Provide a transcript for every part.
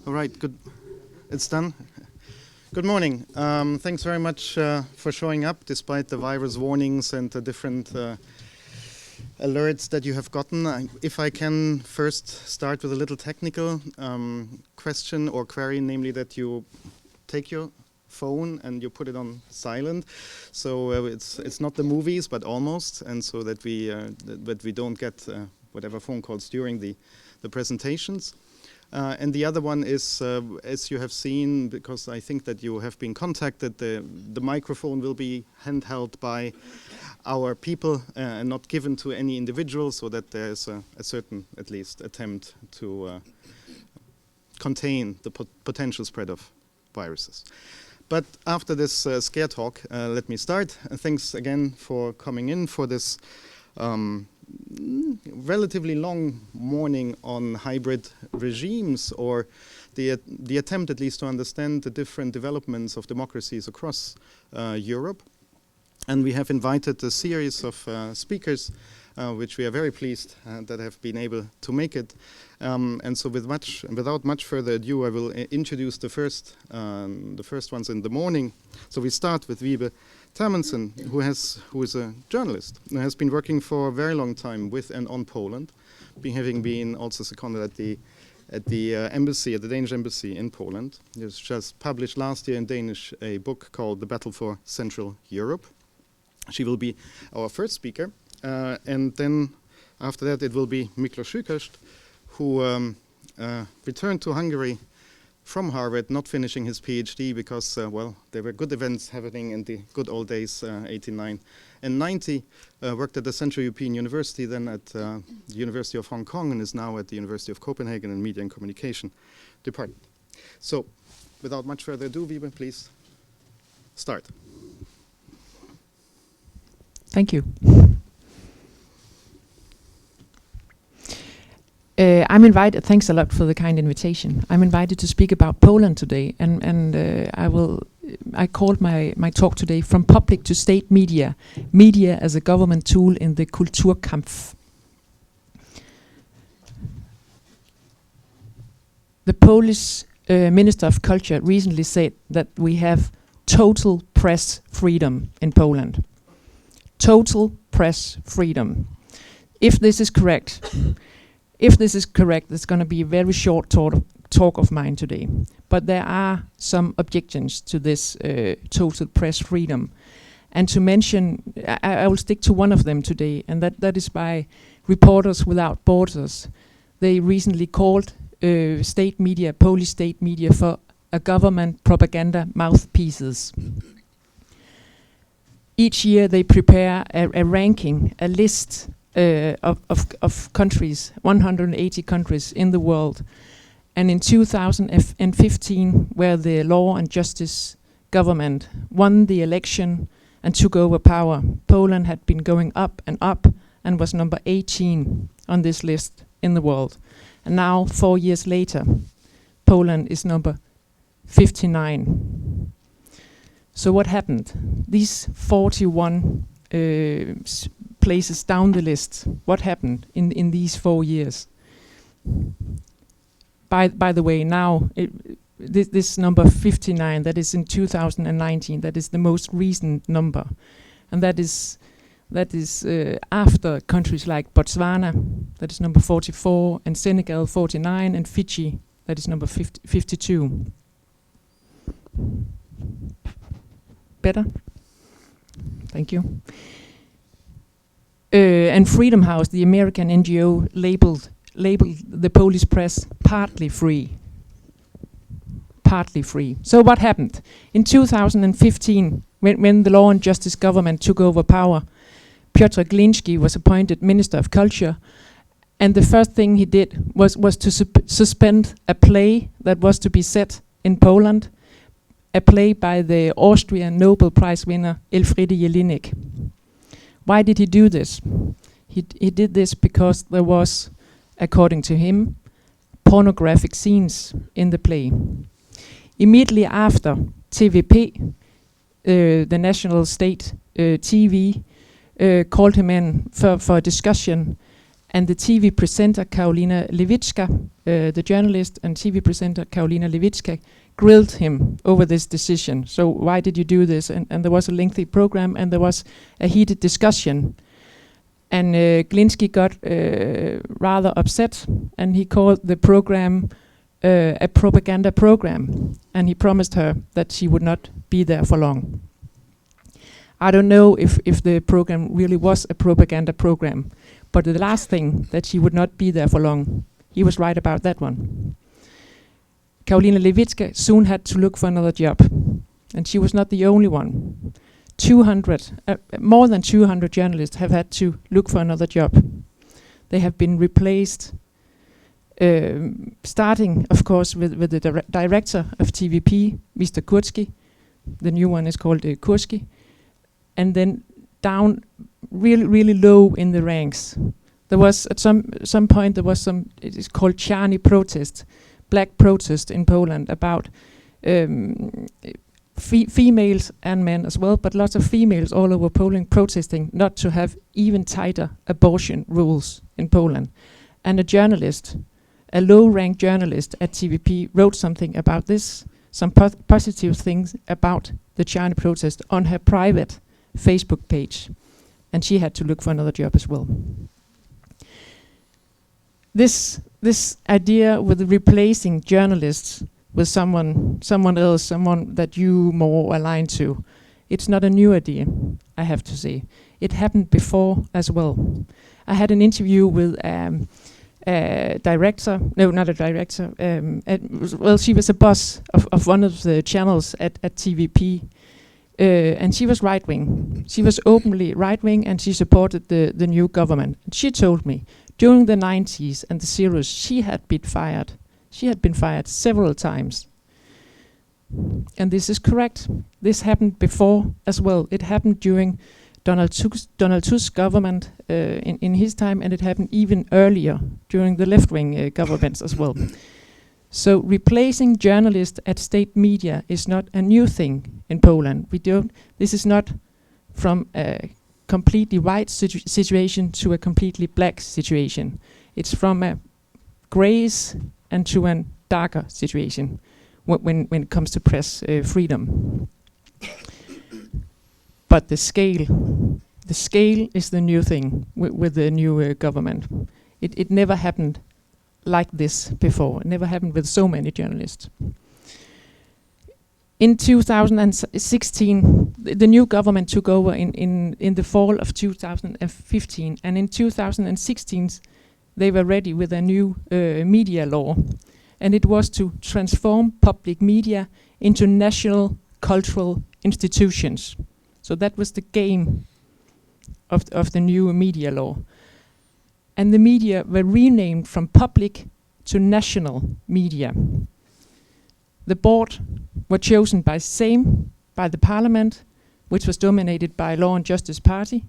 All right, good. It's done. Good morning. Thanks very much for showing up despite the virus warnings and the different alerts that you have gotten. If I can first start with a little technical question or query, namely that you take your phone and you put it on silent, so it's not the movies but almost, and so that we don't get whatever phone calls during the presentations. And the other one is, as you have seen, because I think that you have been contacted, the microphone will be handheld by our people and not given to any individual, so that there's a certain, at least, attempt to contain the potential spread of viruses. But after this scare talk, let me start. Thanks again for coming in for this relatively long morning on hybrid regimes, or the attempt at least to understand the different developments of democracies across Europe. And we have invited a series of speakers, which we are very pleased that have been able to make it. And so without much further ado, I will introduce the first ones in the morning. So we start with Wiebe Termansen, who is a journalist, who has been working for a very long time with and on Poland, having been also seconded at the embassy, at the Danish embassy in Poland. He has just published last year in Danish a book called The Battle for Central Europe. She will be our first speaker, and then after that it will be Miklós Sükösd, who returned to Hungary from Harvard, not finishing his PhD because, well, there were good events happening in the good old days, 89 and 90. Worked at the Central European University, then at the University of Hong Kong, and is now at the University of Copenhagen in Media and Communication Department. So, without much further ado, Wiebe, please start. Thank you. I'm invited. Thanks a lot for the kind invitation. I'm invited to speak about Poland today, and I called my talk today "From Public to State Media: Media as a Government Tool in the Kulturkampf." The Polish Minister of Culture recently said that we have total press freedom in Poland. Total press freedom. If this is correct, it's going to be a very short talk of mine today. But there are some objections to this total press freedom. And to mention, I will stick to one of them today, and that is by Reporters Without Borders. They recently called state media, Polish state media, for a government propaganda mouthpieces. Each year they prepare a ranking, a list of countries, 180 countries in the world. And in 2015, where the Law and Justice government won the election and took over power, Poland had been going up and was number 18 on this list in the world. And now, 4 years later, Poland is number 59. So what happened? These 41 places down the list, what happened in these 4 years? By the way, now this number 59, that is in 2019, that is the most recent number, and that is after countries like Botswana, that is number 44, and Senegal 49, and Fiji, that is number 52. Better? Thank you. And Freedom House, the American NGO, labeled the Polish press partly free. Partly free. So what happened? In 2015, when the Law and Justice government took over power, Piotr Gliński was appointed Minister of Culture, and the first thing he did was to suspend a play that was to be set in Poland, a play by the Austrian Nobel Prize winner Elfriede Jelinek. Why did he do this? He did this because there was, according to him, pornographic scenes in the play. Immediately after, TVP, the national state TV, called him in for a discussion, And the TV presenter Karolina Lewicka, the journalist and TV presenter Karolina Lewicka, grilled him over this decision. So why did you do this? And there was a lengthy program, and there was a heated discussion. And Glinski got rather upset, and he called the program a propaganda program, and he promised her that she would not be there for long. I don't know if the program really was a propaganda program, but the last thing, that she would not be there for long, he was right about that one. Karolina Lewicka soon had to look for another job, and she was not the only one. More than 200 journalists have had to look for another job. They have been replaced, starting, of course, with the director of TVP, Mr. Kurski. The new one is called Kurski. And then down really, really low in the ranks. There was, at some point, there was some, it is called czarny protest, black protest in Poland about females and men as well, but lots of females all over Poland protesting not to have even tighter abortion rules in Poland. And a journalist, a low-ranked journalist at TVP, wrote something about this, some positive things about the czarny protest on her private Facebook page, and she had to look for another job as well. This idea with replacing journalists with someone else, someone that you more align to, it's not a new idea, I have to say. It happened before as well. I had an interview with a director, no, not a director, well, she was a boss of one of the channels at TVP, and she was right-wing. She was openly right-wing, and she supported the new government. And she told me, during the 90s and the zeros, she had been fired. She had been fired several times. And this is correct. This happened before as well. It happened during Donald Tusk's government in his time, and it happened even earlier during the left-wing governments as well. So replacing journalists at state media is not a new thing in Poland. This is not from a completely white situation to a completely black situation. It's from a grace and to a darker situation when it comes to press freedom. But the scale is the new thing with the new government. It never happened like this before. It never happened with so many journalists. In 2016, the new government took over in the fall of 2015, and in 2016 they were ready with a new media law, and it was to transform public media into national cultural institutions. So that was the game of the new media law. And the media were renamed from public to national media. The board were chosen by the parliament, which was dominated by Law and Justice Party,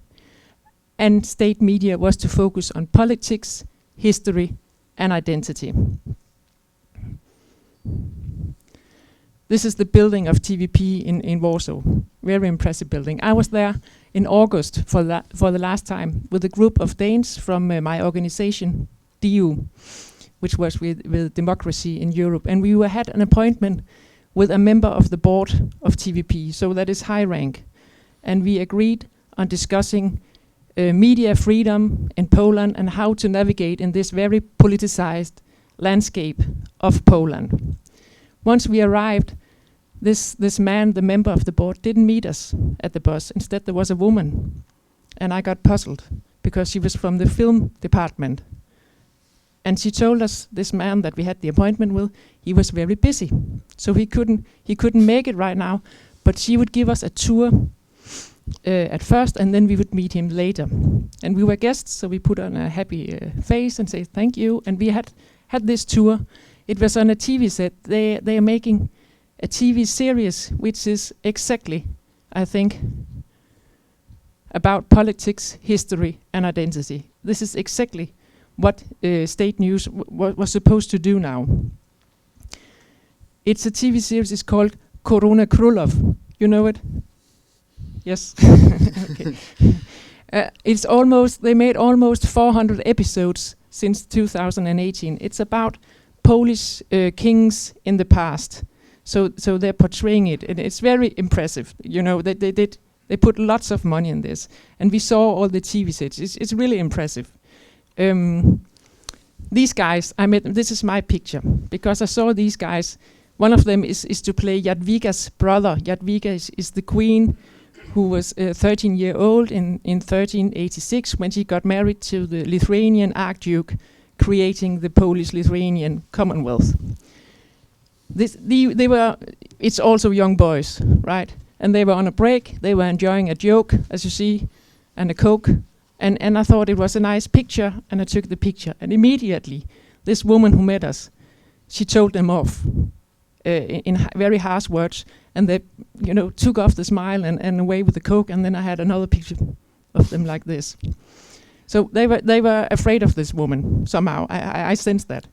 and state media was to focus on politics, history, and identity. This is the building of TVP in Warsaw. Very impressive building. I was there in August for the last time with a group of Danes from my organization, DIIS, which was with democracy in Europe. And we had an appointment with a member of the board of TVP, so that is high rank. And we agreed on discussing media freedom in Poland and how to navigate in this very politicized landscape of Poland. Once we arrived, this man, the member of the board, didn't meet us at the bus. Instead, there was a woman. And I got puzzled because she was from the film department. And she told us, this man that we had the appointment with, he was very busy. So he couldn't make it right now, but she would give us a tour at first, and then we would meet him later. And we were guests, so we put on a happy face and say thank you. And we had this tour. It was on a TV set. They are making a TV series, which is exactly, I think, about politics, history, and identity. This is exactly what state news was supposed to do now. It's a TV series. It's called Corona Królov. You know it? Yes. Okay. They made almost 400 episodes since 2018. It's about Polish kings in the past. So they're portraying it, and it's very impressive. You know, they put lots of money in this, and we saw all the TV sets. It's really impressive. These guys, I met them. This is my picture because I saw these guys. One of them is to play Jadwiga's brother. Jadwiga is the queen who was 13 years old in 1386 when she got married to the Lithuanian Archduke, creating the Polish-Lithuanian Commonwealth. It's also young boys, right? And they were on a break. They were enjoying a joke, as you see, and a Coke. And I thought it was a nice picture, and I took the picture. And immediately, this woman who met us, she told them off in very harsh words. And they, took off the smile and away with the Coke. And then I had another picture of them like this. So they were afraid of this woman somehow. I sensed that.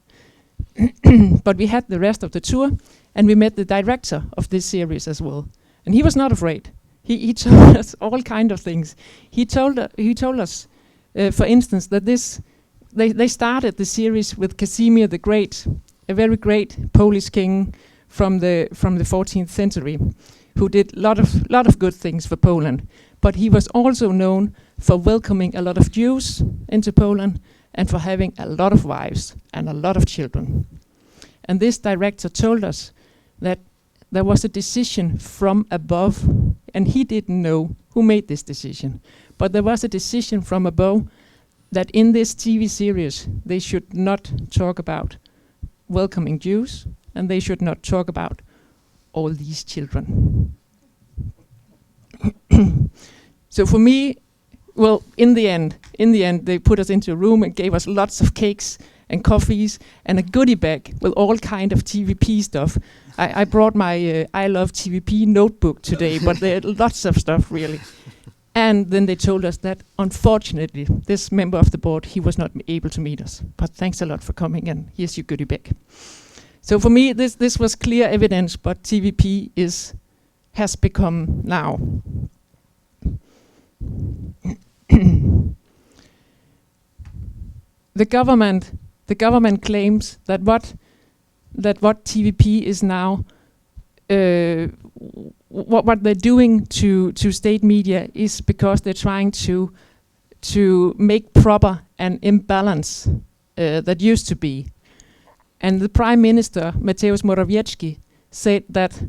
But we had the rest of the tour, and we met the director of this series as well. And he was not afraid. He told us all kind of things. He told us, for instance, that they started the series with Casimir the Great, a very great Polish king from the 14th century, who did lot of good things for Poland. But he was also known for welcoming a lot of Jews into Poland and for having a lot of wives and a lot of children. And this director told us that there was a decision from above, and he didn't know who made this decision. But there was a decision from above that in this TV series, they should not talk about welcoming Jews, and they should not talk about all these children. So for me, well, in the end, they put us into a room and gave us lots of cakes and coffees and a goodie bag with all kind of TVP stuff. I brought my I Love TVP notebook today, but there are lots of stuff, really. And then they told us that, unfortunately, this member of the board, he was not able to meet us. But thanks a lot for coming, and here's your goodie bag. So for me, this was clear evidence, but TVP has become now. The government claims that what TVP is now, what they're doing to state media is because they're trying to make proper an imbalance that used to be. And the Prime Minister, Mateusz Morawiecki, said that,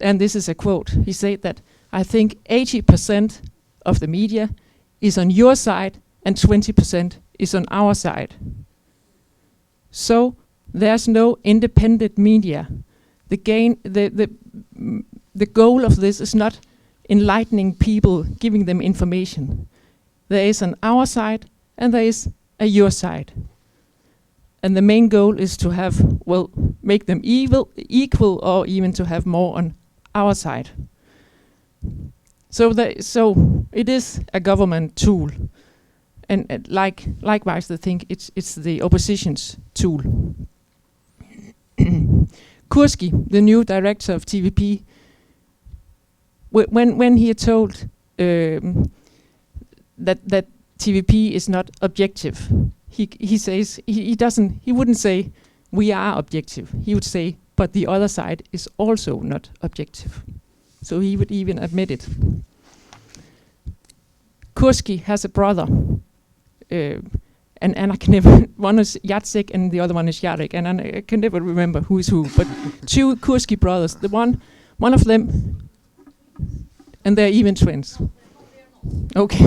and this is a quote, he said that, I think 80% of the media is on your side and 20% is on our side. So there's no independent media. The goal of this is not enlightening people, giving them information. There is an our side and there is a your side. And the main goal is to have, make them equal or even to have more on our side. So it is a government tool. And likewise, I think it's the opposition's tool. Kurski, the new director of TVP, when he told that TVP is not objective, he says he wouldn't say we are objective. He would say, but the other side is also not objective. So he would even admit it. Kurski has a brother. And I can never, one is Jacek and the other one is Jarek, and I can never remember who is who, but two Kurski brothers, one of them, and they're even twins. Okay.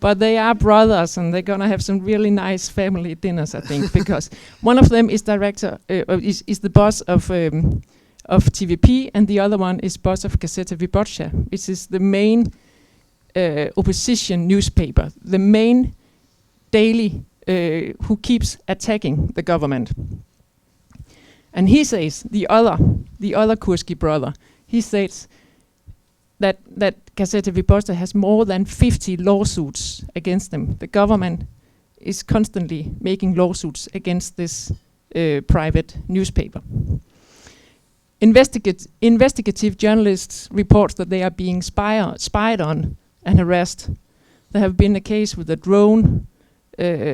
But they are brothers, and they're gonna have some really nice family dinners, I think, because one of them is director, is the boss of TVP, and the other one is boss of Gazeta Wyborcza, which is the main opposition newspaper, the main daily who keeps attacking the government. And he says, the other Kurski brother, he says that Gazeta Wyborcza has more than 50 lawsuits against them. The government is constantly making lawsuits against this private newspaper. Investigative journalists report that they are being spied on and harassed. There have been a case with a drone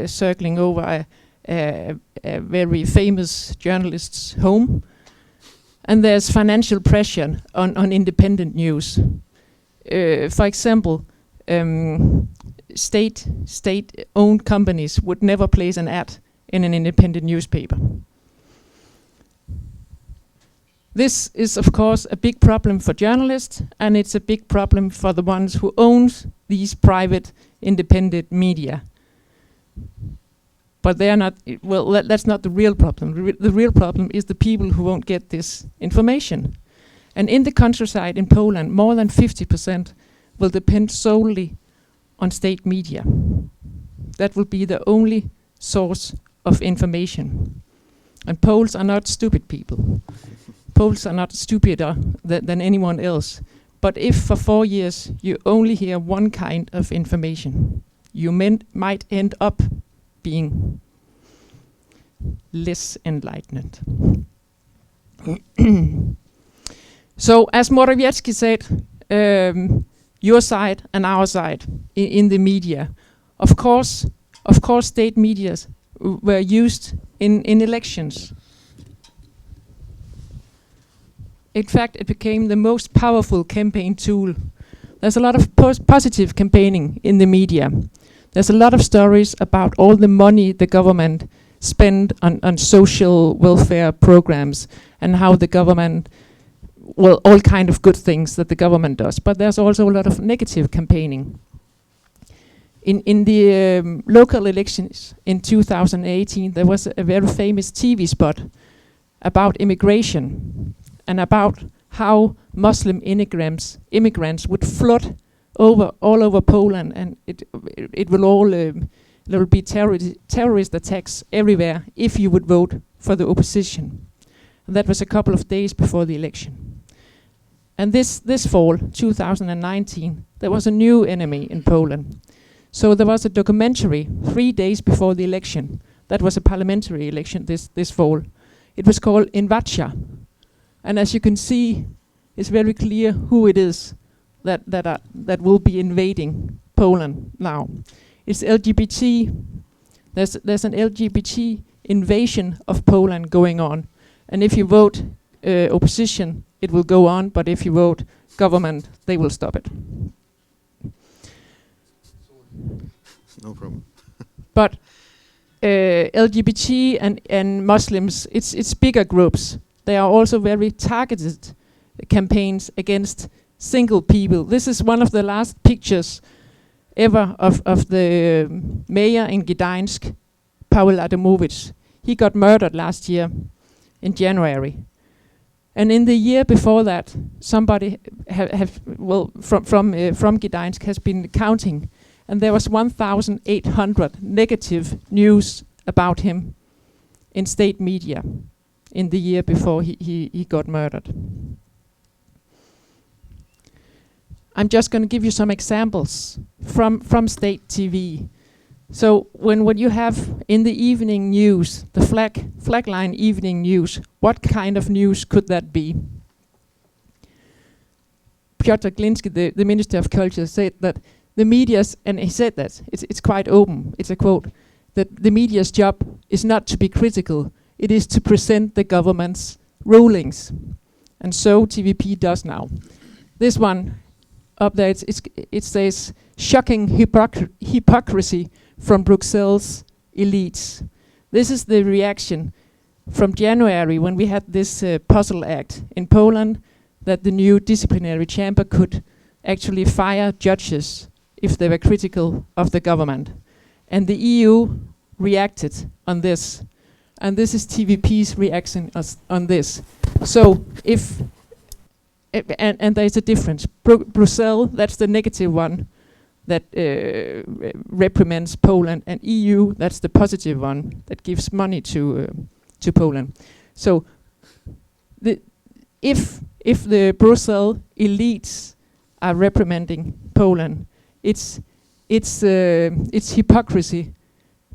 circling over a very famous journalist's home. And there's financial pressure on independent news. For example, state-owned companies would never place an ad in an independent newspaper. This is, of course, a big problem for journalists, and it's a big problem for the ones who own these private independent media. But they are not, well, that's not the real problem. The real problem is the people who won't get this information. And in the countryside in Poland, more than 50% will depend solely on state media. That will be the only source of information. And Poles are not stupid people. Poles are not stupider than anyone else. But if for 4 years you only hear one kind of information, you might end up being less enlightened. So, as Morawiecki said, your side and our side in the media. Of course, state medias were used in elections. In fact, it became the most powerful campaign tool. There's a lot of positive campaigning in the media. There's a lot of stories about all the money the government spend on social welfare programs and how the government, well, all kind of good things that the government does. But there's also a lot of negative campaigning. In the local elections in 2018, there was a very famous TV spot about immigration and about how Muslim immigrants would flood all over Poland, and it will all there will be terrorist attacks everywhere if you would vote for the opposition. And that was a couple of days before the election. And this fall, 2019, there was a new enemy in Poland. So there was a documentary 3 days before the election. That was a parliamentary election this fall. It was called Invacja. And as you can see, it's very clear who it is that will be invading Poland now. It's LGBT. There's an LGBT invasion of Poland going on. And if you vote opposition, it will go on. But if you vote government, they will stop it. No problem. But LGBT and Muslims, it's bigger groups. They are also very targeted campaigns against single people. This is one of the last pictures ever of the mayor in Gdańsk, Paweł Adamowicz. He got murdered last year in January. And in the year before that, somebody from Gdańsk has been counting, and there was 1,800 negative news about him in state media in the year before he got murdered. I'm just going to give you some examples from state TV. So when you have in the evening news, the flag line evening news, what kind of news could that be? Piotr Gliński, the Minister of Culture, said that the media's, and he said that, it's quite open, it's a quote, that the media's job is not to be critical, it is to present the government's rulings. And so TVP does now. This one up there, it says, shocking hypocrisy from Bruxelles elites. This is the reaction from January when we had this puzzle act in Poland that the new disciplinary chamber could actually fire judges if they were critical of the government. And the EU reacted on this. And this is TVP's reaction on this. So if, and there's a difference. Brussels, that's the negative one that reprimands Poland, and EU, that's the positive one that gives money to Poland. So if the Brussels elites are reprimanding Poland, it's hypocrisy,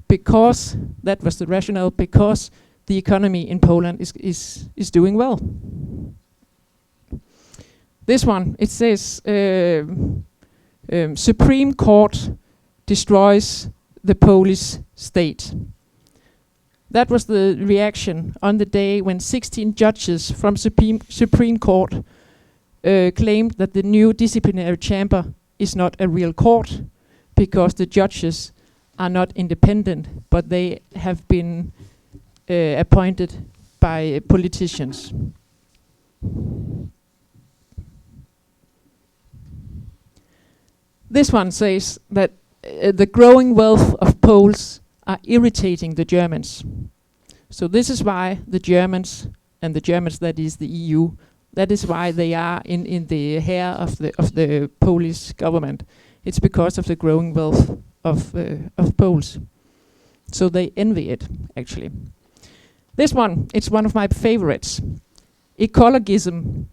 because that was the rationale, because the economy in Poland is doing well. This one, it says Supreme Court destroys the Polish state. That was the reaction on the day when 16 judges from Supreme Court claimed that the new disciplinary chamber is not a real court because the judges are not independent, but they have been appointed by politicians. This one says that the growing wealth of Poles are irritating the Germans. So this is why the Germans, and the Germans that is the EU, that is why they are in the hair of the Polish government. It's because of the growing wealth of Poles. So they envy it, actually. This one, it's one of my favorites. Ecologism.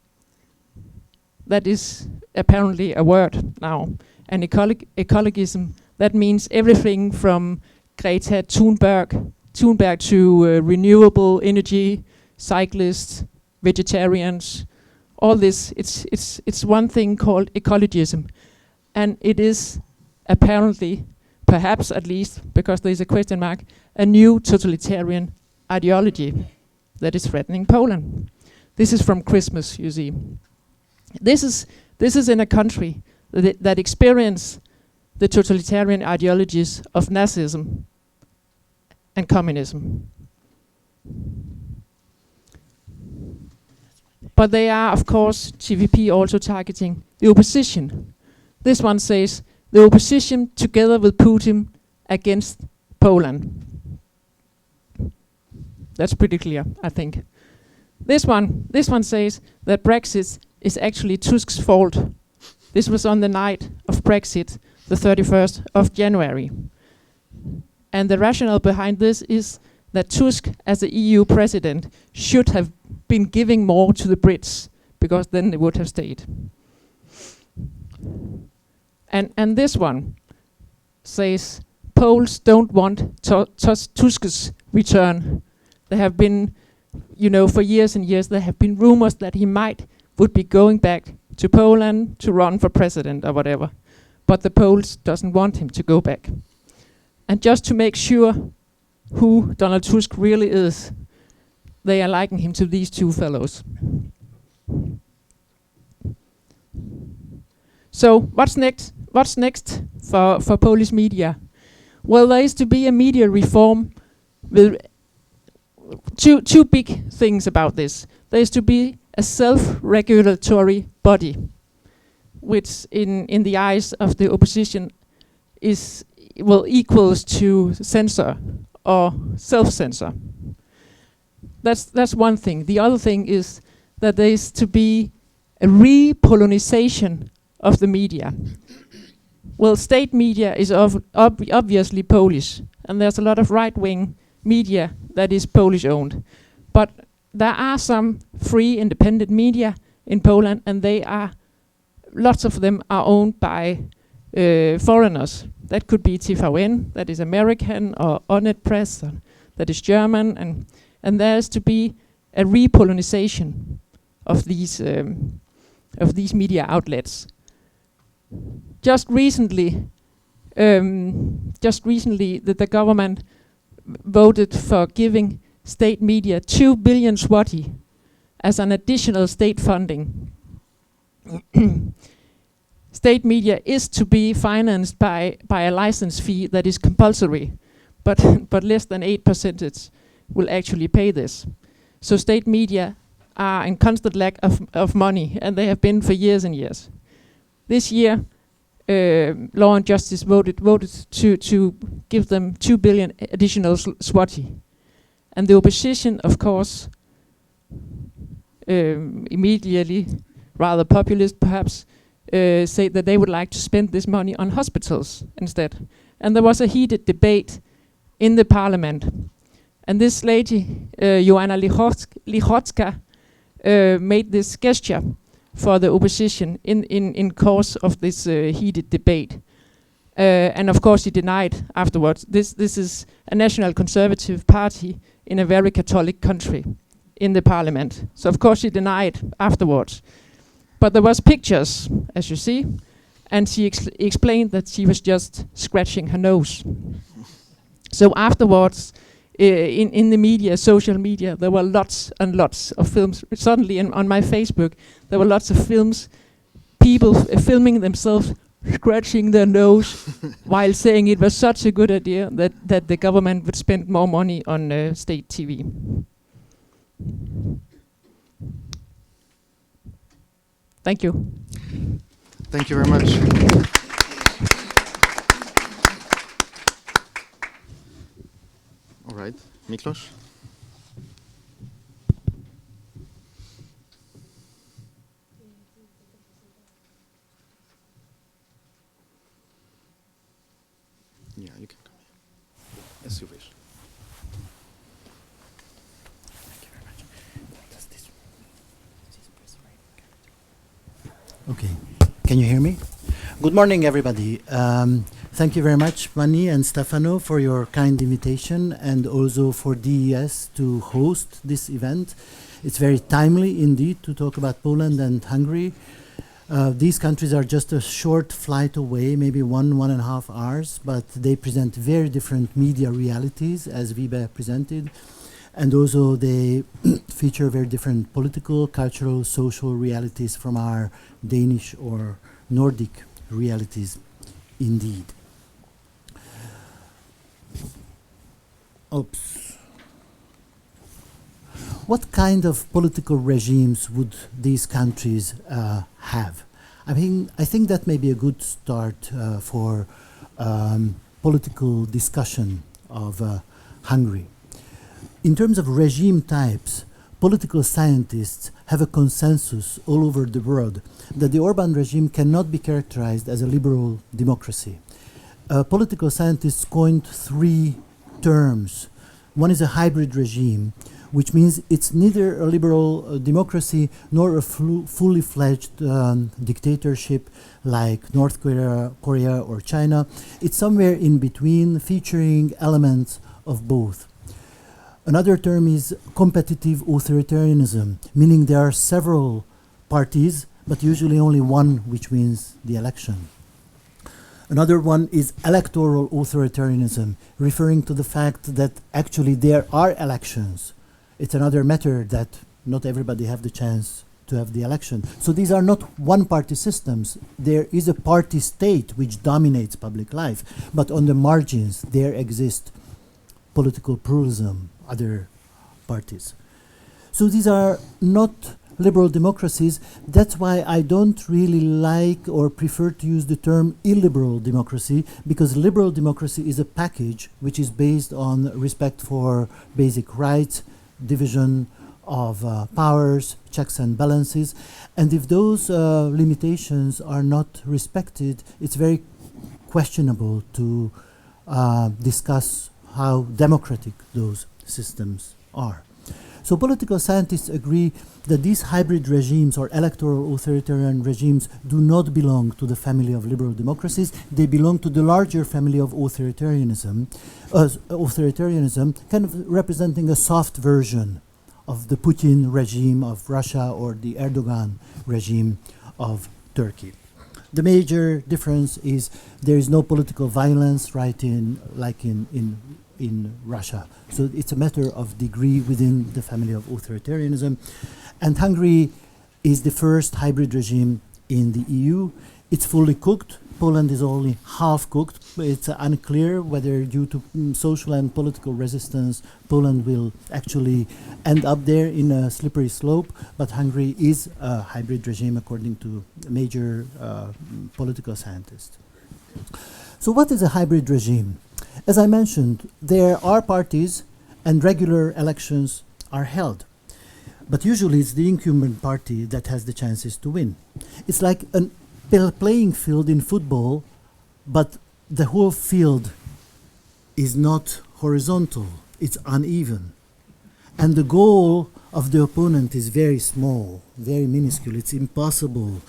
That is apparently a word now. And ecologism, that means everything from Greta Thunberg to renewable energy, cyclists, vegetarians, all this. It's one thing called ecologism, and it is apparently, perhaps at least, because there is a question mark, a new totalitarian ideology that is threatening Poland. This is from Christmas, you see. This is in a country that experience the totalitarian ideologies of Nazism and communism. But they are, of course, TVP also targeting the opposition. This one says, the opposition together with Putin against Poland. That's pretty clear, I think. This one says that Brexit is actually Tusk's fault. This was on the night of Brexit, the 31st of January. And the rationale behind this is that Tusk, as the EU president, should have been giving more to the Brits, because then they would have stayed. And this one says, Poles don't want Tusk's return. There have been, for years and years, there have been rumors that he would be going back to Poland to run for president or whatever. But the Poles doesn't want him to go back. And just to make sure who Donald Tusk really is, they are likening him to these two fellows. So what's next? What's next for Polish media? Well, there is to be a media reform with two big things about this. There is to be a self-regulatory body, which in the eyes of the opposition equals to censor or self-censor. That's one thing. The other thing is that there is to be a re-Polonization of the media. Well, state media is obviously Polish, and there's a lot of right-wing media that is Polish-owned. But there are some free, independent media in Poland, and lots of them are owned by foreigners. That could be TVN, that is American, or Onet Press, that is German, and there is to be a re-Polonization of these media outlets. Just recently, the government voted for giving state media 2 billion zloty as an additional state funding. State media is to be financed by a license fee that is compulsory, but less than 8% will actually pay this. So state media are in constant lack of money, and they have been for years and years. This year, Law and Justice voted to give them 2 billion additional zloty. And the opposition, of course, immediately, rather populist perhaps, say that they would like to spend this money on hospitals instead. And there was a heated debate in the parliament. And this lady, Joanna Lichocka, made this gesture for the opposition in course of this heated debate. And of course she denied afterwards. This is a national conservative party in a very Catholic country in the parliament. So of course she denied afterwards. But there was pictures, as you see, and she explained that she was just scratching her nose. So afterwards, in the media, social media, there were lots and lots of films. Suddenly, on my Facebook, there were lots of films, people filming themselves scratching their nose while saying it was such a good idea that the government would spend more money on state TV. Thank you. Thank you very much. All right, Miklós. Yeah, you can come here. As you wish. Thank you very much. Does this press right? Okay, can you hear me? Good morning, everybody. Thank you very much, Manni and Stefano, for your kind invitation, and also for DIIS to host this event. It's very timely indeed to talk about Poland and Hungary. These countries are just a short flight away, maybe 1.5 hours, but they present very different media realities, as Wiebe presented, and also they feature very different political, cultural, social realities from our Danish or Nordic realities indeed. Oops. What kind of political regimes would these countries have? I think that may be a good start for political discussion of Hungary. In terms of regime types, political scientists have a consensus all over the world that the Orban regime cannot be characterized as a liberal democracy. Political scientists coined 3 terms. One is a hybrid regime, which means it's neither a liberal democracy nor a fully fledged dictatorship like North Korea or China. It's somewhere in between, featuring elements of both. Another term is competitive authoritarianism, meaning there are several parties, but usually only one which wins the election. Another one is electoral authoritarianism, referring to the fact that actually there are elections. It's another matter that not everybody have the chance to have the election. So these are not one-party systems. There is a party state which dominates public life, but on the margins there exist political pluralism, other parties. So these are not liberal democracies. That's why I don't really like or prefer to use the term illiberal democracy, because liberal democracy is a package which is based on respect for basic rights, division of powers, checks and balances. And if those limitations are not respected, it's very questionable to discuss how democratic those systems are. So political scientists agree that these hybrid regimes or electoral authoritarian regimes do not belong to the family of liberal democracies. They belong to the larger family of authoritarianism, kind of representing a soft version of the Putin regime of Russia or the Erdogan regime of Turkey. The major difference is there is no political violence, right, like in Russia. So it's a matter of degree within the family of authoritarianism. And Hungary is the first hybrid regime in the EU. It's fully cooked. Poland is only half cooked. It's unclear whether due to social and political resistance, Poland will actually end up there in a slippery slope. But Hungary is a hybrid regime according to major political scientists. So what is a hybrid regime? As I mentioned, there are parties and regular elections are held. But usually it's the incumbent party that has the chances to win. It's like a playing field in football, but the whole field is not horizontal, it's uneven. And the goal of the opponent is very small, very minuscule. It's impossible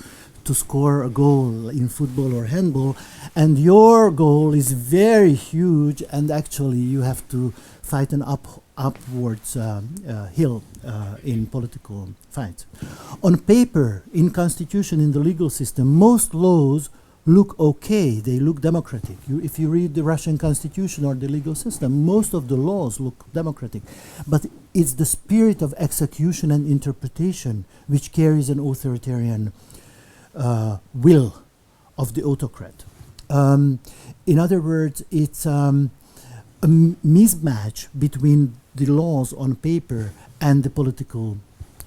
to score a goal in football or handball, and your goal is very huge, and actually you have to fight an upwards hill in political fights. On paper, in constitution, in the legal system, most laws look okay, they look democratic. If you read the Russian constitution or the legal system, most of the laws look democratic. But it's the spirit of execution and interpretation which carries an authoritarian will of the autocrat. In other words, it's a mismatch between the laws on paper and the political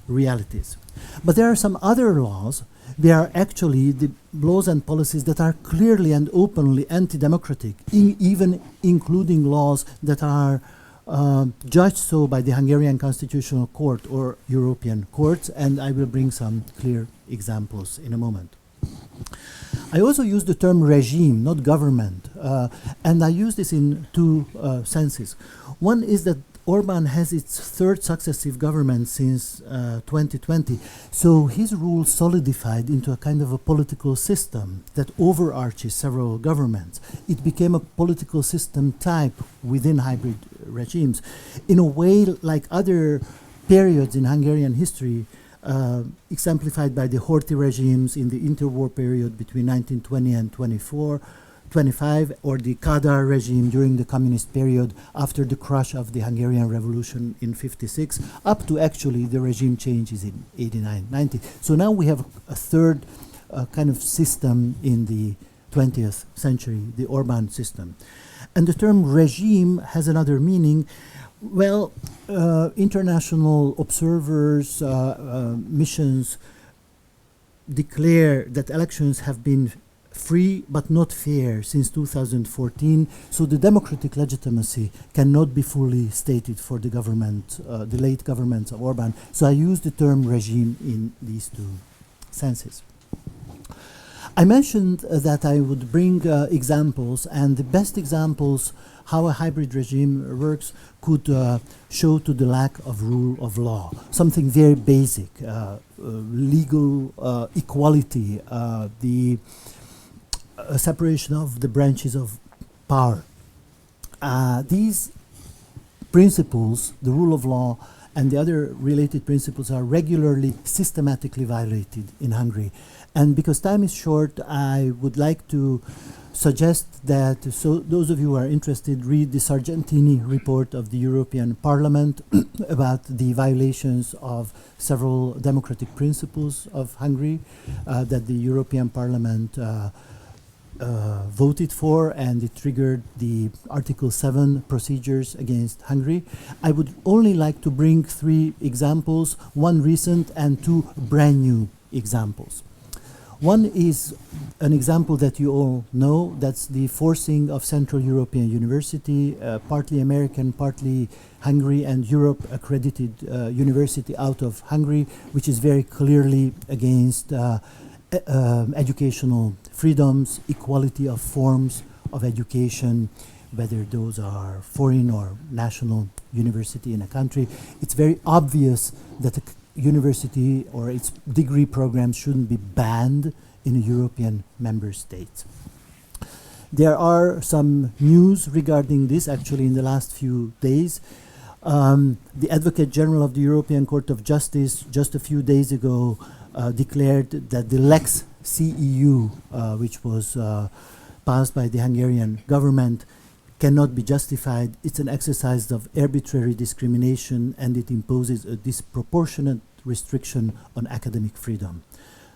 realities. But there are some other laws. They are actually the laws and policies that are clearly and openly anti-democratic, even including laws that are judged so by the Hungarian Constitutional Court or European courts, and I will bring some clear examples in a moment. I also use the term regime, not government, and I use this in two senses. One is that Orban has its third successive government since 2020, so his rule solidified into a kind of a political system that overarches several governments. It became a political system type within hybrid regimes, in a way like other periods in Hungarian history, exemplified by the Horthy regimes in the interwar period between 1920 and 25, or the Kadar regime during the communist period after the crush of the Hungarian Revolution in 56, up to actually the regime changes in 89, 90. So now we have a third kind of system in the 20th century, the Orban system. And the term regime has another meaning. Well, international observers, missions declare that elections have been free but not fair since 2014, so the democratic legitimacy cannot be fully stated for the government, the late governments of Orban. So I use the term regime in these two senses. I mentioned that I would bring examples, and the best examples how a hybrid regime works could show to the lack of rule of law, something very basic, legal equality, the separation of the branches of power. These principles, the rule of law and the other related principles, are regularly systematically violated in Hungary. And because time is short, I would like to suggest that, so those of you who are interested, read the Sargentini report of the European Parliament about the violations of several democratic principles of Hungary that the European Parliament voted for, and it triggered the Article 7 procedures against Hungary. I would only like to bring three examples, one recent and two brand new examples. One is an example that you all know, that's the forcing of Central European University, partly American, partly Hungary and Europe accredited university out of Hungary, which is very clearly against educational freedoms, equality of forms of education, whether those are foreign or national university in a country. It's very obvious that a university or its degree programs shouldn't be banned in a European member state. There are some news regarding this actually in the last few days. The Advocate General of the European Court of Justice just a few days ago declared that the Lex CEU, which was passed by the Hungarian government, cannot be justified. It's an exercise of arbitrary discrimination, and it imposes a disproportionate restriction on academic freedom.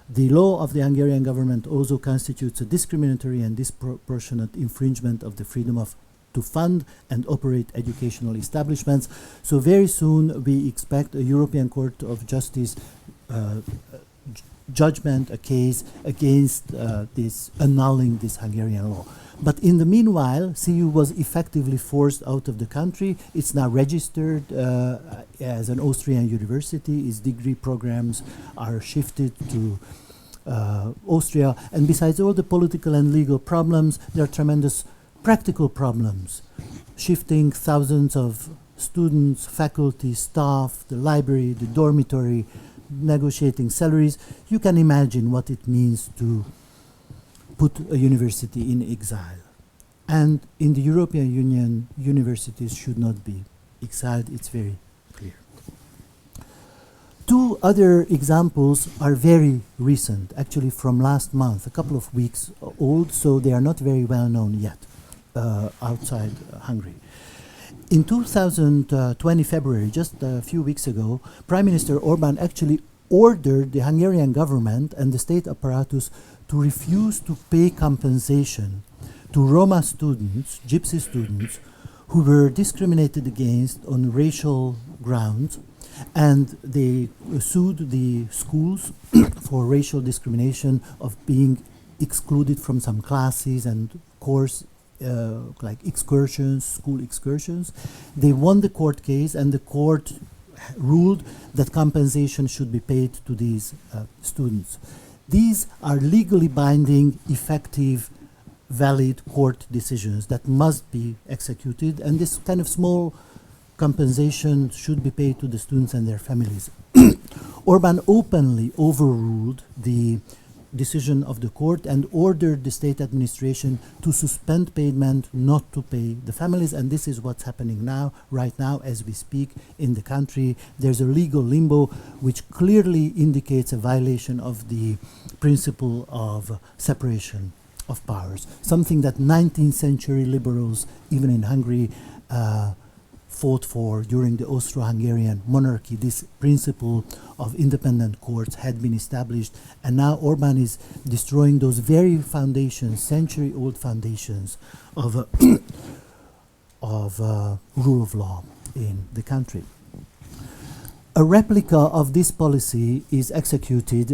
The law of the Hungarian government also constitutes a discriminatory and disproportionate infringement of the freedom to fund and operate educational establishments. So very soon we expect a European Court of Justice judgment, a case against this, annulling this Hungarian law. But in the meanwhile, CEU was effectively forced out of the country. It's now registered as an Austrian university. Its degree programs are shifted to Austria. And besides all the political and legal problems, there are tremendous practical problems. Shifting thousands of students, faculty, staff, the library, the dormitory, negotiating salaries. You can imagine what it means to put a university in exile. And in the European Union, universities should not be exiled. It's very clear. Two Two other examples are very recent, actually from last month, a couple of weeks old, so they are not very well known yet outside Hungary. In 2020 February, just a few weeks ago, Prime Minister Orban actually ordered the Hungarian government and the state apparatus to refuse to pay compensation to Roma students, Gypsy students, who were discriminated against on racial grounds, and they sued the schools for racial discrimination of being excluded from some classes and course like excursions, school excursions. They won the court case, and the court ruled that compensation should be paid to these students. These are legally binding, effective, valid court decisions that must be executed, and this kind of small compensation should be paid to the students and their families. Orban openly overruled the decision of the court and ordered the state administration to suspend payment, not to pay the families, and this is what's happening now, right now, as we speak in the country. There's a legal limbo which clearly indicates a violation of the principle of separation of powers, something that 19th century liberals, even in Hungary, fought for during the Austro-Hungarian monarchy. This principle of independent courts had been established, and now Orban is destroying those very foundations, century-old foundations of rule of law in the country. A replica of this policy is executed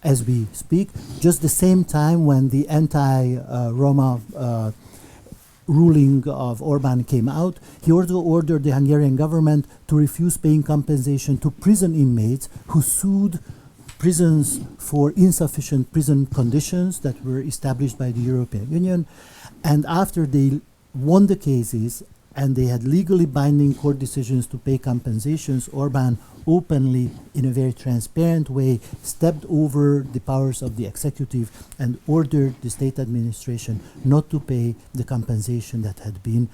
as we speak, just the same time when the anti-Roma ruling of Orban came out. He also ordered the Hungarian government to refuse paying compensation to prison inmates who sued prisons for insufficient prison conditions that were established by the European Union. And after they won the cases and they had legally binding court decisions to pay compensations, Orban openly, in a very transparent way, stepped over the powers of the executive and ordered the state administration not to pay the compensation that had been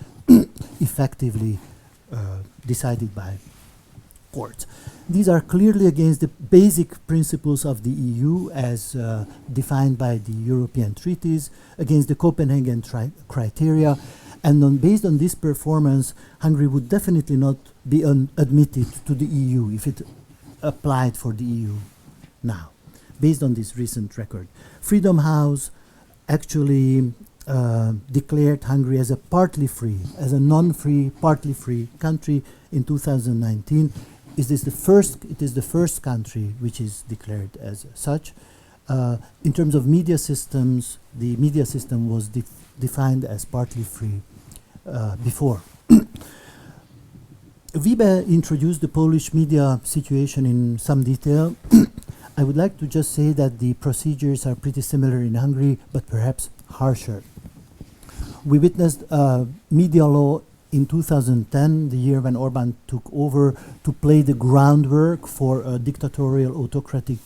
effectively decided by courts. These are clearly against the basic principles of the EU as defined by the European treaties, against the Copenhagen criteria, and based on this performance, Hungary would definitely not be admitted to the EU if it applied for the EU now, based on this recent record. Freedom House actually declared Hungary as a partly free, as a non-free, partly free country in 2019. It is the first country which is declared as such. In terms of media systems, the media system was defined as partly free before. Wiebe introduced the Polish media situation in some detail. I would like to just say that the procedures are pretty similar in Hungary, but perhaps harsher. We witnessed media law in 2010, the year when Orban took over, to play the groundwork for a dictatorial, autocratic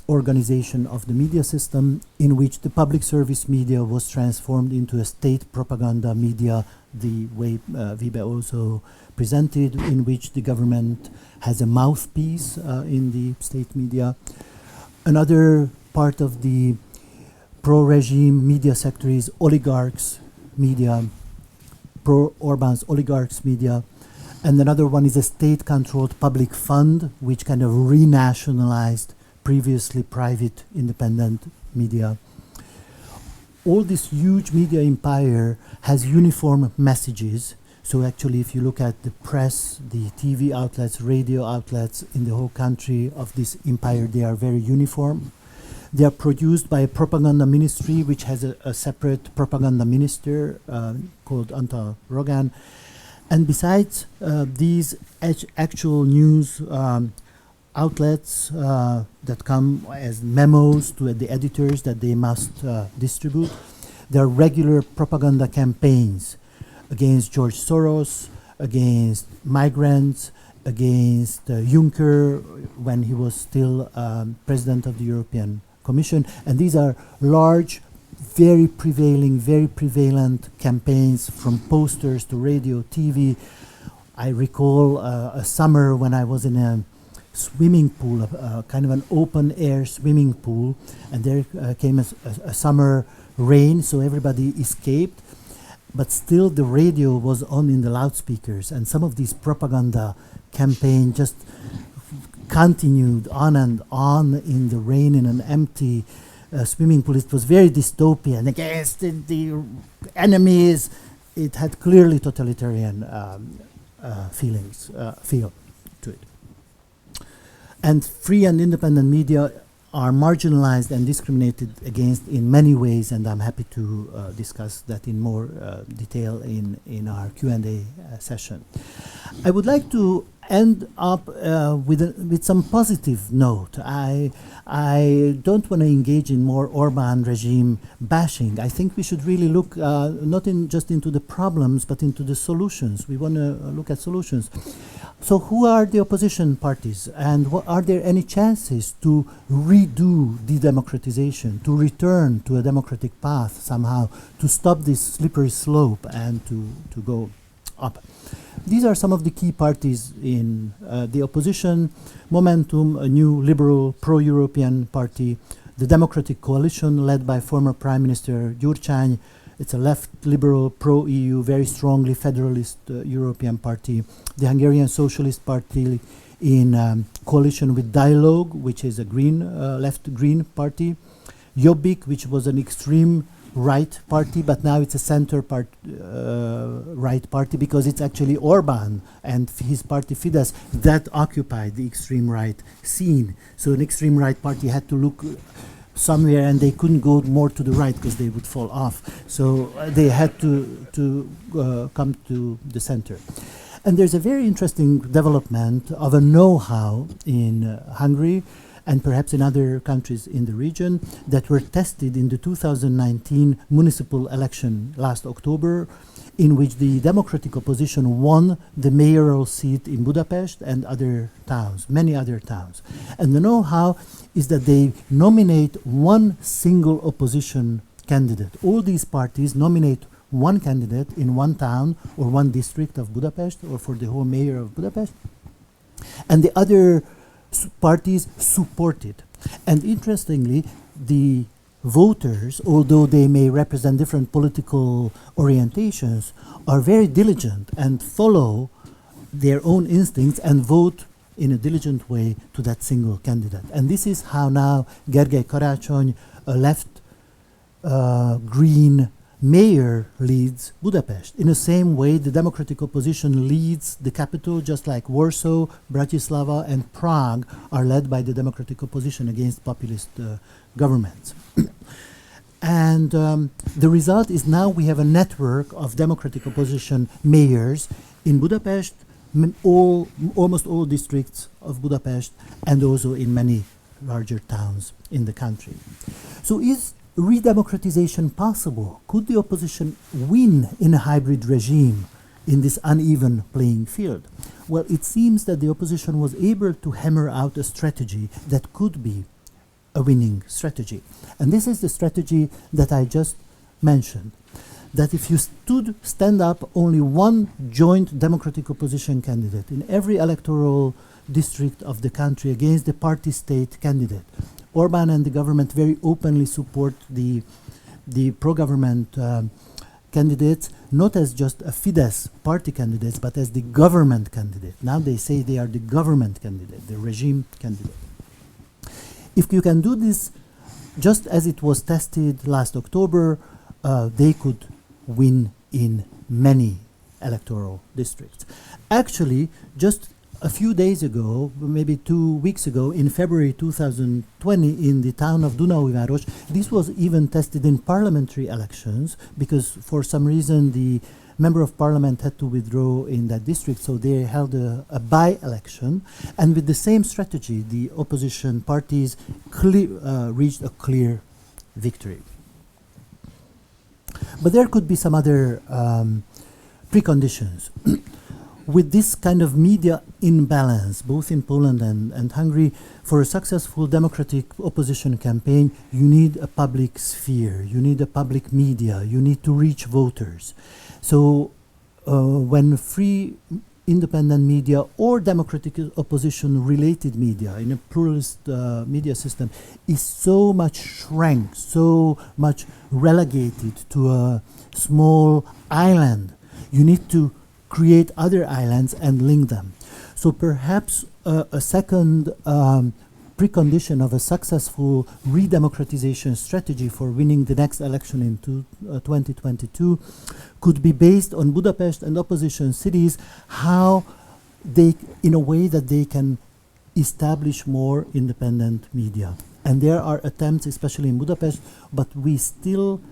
organization of the media system, in which the public service media was transformed into a state propaganda media, the way Wiebe also presented, in which the government has a mouthpiece in the state media. Another part of the pro-regime media sector is oligarchs media, pro-Orban's oligarchs media. And another one is a state-controlled public fund, which kind of renationalized previously private independent media. All this huge media empire has uniform messages. So actually, if you look at the press, the TV outlets, radio outlets in the whole country of this empire, they are very uniform. They are produced by a propaganda ministry, which has a separate propaganda minister called Antal Rogan. And besides these actual news outlets that come as memos to the editors that they must distribute, there are regular propaganda campaigns against George Soros, against migrants, against Juncker when he was still president of the European Commission. And these are large, very prevalent campaigns, from posters to radio, TV, I recall a summer when I was in a swimming pool, kind of an open air swimming pool, and there came a summer rain, so everybody escaped, but still the radio was on in the loudspeakers, and some of these propaganda campaign just continued on and on in the rain in an empty swimming pool. It was very dystopian against the enemies. It had clearly totalitarian feel to it. And free and independent media are marginalized and discriminated against in many ways, and I'm happy to discuss that in more detail in our Q&A session. I would like to end up with some positive note. I don't want to engage in more Orban regime bashing. I think we should really look not just into the problems, but into the solutions. We want to look at solutions. So who are the opposition parties, and are there any chances to redo the democratization, to return to a democratic path somehow, to stop this slippery slope and to go up? These are some of the key parties in the opposition. Momentum, a new liberal pro-European party. The Democratic Coalition, led by former Prime Minister Gyurcsány. It's a left liberal pro-EU, very strongly federalist European party. The Hungarian Socialist Party in coalition with Dialogue, which is a green, left green party. Jobbik, which was an extreme right party, but now it's a center right party, because it's actually Orban and his party Fidesz that occupied the extreme right scene. So an extreme right party had to look somewhere, and they couldn't go more to the right because they would fall off. So they had to come to the center. And there's a very interesting development of a know-how in Hungary and perhaps in other countries in the region that were tested in the 2019 municipal election last October, in which the democratic opposition won the mayoral seat in Budapest and other towns, many other towns. And the know-how is that they nominate one single opposition candidate. All these parties nominate one candidate in one town or one district of Budapest, or for the whole mayor of Budapest, and the other parties support it. And interestingly, the voters, although they may represent different political orientations, are very diligent and follow their own instincts and vote in a diligent way to that single candidate. And this is how now Gergely Karácsony, a left green mayor, leads Budapest. In the same way, the democratic opposition leads the capital, just like Warsaw, Bratislava, and Prague are led by the democratic opposition against populist governments. And the result is now we have a network of democratic opposition mayors in Budapest, almost all districts of Budapest, and also in many larger towns in the country. So is re-democratization possible? Could the opposition win in a hybrid regime in this uneven playing field? Well, it seems that the opposition was able to hammer out a strategy that could be a winning strategy. And this is the strategy that I just mentioned, that if you stand up only one joint democratic opposition candidate in every electoral district of the country against the party state candidate, Orban and the government very openly support the pro-government candidates, not as just a Fidesz party candidates, but as the government candidate. Now they say they are the government candidate, the regime candidate. If you can do this, just as it was tested last October, they could win in many electoral districts. Actually, just a few days ago, maybe 2 weeks ago, in February 2020, in the town of Dunaújváros, this was even tested in parliamentary elections, because for some reason the member of parliament had to withdraw in that district, so they held a by-election, and with the same strategy, the opposition parties reached a clear victory. But there could be some other preconditions. With this kind of media imbalance, both in Poland and Hungary, for a successful democratic opposition campaign, you need a public sphere, you need a public media, you need to reach voters. So when free independent media or democratic opposition related media in a pluralist media system is so much shrank, so much relegated to a small island. You need to create other islands and link them. So perhaps a second precondition of a successful re-democratization strategy for winning the next election in 2022 could be based on Budapest and opposition cities, how they, in a way that they can establish more independent media. And there are attempts, especially in Budapest, but we still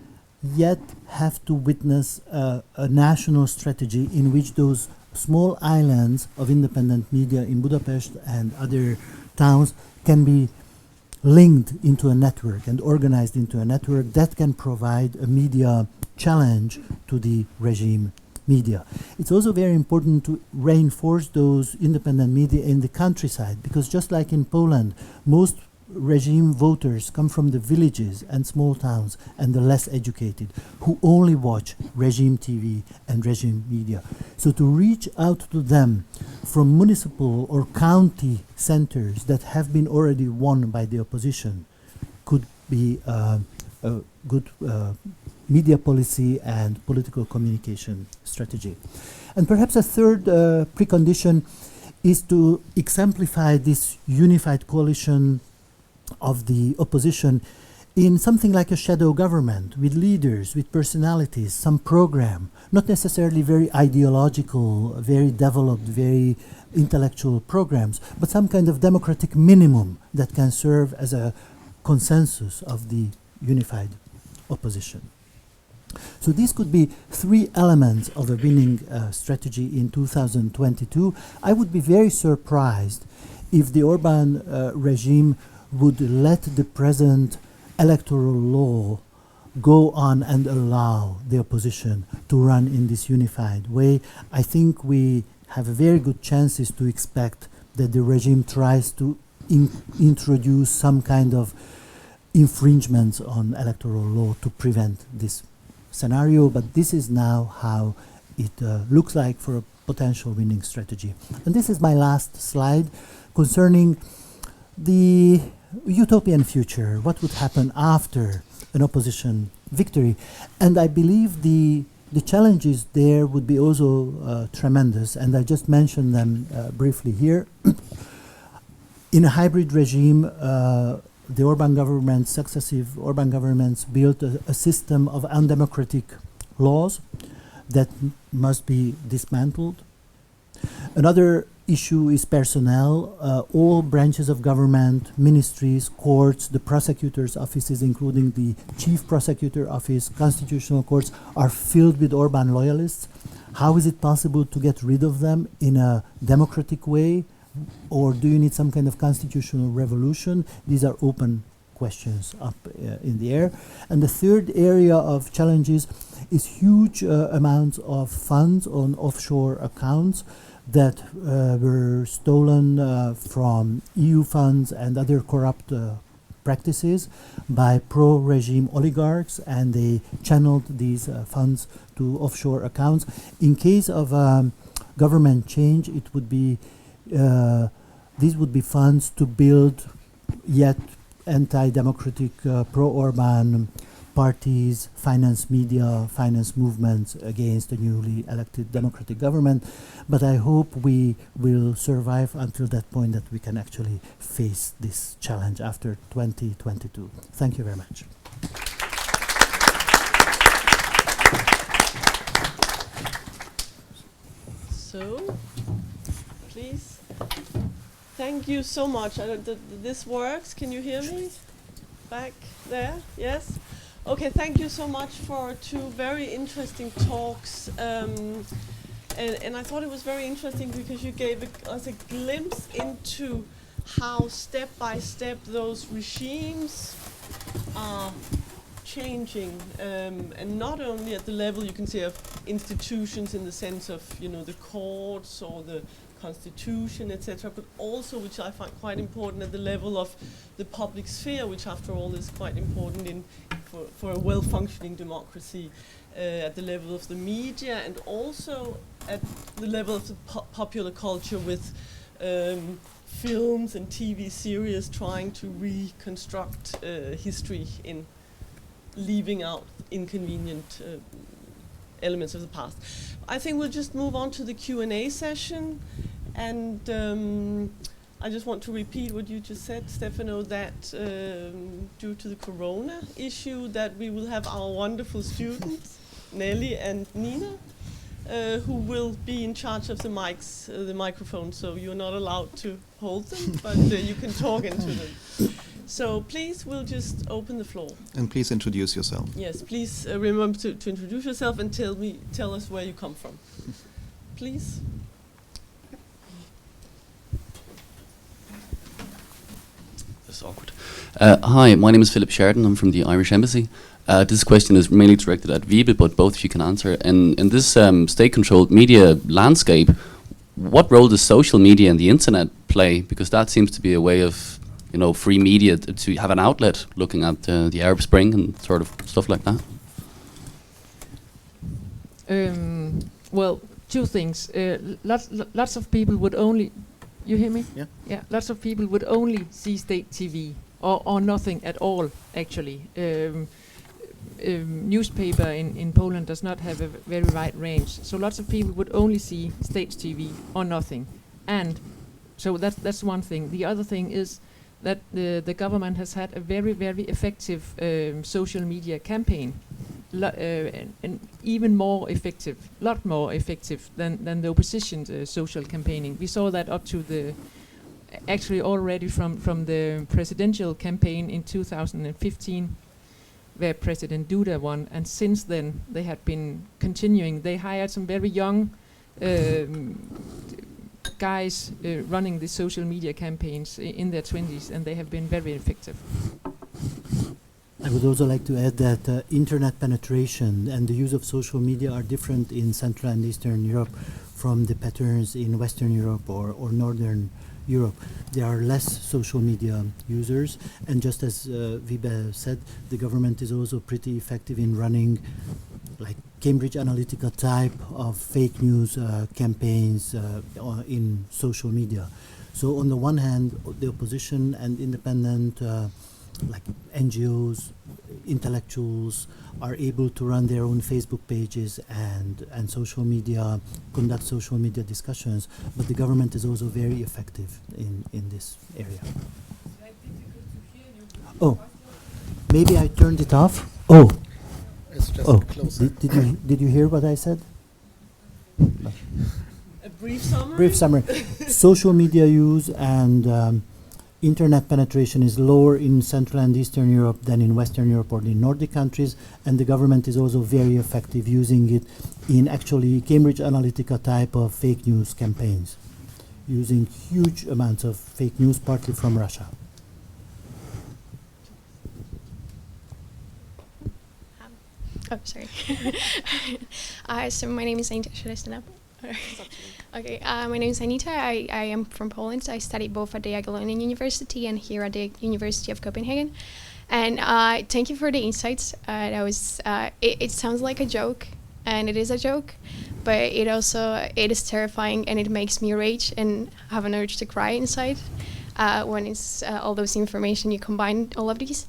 yet have to witness a national strategy in which those small islands of independent media in Budapest and other towns can be linked into a network and organized into a network that can provide a media challenge to the regime media. It's also very important to reinforce those independent media in the countryside, because just like in Poland, most regime voters come from the villages and small towns and the less educated, who only watch regime TV and regime media. So to reach out to them from municipal or county centers that have been already won by the opposition could be a good media policy and political communication strategy. And perhaps a third precondition is to exemplify this unified coalition of the opposition in something like a shadow government with leaders, with personalities, some program, not necessarily very ideological, very developed, very intellectual programs, but some kind of democratic minimum that can serve as a consensus of the unified opposition. So these could be three elements of a winning strategy in 2022. I would be very surprised if the Orban regime would let the present electoral law go on and allow the opposition to run in this unified way. I think we have very good chances to expect that the regime tries to introduce some kind of infringements on electoral law to prevent this scenario, but this is now how it looks like for a potential winning strategy. And this is my last slide concerning the utopian future, what would happen after an opposition victory. And I believe the challenges there would be also tremendous, and I just mentioned them briefly here. In a hybrid regime, the Orban government, successive Orban governments built a system of undemocratic laws that must be dismantled. Another issue is personnel. All branches of government, ministries, courts, the prosecutors' offices, including the chief prosecutor office, constitutional courts, are filled with Orban loyalists. How is it possible to get rid of them in a democratic way? Or do you need some kind of constitutional revolution? These are open questions up in the air. And the third area of challenges is huge amounts of funds on offshore accounts that were stolen from EU funds and other corrupt practices by pro-regime oligarchs, and they channeled these funds to offshore accounts. In case of government change, it would be these would be funds to build yet anti-democratic pro-Orban parties, finance media, finance movements against the newly elected democratic government. But I hope we will survive until that point, that we can actually face this challenge after 2022. Thank you very much. So, please. Thank you so much. This works. Can you hear me? Back there? Yes? Okay, thank you so much for two very interesting talks. And I thought it was very interesting because you gave us a glimpse into how step by step those regimes are changing, and not only at the level, you can say, of institutions in the sense of, you know, the courts or the constitution, etc., but also, which I find quite important, at the level of the public sphere, which after all is quite important for a well-functioning democracy, at the level of the media, and also at the level of the popular culture with films and TV series trying to reconstruct history in leaving out inconvenient elements of the past. I think we'll just move on to the Q&A session, and I just want to repeat what you just said, Stefano, that due to the corona issue that we will have our wonderful students, Nelly and Nina, who will be in charge of the mics, the microphone, so you're not allowed to hold them, but you can talk into them. So please, we'll just open the floor. And please introduce yourself. Yes, please remember to introduce yourself and tell us where you come from. Please. This is awkward. Hi, my name is Philip Sheridan. I'm from the Irish Embassy. This question is mainly directed at Vibe, but both of you can answer. In this state-controlled media landscape, what role does social media and the internet play? Because that seems to be a way of, free media to have an outlet, looking at the Arab Spring and sort of stuff like that. Well, two things. Lots of people would only. You hear me? Yeah. Yeah. Lots of people would only see state TV or nothing at all. Actually, newspaper in Poland does not have a very wide range, so lots of people would only see state TV or nothing, and so that's one thing. The other thing is that the government has had a very effective social media campaign, and even more effective, lot more effective than the opposition's social campaigning. We saw that up to actually already from the presidential campaign in 2015, where President Duda won, and since then they had been continuing. They hired some very young guys running the social media campaigns in their 20s, and they have been very effective. I would also like to add that internet penetration and the use of social media are different in Central and Eastern Europe from the patterns in Western Europe or Northern Europe. There are less social media users, and just as Vibe said, the government is also pretty effective in running like Cambridge Analytica type of fake news campaigns in social media. So on the one hand, the opposition and independent like NGOs, intellectuals are able to run their own Facebook pages and social media, conduct social media discussions, but the government is also very effective in this area. Oh, maybe I turned it off. Oh, It's just closer. did you hear what I said? A brief summary? Brief summary. Social media use and internet penetration is lower in Central and Eastern Europe than in Western Europe or the Nordic countries, and the government is also very effective using it in actually Cambridge Analytica type of fake news campaigns, using huge amounts of fake news, partly from Russia. Oh, sorry. So my name is Anita. Should I stand up? Okay, my name is Anita. I am from Poland. I studied both at the Jagiellonian University and here at the University of Copenhagen. And thank you for the insights. That was. It sounds like a joke, and it is a joke, but it is terrifying, and it makes me rage and have an urge to cry inside. When it's all those information, you combine all of these.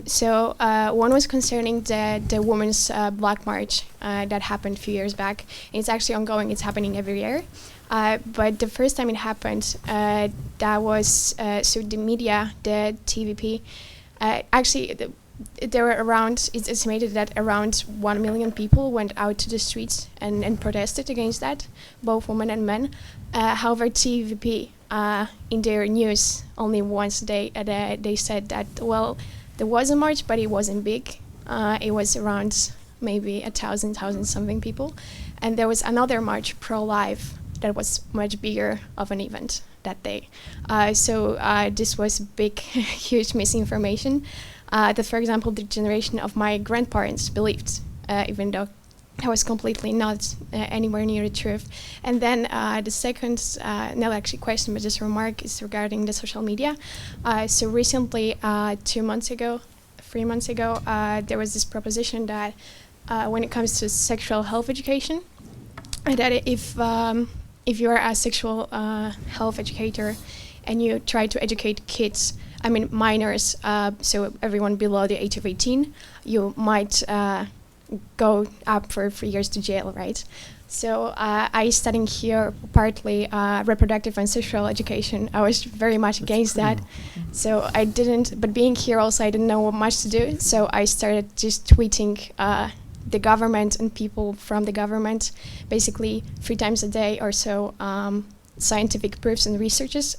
So one was concerning the Women's Black March that happened a few years back. It's actually ongoing. It's happening every year. But the first time it happened, that was so the media, the TVP, actually there were around, it's estimated that around 1 million people went out to the streets and protested against that, both women and men. However, TVP in their news only once they said that, well, there was a march, but it wasn't big. It was around maybe 1,000 something people. And there was another march, pro-life, that was much bigger of an event that day. So this was big, huge misinformation that, for example, the generation of my grandparents believed, even though that was completely not anywhere near the truth. And then the second, no actually question, but just remark is regarding the social media. So recently, 3 months ago, there was this proposition that when it comes to sexual health education, that if you are a sexual health educator and you try to educate kids, I mean minors, so everyone below the age of 18, you might go up for 3 years to jail, right? So I studying here partly reproductive and sexual education. I was very much against that. So I didn't, but being here also I didn't know what much to do. So I started just tweeting the government and people from the government, basically 3 times a day or so, scientific proofs and researches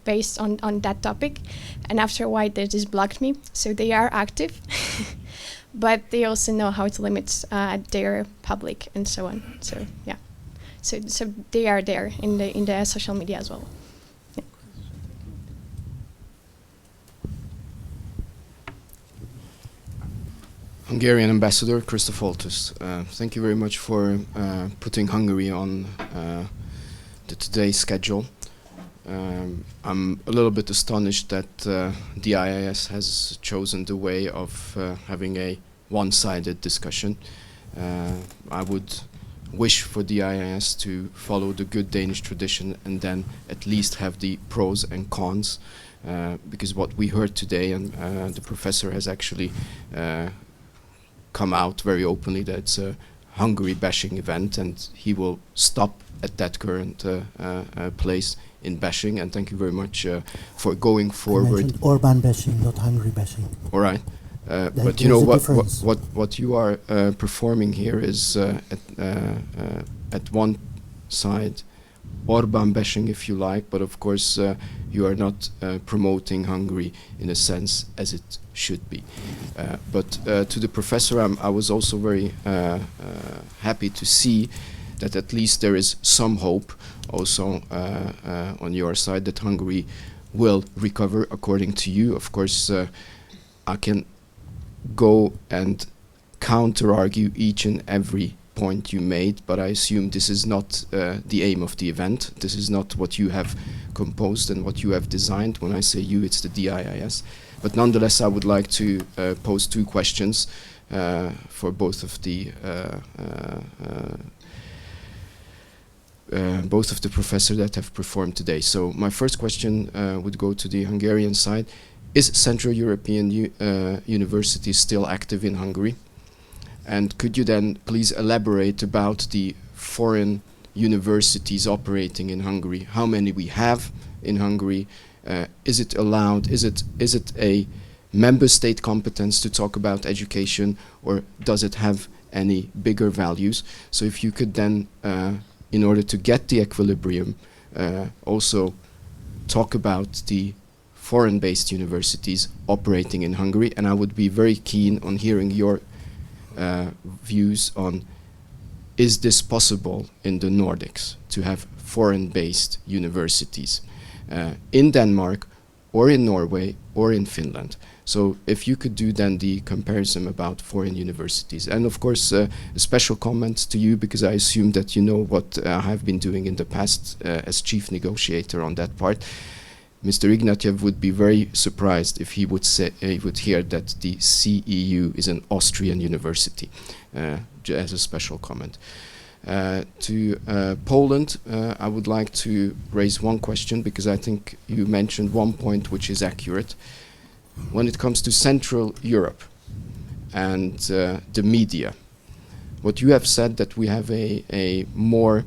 based on that topic. And after a while they just blocked me. So they are active. But they also know how to limit their public and so on. So yeah, so they are there in the social media as well. Yeah. Hungarian Ambassador Christofoltus, thank you very much for putting Hungary on the today's schedule. I'm a little bit astonished that DIIS has chosen the way of having a one-sided discussion. I would wish for DIIS to follow the good Danish tradition and then at least have the pros and cons, because what we heard today, and the professor has actually come out very openly that it's a Hungary bashing event, and he will stop at that current place in bashing, and thank you very much for going forward. Orban bashing, not Hungary bashing. All right, but you know what you are performing here is at one side Orban bashing, if you like, but of course you are not promoting Hungary in a sense as it should be. But to the professor, I was also very happy to see that at least there is some hope also on your side that Hungary will recover according to you. Of course, I can go and counter-argue each and every point you made, but I assume this is not the aim of the event. This is not what you have composed and what you have designed. When I say you, it's the DIIS. But nonetheless, I would like to pose 2 questions for both of the professors that have performed today. So my first question would go to the Hungarian side. Is Central European University still active in Hungary? And could you then please elaborate about the foreign universities operating in Hungary? How many we have in Hungary? Is it allowed? Is it a member state competence to talk about education, or does it have any bigger values? So if you could then, in order to get the equilibrium, also talk about the foreign-based universities operating in Hungary, and I would be very keen on hearing your views on, is this possible in the Nordics to have foreign-based universities in Denmark or in Norway or in Finland? So if you could do then the comparison about foreign universities. And of course a special comment to you, because I assume that you know what I have been doing in the past as chief negotiator on that part. Mr. Ignatiev would be very surprised if he would say, he would hear that the CEU is an Austrian university, as a special comment. To Poland, I would like to raise one question, because I think you mentioned one point which is accurate. When it comes to Central Europe and the media, what you have said that we have a more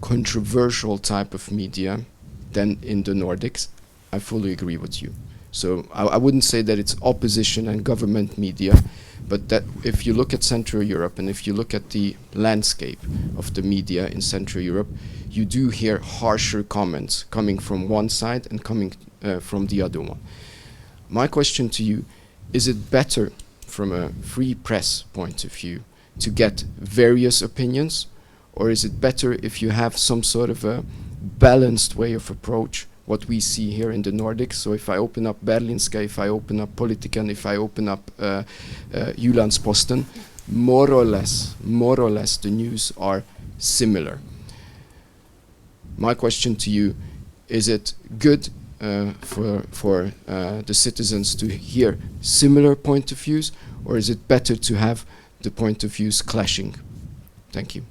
controversial type of media than in the Nordics, I fully agree with you. So I wouldn't say that it's opposition and government media, but that if you look at Central Europe and if you look at the landscape of the media in Central Europe, you do hear harsher comments coming from one side and coming from the other one. My question to you, is it better from a free press point of view to get various opinions, or is it better if you have some sort of a balanced way of approach, what we see here in the Nordics? So if I open up Berlingske, if I open up Politiken, if I open up Jyllands-Posten, more or less the news are similar. My question to you, is it good for the citizens to hear similar point of views, or is it better to have the point of views clashing? Thank you.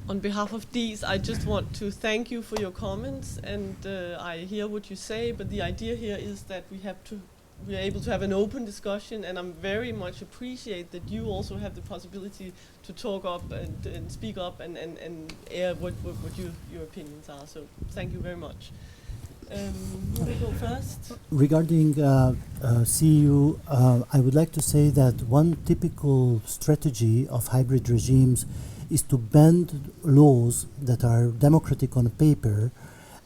On behalf of DIIS, I just want to thank you for your comments, and I hear what you say, but the idea here is that we are able to have an open discussion, and I'm very much appreciate that you also have the possibility to talk up and speak up and air what your opinions are. So thank you very much. Who will go first? Regarding CEU, I would like to say that one typical strategy of hybrid regimes is to bend laws that are democratic on paper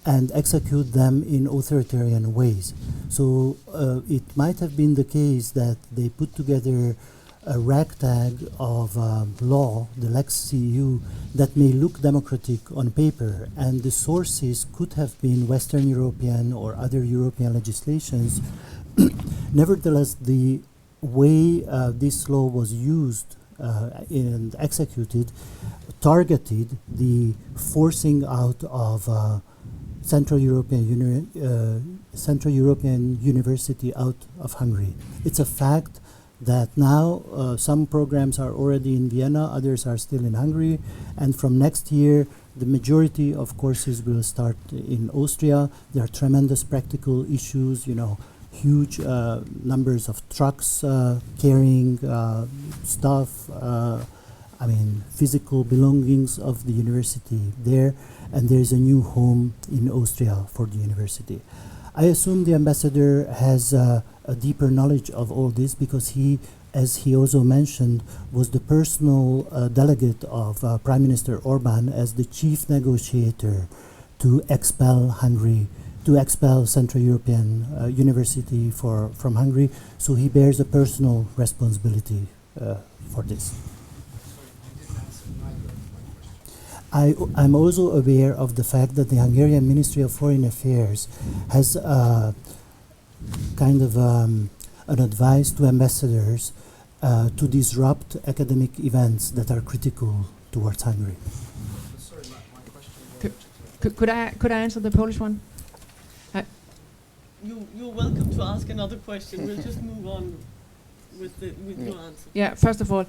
and execute them in authoritarian ways. So it might have been the case that they put together a ragtag of law, the Lex CEU, that may look democratic on paper, and the sources could have been Western European or other European legislations. Nevertheless, the way this law was used and executed targeted the forcing out of Central European University out of Hungary. It's a fact that now some programs are already in Vienna, others are still in Hungary, and from next year the majority of courses will start in Austria. There are tremendous practical issues, you know, huge numbers of trucks carrying stuff, I mean, physical belongings of the university there, and there is a new home in Austria for the university. I assume the ambassador has a deeper knowledge of all this because he, as he also mentioned, was the personal delegate of Prime Minister Orban as the chief negotiator to expel Hungary, to expel Central European University from Hungary. So he bears a personal responsibility for this. I'm also aware of the fact that the Hungarian Ministry of Foreign Affairs has kind of an advice to ambassadors to disrupt academic events that are critical towards Hungary. Sorry, my question. Could I answer the Polish one? You're welcome to ask another question. We'll just move on with your answer. Yeah, first of all,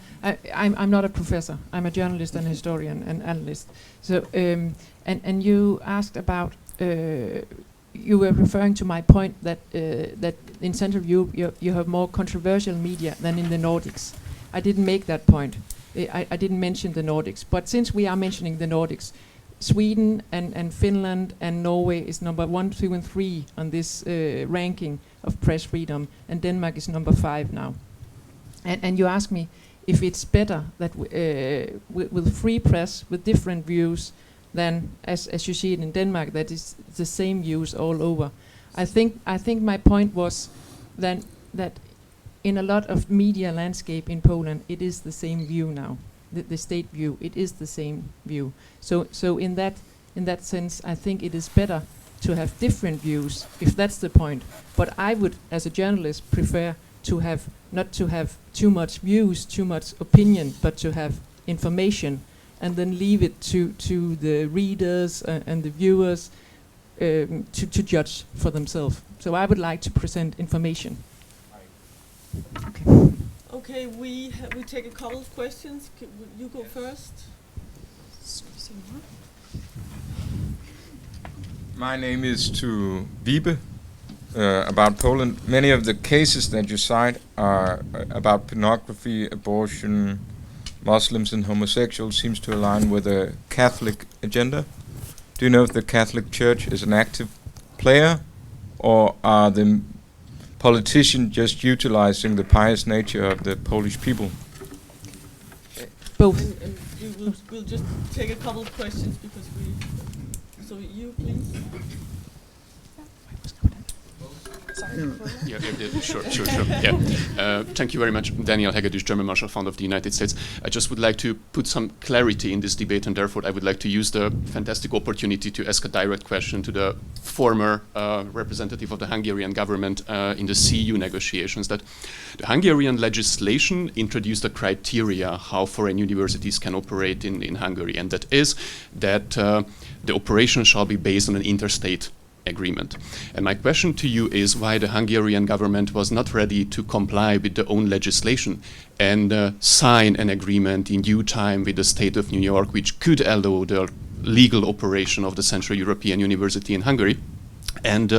I'm not a professor. I'm a journalist and historian and analyst. So, and you asked about, you were referring to my point that that in Central Europe you have more controversial media than in the Nordics. I didn't make that point. I didn't mention the Nordics. But since we are mentioning the Nordics, Sweden and Finland and Norway is number 1, 2, and 3 on this ranking of press freedom, and Denmark is number 5 now. And you ask me if it's better that with free press, with different views, than as you see it in Denmark, that is the same views all over. I think my point was then that in a lot of media landscape in Poland, it is the same view now. The state view, it is the same view. So in that sense, I think it is better to have different views, if that's the point. But I would, as a journalist, prefer to have not to have too much views, too much opinion, but to have information, and then leave it to the readers and the viewers to judge for themselves. So I would like to present information. Okay. Okay, we take a couple of questions. You go first. My name is to Wiebe. About Poland, many of the cases that you cite are about pornography, abortion, Muslims and homosexuals seems to align with a Catholic agenda. Do you know if the Catholic Church is an active player, or are the politicians just utilizing the pious nature of the Polish people? Both. And we'll just take a couple of questions because so you please. Yeah, sure. Yeah. Thank you very much, Daniel Hegedüs, German Marshall Fund of the United States. I just would like to put some clarity in this debate, and therefore I would like to use the fantastic opportunity to ask a direct question to the former representative of the Hungarian government in the CEU negotiations. That the Hungarian legislation introduced a criteria how foreign universities can operate in Hungary, and that is that the operation shall be based on an interstate agreement. And my question to you is why the Hungarian government was not ready to comply with their own legislation and sign an agreement in due time with the state of New York, which could allow the legal operation of the Central European University in Hungary. And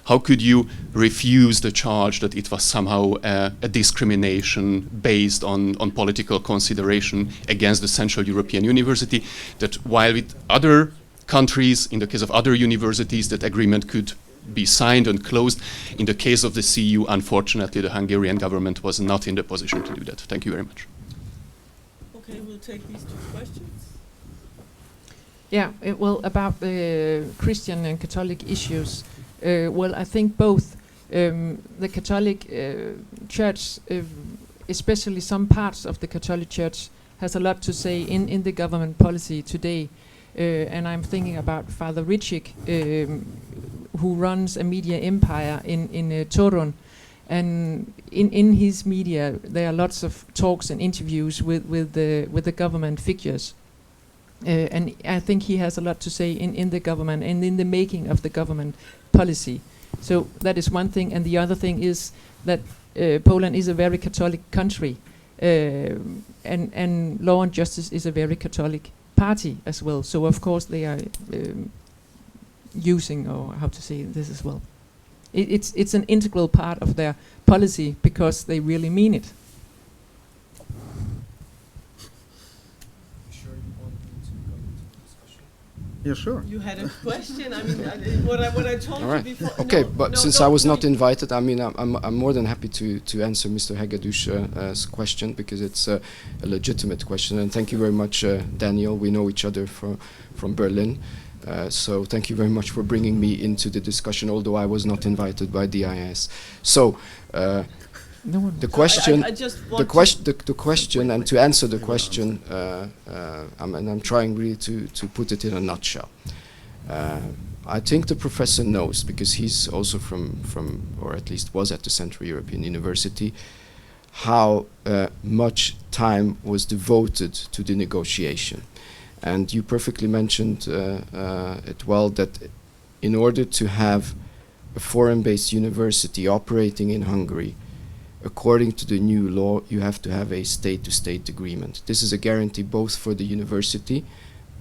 how could you refuse the charge that it was somehow a discrimination based on political consideration against the Central European University, that while with other countries, in the case of other universities, that agreement could be signed and closed. In the case of the CU, unfortunately, the Hungarian government was not in the position to do that. Thank you very much. Okay, we'll take these two questions. Yeah, well, about the Christian and Catholic issues, well, I think both. The Catholic Church, especially some parts of the Catholic Church, has a lot to say in the government policy today. And I'm thinking about Father Wojciuk, who runs a media empire in Torun. And in his media, there are lots of talks and interviews with the government figures. And I think he has a lot to say in the government and in the making of the government policy. So that is one thing. And the other thing is that Poland is a very Catholic country. And Law and Justice is a very Catholic party as well. So of course they are using, or how to say this as well. It's an integral part of their policy because they really mean it. Yeah, sure. You had a question. I mean, what I told All right. you before. Okay, no, but no, since no, I was no, not invited, I mean, I'm more than happy to answer Mr. Hegedüs' question, because it's a legitimate question. And thank you very much, Daniel. We know each other from Berlin. So thank you very much for bringing me into the discussion, although I was not invited by DIIS. So the question, the question, and to answer the question, I'm trying really to put it in a nutshell. I think the professor knows, because he's also from, or at least was at the Central European University, how much time was devoted to the negotiation. And you perfectly mentioned it well, that in order to have a foreign-based university operating in Hungary, according to the new law, you have to have a state-to-state agreement. This is a guarantee both for the university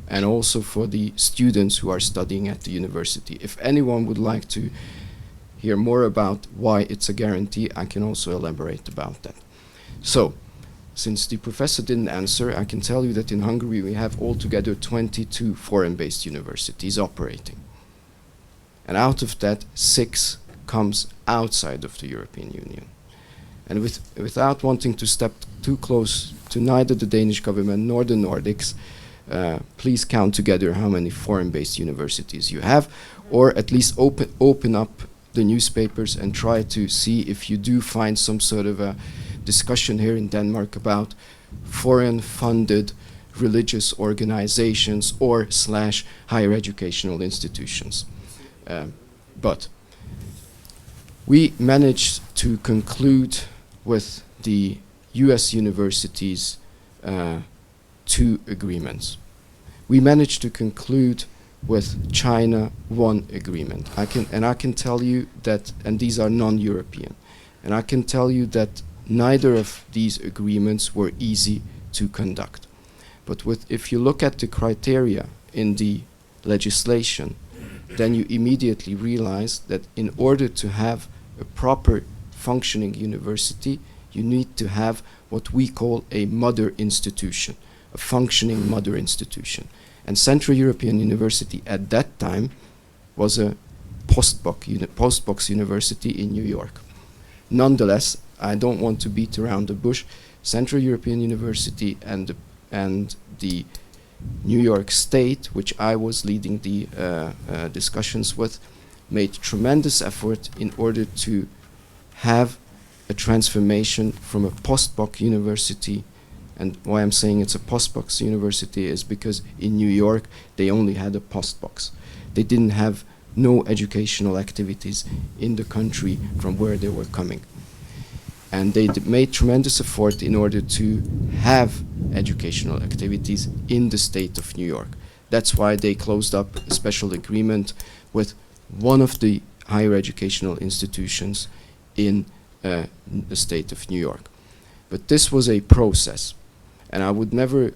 and also for the students who are studying at the university. If anyone would like to hear more about why it's a guarantee, I can also elaborate about that. So, since the professor didn't answer, I can tell you that in Hungary we have altogether 22 foreign-based universities operating. And out of that, 6 comes outside of the European Union. And without wanting to step too close to neither the Danish government nor the Nordics, please count together how many foreign-based universities you have, or at least open up the newspapers and try to see if you do find some sort of a discussion here in Denmark about foreign-funded religious organizations or / higher educational institutions. But we managed to conclude with the US universities 2 agreements. We managed to conclude with China 1 agreement. I can tell you that, and these are non-European, and I can tell you that neither of these agreements were easy to conduct. But if you look at the criteria in the legislation, then you immediately realize that in order to have a proper functioning university, you need to have what we call a mother institution, a functioning mother institution. And Central European University at that time was a postbox university in New York. Nonetheless, I don't want to beat around the bush. Central European University and the New York State, which I was leading the discussions with, made tremendous effort in order to have a transformation from a postbox university. And why I'm saying it's a postbox university is because in New York they only had a postbox. They didn't have no educational activities in the country from where they were coming. And they made tremendous effort in order to have educational activities in the state of New York. That's why they closed up a special agreement with one of the higher educational institutions in the state of New York. But this was a process, and I would never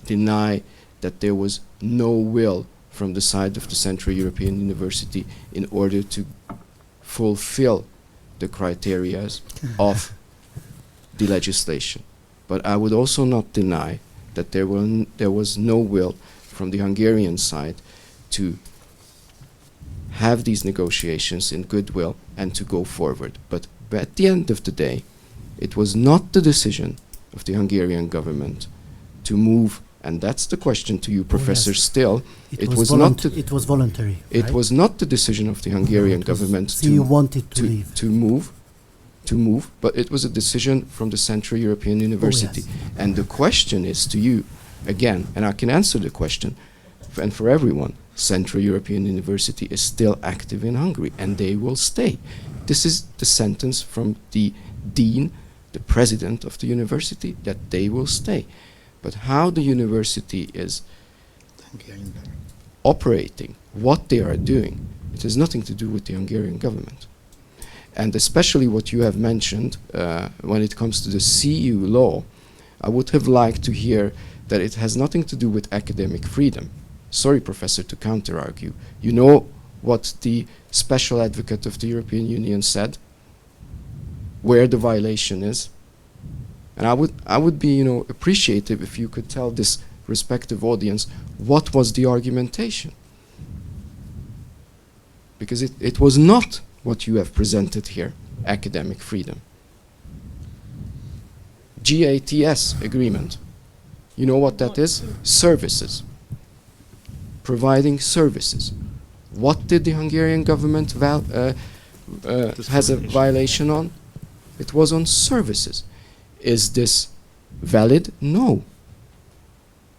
deny that there was no will from the side of the Central European University in order to fulfill the criteria of the legislation. But I would also not deny that there was no will from the Hungarian side to have these negotiations in goodwill and to go forward. But at the end of the day, it was not the decision of the Hungarian government to move, and that's the question to you, Professor, yes. still. It was voluntary. It right? was not the decision of the Hungarian government so you wanted to leave. To move, but it was a decision from the Central European University. Yes. And the question is to you, again, and I can answer the question, and for everyone, Central European University is still active in Hungary, and they will stay. This is the sentence from the dean, the president of the university, that they will stay. But how the university is operating, what they are doing, it has nothing to do with the Hungarian government. And especially what you have mentioned when it comes to the CU law, I would have liked to hear that it has nothing to do with academic freedom. Sorry, Professor, to counter-argue. You know what the special advocate of the European Union said? Where the violation is? And I would be, appreciative if you could tell this respective audience what was the argumentation. Because it was not what you have presented here, academic freedom. GATS agreement. You know what that is? Services. Providing services. What did the Hungarian government has a violation on? It was on services. Is this valid? No.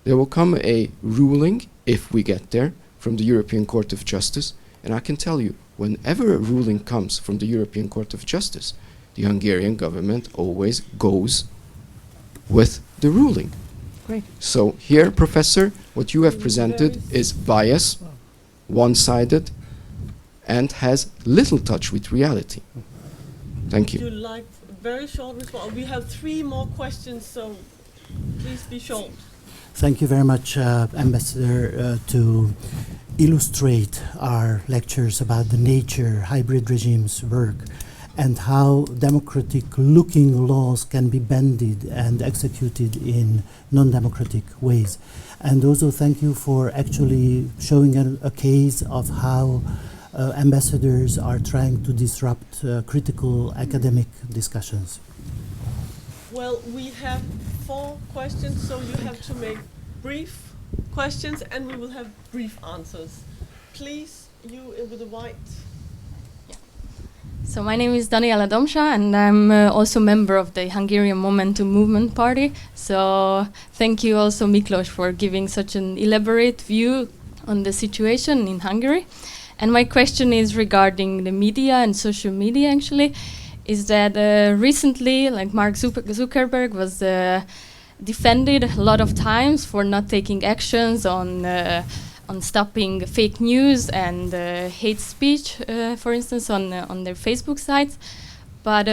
There will come a ruling, if we get there, from the European Court of Justice, and I can tell you, whenever a ruling comes from the European Court of Justice, the Hungarian government always goes with the ruling. Great. So here, Professor, what you have presented is bias, one-sided, and has little touch with reality. Thank you. Would you like a very short response? We have 3 more questions, so please be short. Thank you very much, Ambassador, to illustrate our lectures about the nature hybrid regimes work and how democratic-looking laws can be bended and executed in non-democratic ways. And also thank you for actually showing a case of how ambassadors are trying to disrupt critical academic discussions. Well, we have 4 questions, so you have to make brief questions and we will have brief answers. Please, you with the white. So my name is Daniela Domsha, and I'm also member of the Hungarian Momentum Movement Party. So thank you also, Miklós, for giving such an elaborate view on the situation in Hungary. And my question is regarding the media and social media, actually, is that recently, like Mark Zuckerberg was defended a lot of times for not taking actions on stopping fake news and hate speech, for instance, on their Facebook sites. But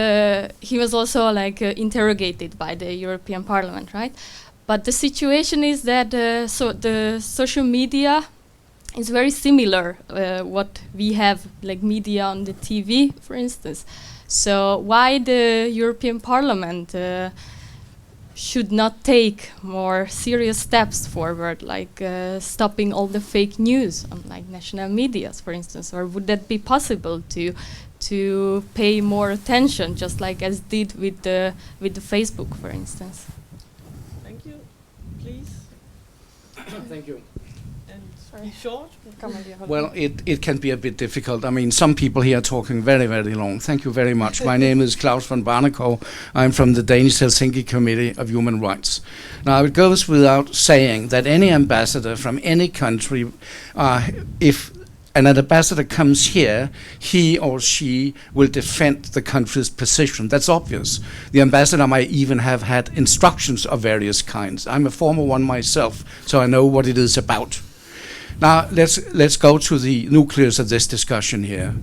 he was also interrogated by the European Parliament, right? But the situation is that so the social media is very similar what we have, like media on the TV, for instance. So why the European Parliament should not take more serious steps forward, like stopping all the fake news on like national medias, for instance, or would that be possible to pay more attention, just like as did with the Facebook, for instance? Thank you. Please. Thank you. And be short. Well, it can be a bit difficult. I mean, some people here are talking very, very long. Thank you very much. My name is Klaus von Barnekow. I'm from the Danish Helsinki Committee of Human Rights. Now, it goes without saying that any ambassador from any country, if an ambassador comes here, he or she will defend the country's position. That's obvious. The ambassador might even have had instructions of various kinds. I'm a former one myself, so I know what it is about. Now let's go to the nucleus of this discussion here.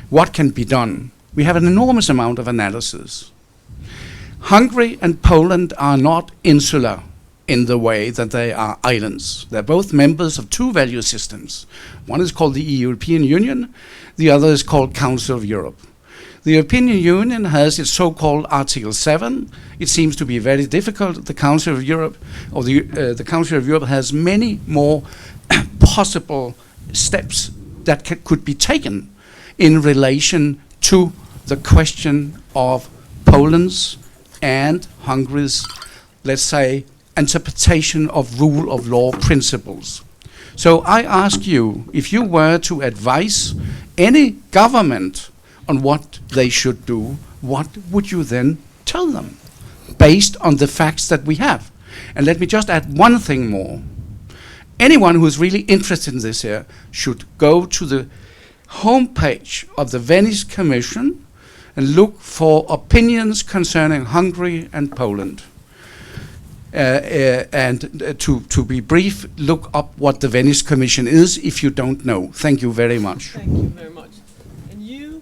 What can be done? We have an enormous amount of analysis. Hungary and Poland are not insular in the way that they are islands. They're both members of two value systems. One is called the European Union, the other is called Council of Europe. The European Union has its so-called Article 7. It seems to be very difficult. The Council of Europe, or the Council of Europe, has many more possible steps that could be taken in relation to the question of Poland's and Hungary's, let's say, interpretation of rule of law principles. So I ask you, if you were to advise any government on what they should do, what would you then tell them based on the facts that we have? And let me just add one thing more. Anyone who is really interested in this here should go to the homepage of the Venice Commission and look for opinions concerning Hungary and Poland. To be brief, look up what the Venice Commission is if you don't know. Thank you very much. Thank you very much. And you?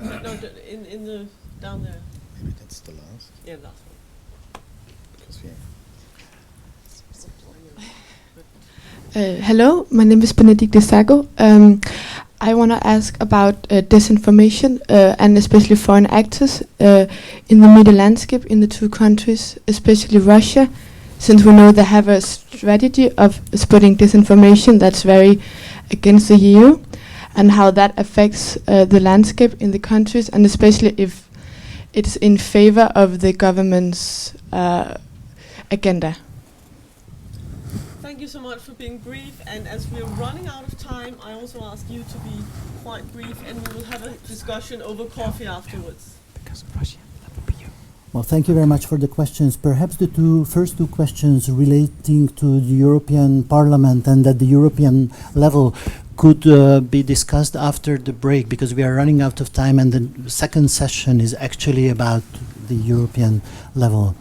No, in the down there. Maybe that's the last. Yeah, last one. Because we Hello, my name is Benedicte Sago. I want to ask about disinformation and especially foreign actors in the media landscape in the two countries, especially Russia, since we know they have a strategy of spreading disinformation that's very against the EU, and how that affects the landscape in the countries, and especially if it's in favor of the government's agenda. Thank you so much for being brief, and as we're running out of time, I also ask you to be quite brief, and we will have a discussion over coffee afterwards. Because of Russia, that would be you. Well, thank you very much for the questions. Perhaps the first two questions relating to the European Parliament and at the European level could be discussed after the break, because we are running out of time, and the second session is actually about the European level.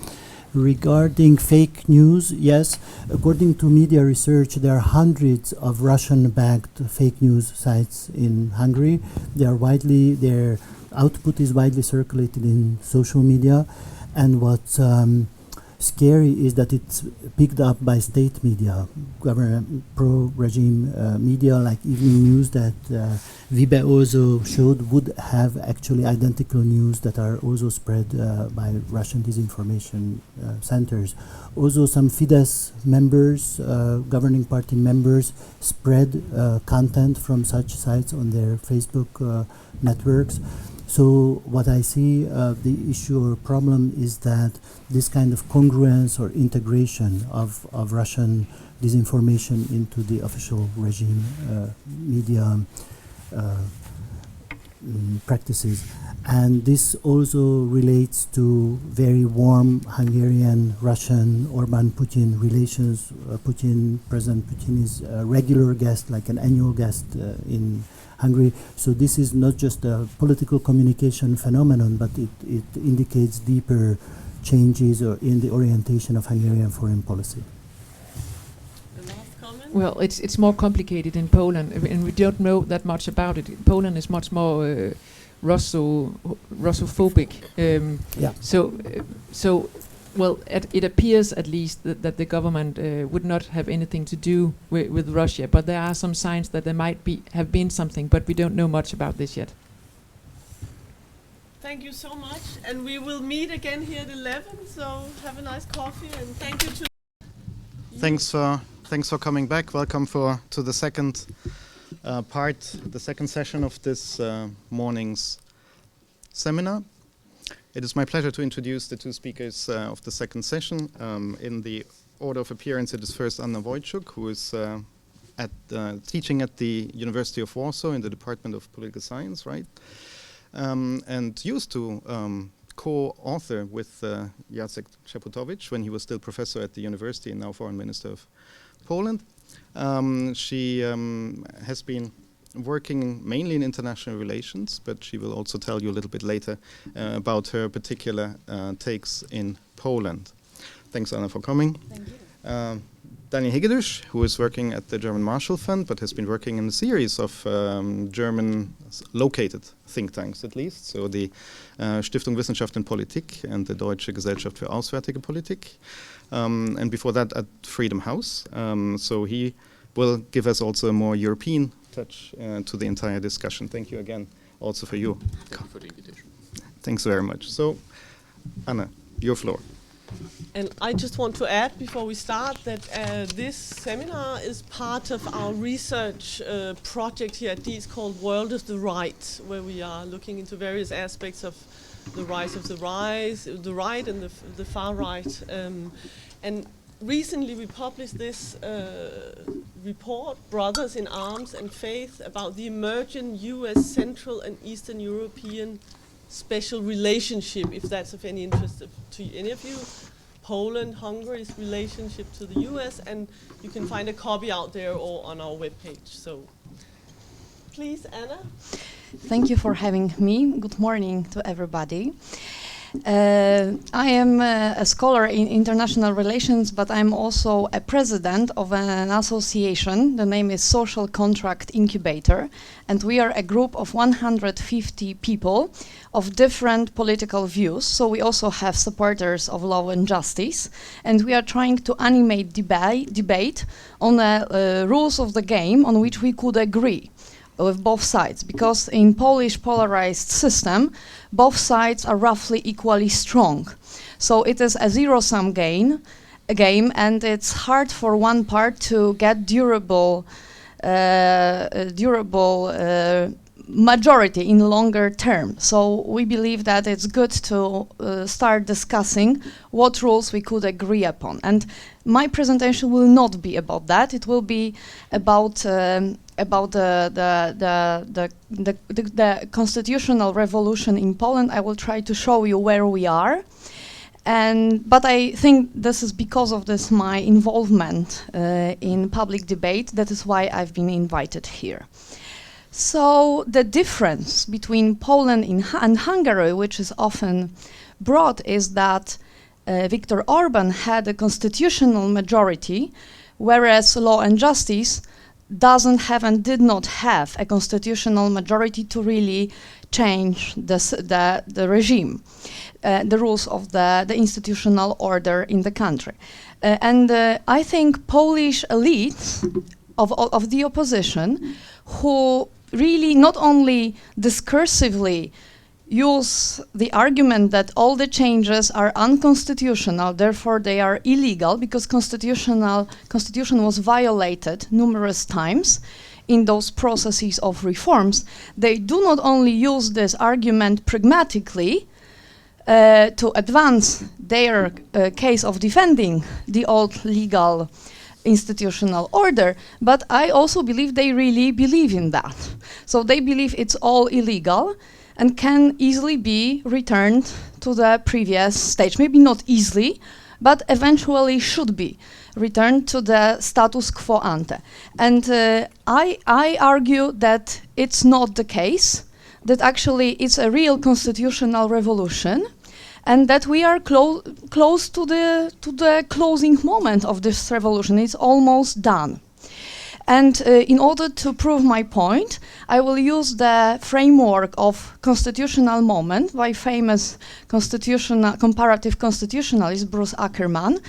Regarding fake news, yes, according to media research, there are hundreds of Russian-backed fake news sites in Hungary. Their output is widely circulated in social media, and what's scary is that it's picked up by state media, pro-regime media like Evening News that Vibe also showed would have actually identical news that are also spread by Russian disinformation centers. Also some Fidesz members, governing party members, spread content from such sites on their Facebook networks. So what I see, the issue or problem is that this kind of congruence or integration of Russian disinformation into the official regime media practices. And this also relates to very warm Hungarian-Russian Orban-Putin relations. President Putin is a regular guest, like an annual guest in Hungary. So this is not just a political communication phenomenon, but it indicates deeper changes or in the orientation of Hungarian foreign policy. The last comment? Well, it's more complicated in Poland, and we don't know that much about it. Poland is much more Russophobic. Yeah. So well, it appears at least that the government would not have anything to do with Russia, but there are some signs that there might have been something, but we don't know much about this yet. Thank you so much, and we will meet again here at 11, so have a nice coffee, and thank you to Thanks for coming back. Welcome to the second the second session of this morning's seminar. It is my pleasure to introduce the two speakers of the second session. In the order of appearance, it is first Anna Wojciuk, who is teaching at the University of Warsaw in the Department of Political Science, right? And used to co-author with Jacek Czaputowicz when he was still professor at the university and now foreign minister of Poland. She has been working mainly in international relations, but she will also tell you a little bit later about her particular takes in Poland. Thanks, Anna, for coming. Thank you. Daniel Hegedüs, who is working at the German Marshall Fund, but has been working in a series of German located think tanks at least, so the Stiftung Wissenschaft und Politik and the Deutsche Gesellschaft für Auswärtige Politik, and before that at Freedom House. So he will give us also a more European touch to the entire discussion. Thank you again also for you. Thank you for the invitation. Thanks very much. So, Anna, your floor. And I just want to add before we start that this seminar is part of our research project here at DIIS called World of the Right, where we are looking into various aspects of the rise of the right and the far right. And recently we published this report, Brothers in Arms and Faith, about the emerging US Central and Eastern European special relationship, if that's of any interest to any of you. Poland, Hungary's relationship to the US, and you can find a copy out there or on our webpage. So please, Anna. Thank you for having me. Good morning to everybody. I am a scholar in international relations, but I'm also a president of an association. The name is Social Contract Incubator, and we are a group of 150 people of different political views. So we also have supporters of law and justice, and we are trying to animate debate on the rules of the game on which we could agree with both sides, because in Polish polarized system, both sides are roughly equally strong. So it is a zero-sum game, and it's hard for one part to get durable majority in longer term. So we believe that it's good to start discussing what rules we could agree upon. And my presentation will not be about that. It will be about the constitutional revolution in Poland. I will try to show you where we are. But I think this is because of this my involvement in public debate. That is why I've been invited here. So the difference between Poland and Hungary, which is often brought, is that Viktor Orban had a constitutional majority, whereas Law and Justice doesn't have and did not have a constitutional majority to really change the regime, the rules of the institutional order in the country. I think Polish elites of the opposition, who really not only discursively use the argument that all the changes are unconstitutional, therefore they are illegal because constitution was violated numerous times in those processes of reforms. They do not only use this argument pragmatically to advance their case of defending the old legal institutional order, but I also believe they really believe in that. So they believe it's all illegal and can easily be returned to the previous stage. Maybe not easily, but eventually should be returned to the status quo ante. And I argue that it's not the case, that actually it's a real constitutional revolution, and that we are close to the closing moment of this revolution. It's almost done. And in order to prove my point, I will use the framework of constitutional moment by famous comparative constitutionalist Bruce Ackerman,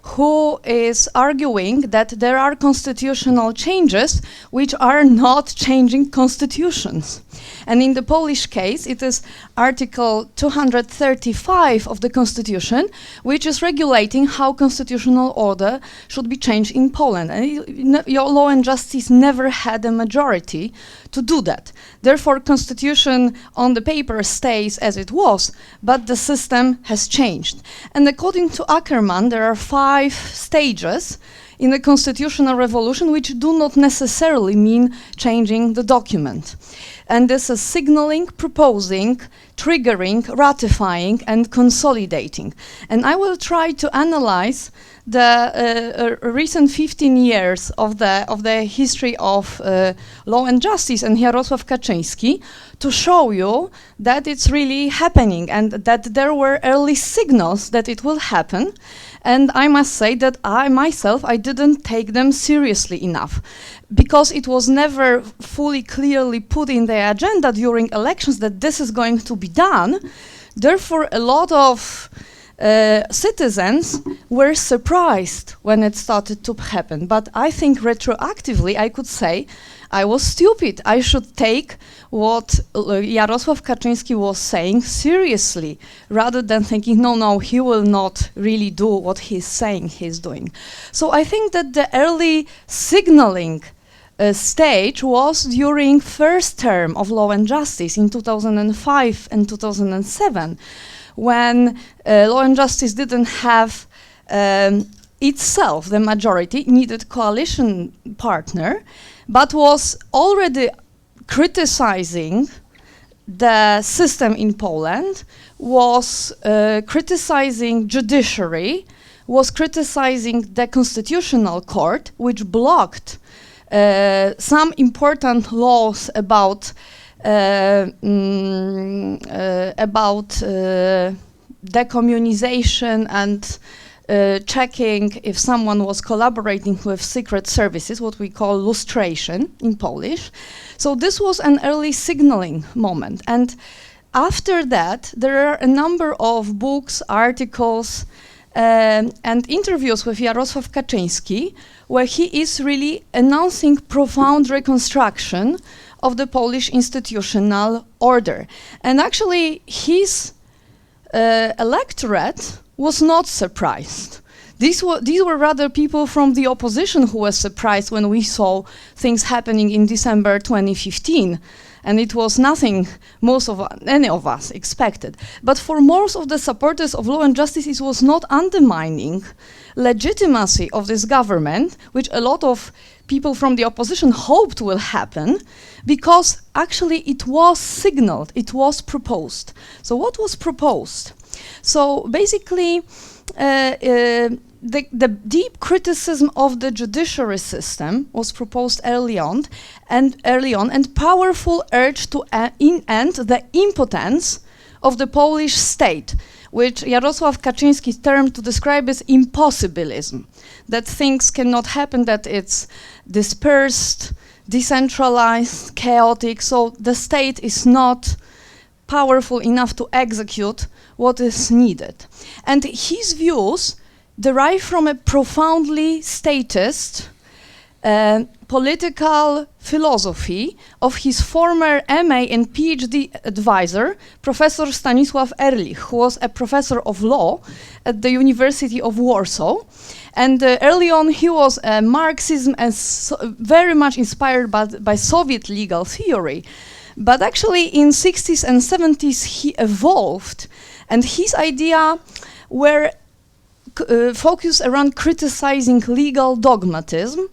who is arguing that there are constitutional changes which are not changing constitutions. And in the Polish case, it is Article 235 of the Constitution, which is regulating how constitutional order should be changed in Poland. And your Law and Justice never had a majority to do that. Therefore, Constitution on the paper stays as it was, but the system has changed. And according to Ackerman, there are 5 stages in the constitutional revolution, which do not necessarily mean changing the document. And this is signaling, proposing, triggering, ratifying, and consolidating. And I will try to analyze the recent 15 years of the history of Law and Justice and Jarosław Kaczyński to show you that it's really happening and that there were early signals that it will happen. And I must say that I myself, I didn't take them seriously enough, because it was never fully clearly put in the agenda during elections that this is going to be done. Therefore, a lot of citizens were surprised when it started to happen. But I think retroactively I could say I was stupid. I should take what Jarosław Kaczyński was saying seriously, rather than thinking, no, he will not really do what he's saying he's doing. So I think that the early signaling stage was during first term of Law and Justice in 2005 and 2007, when Law and Justice didn't have itself the majority, needed coalition partner, but was already criticizing the system in Poland, was criticizing judiciary, was criticizing the Constitutional Court, which blocked some important laws about decommunization and checking if someone was collaborating with secret services, what we call lustration in Polish. So this was an early signaling moment. And after that, there are a number of books, articles, and interviews with Jarosław Kaczyński, where he is really announcing profound reconstruction of the Polish institutional order. And actually, his electorate was not surprised. These were rather people from the opposition who were surprised when we saw things happening in December 2015. And it was nothing any of us expected. But for most of the supporters of Law and Justice, it was not undermining legitimacy of this government, which a lot of people from the opposition hoped will happen, because actually it was signaled, it was proposed. So what was proposed? So basically, the deep criticism of the judiciary system was proposed early on, and powerful urge to end the impotence of the Polish state, which Jarosław Kaczyński termed to describe as impossibilism, that things cannot happen, that it's dispersed, decentralized, chaotic, so the state is not powerful enough to execute what is needed. And his views derive from a profoundly statist political philosophy of his former MA and PhD advisor, Professor Stanisław Ehrlich, who was a professor of law at the University of Warsaw. And early on, he was a Marxism and very much inspired by Soviet legal theory. But actually, in 60s and 70s, he evolved, and his idea were focused around criticizing legal dogmatism,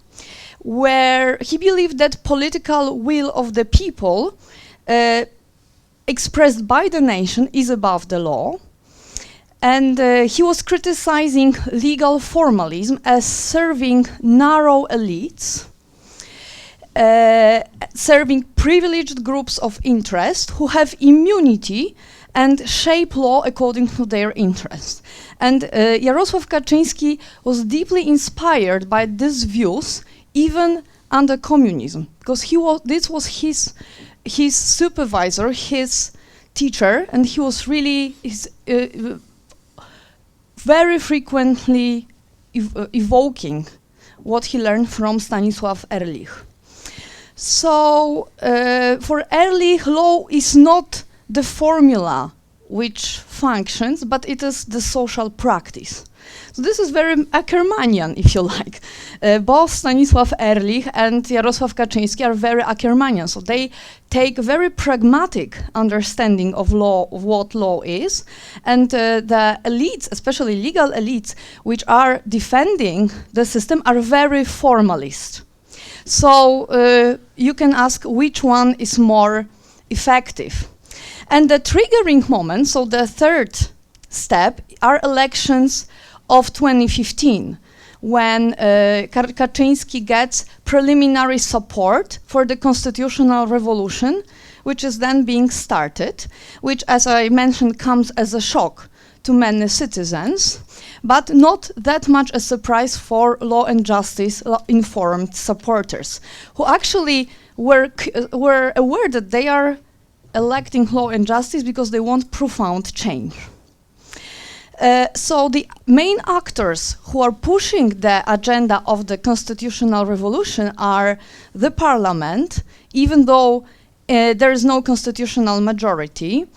where he believed that political will of the people expressed by the nation is above the law. And he was criticizing legal formalism as serving narrow elites, serving privileged groups of interest who have immunity and shape law according to their interests. And Jarosław Kaczyński was deeply inspired by these views, even under communism, because this was his supervisor, his teacher, and he was really very frequently evoking what he learned from Stanisław Ehrlich. So for Ehrlich, law is not the formula which functions, but it is the social practice. So this is very Ackermanian, if you like. Both Stanisław Ehrlich and Jarosław Kaczyński are very Ackermanian. So they take a very pragmatic understanding of law, of what law is, and the elites, especially legal elites, which are defending the system, are very formalist. So you can ask which one is more effective. And the triggering moment, so the third step, are elections of 2015, when Kaczyński gets preliminary support for the constitutional revolution, which is then being started, which, as I mentioned, comes as a shock to many citizens, but not that much a surprise for Law and Justice informed supporters, who actually were aware that they are electing Law and Justice because they want profound change. So the main actors who are pushing the agenda of the constitutional revolution are the parliament, even though there is no constitutional majority,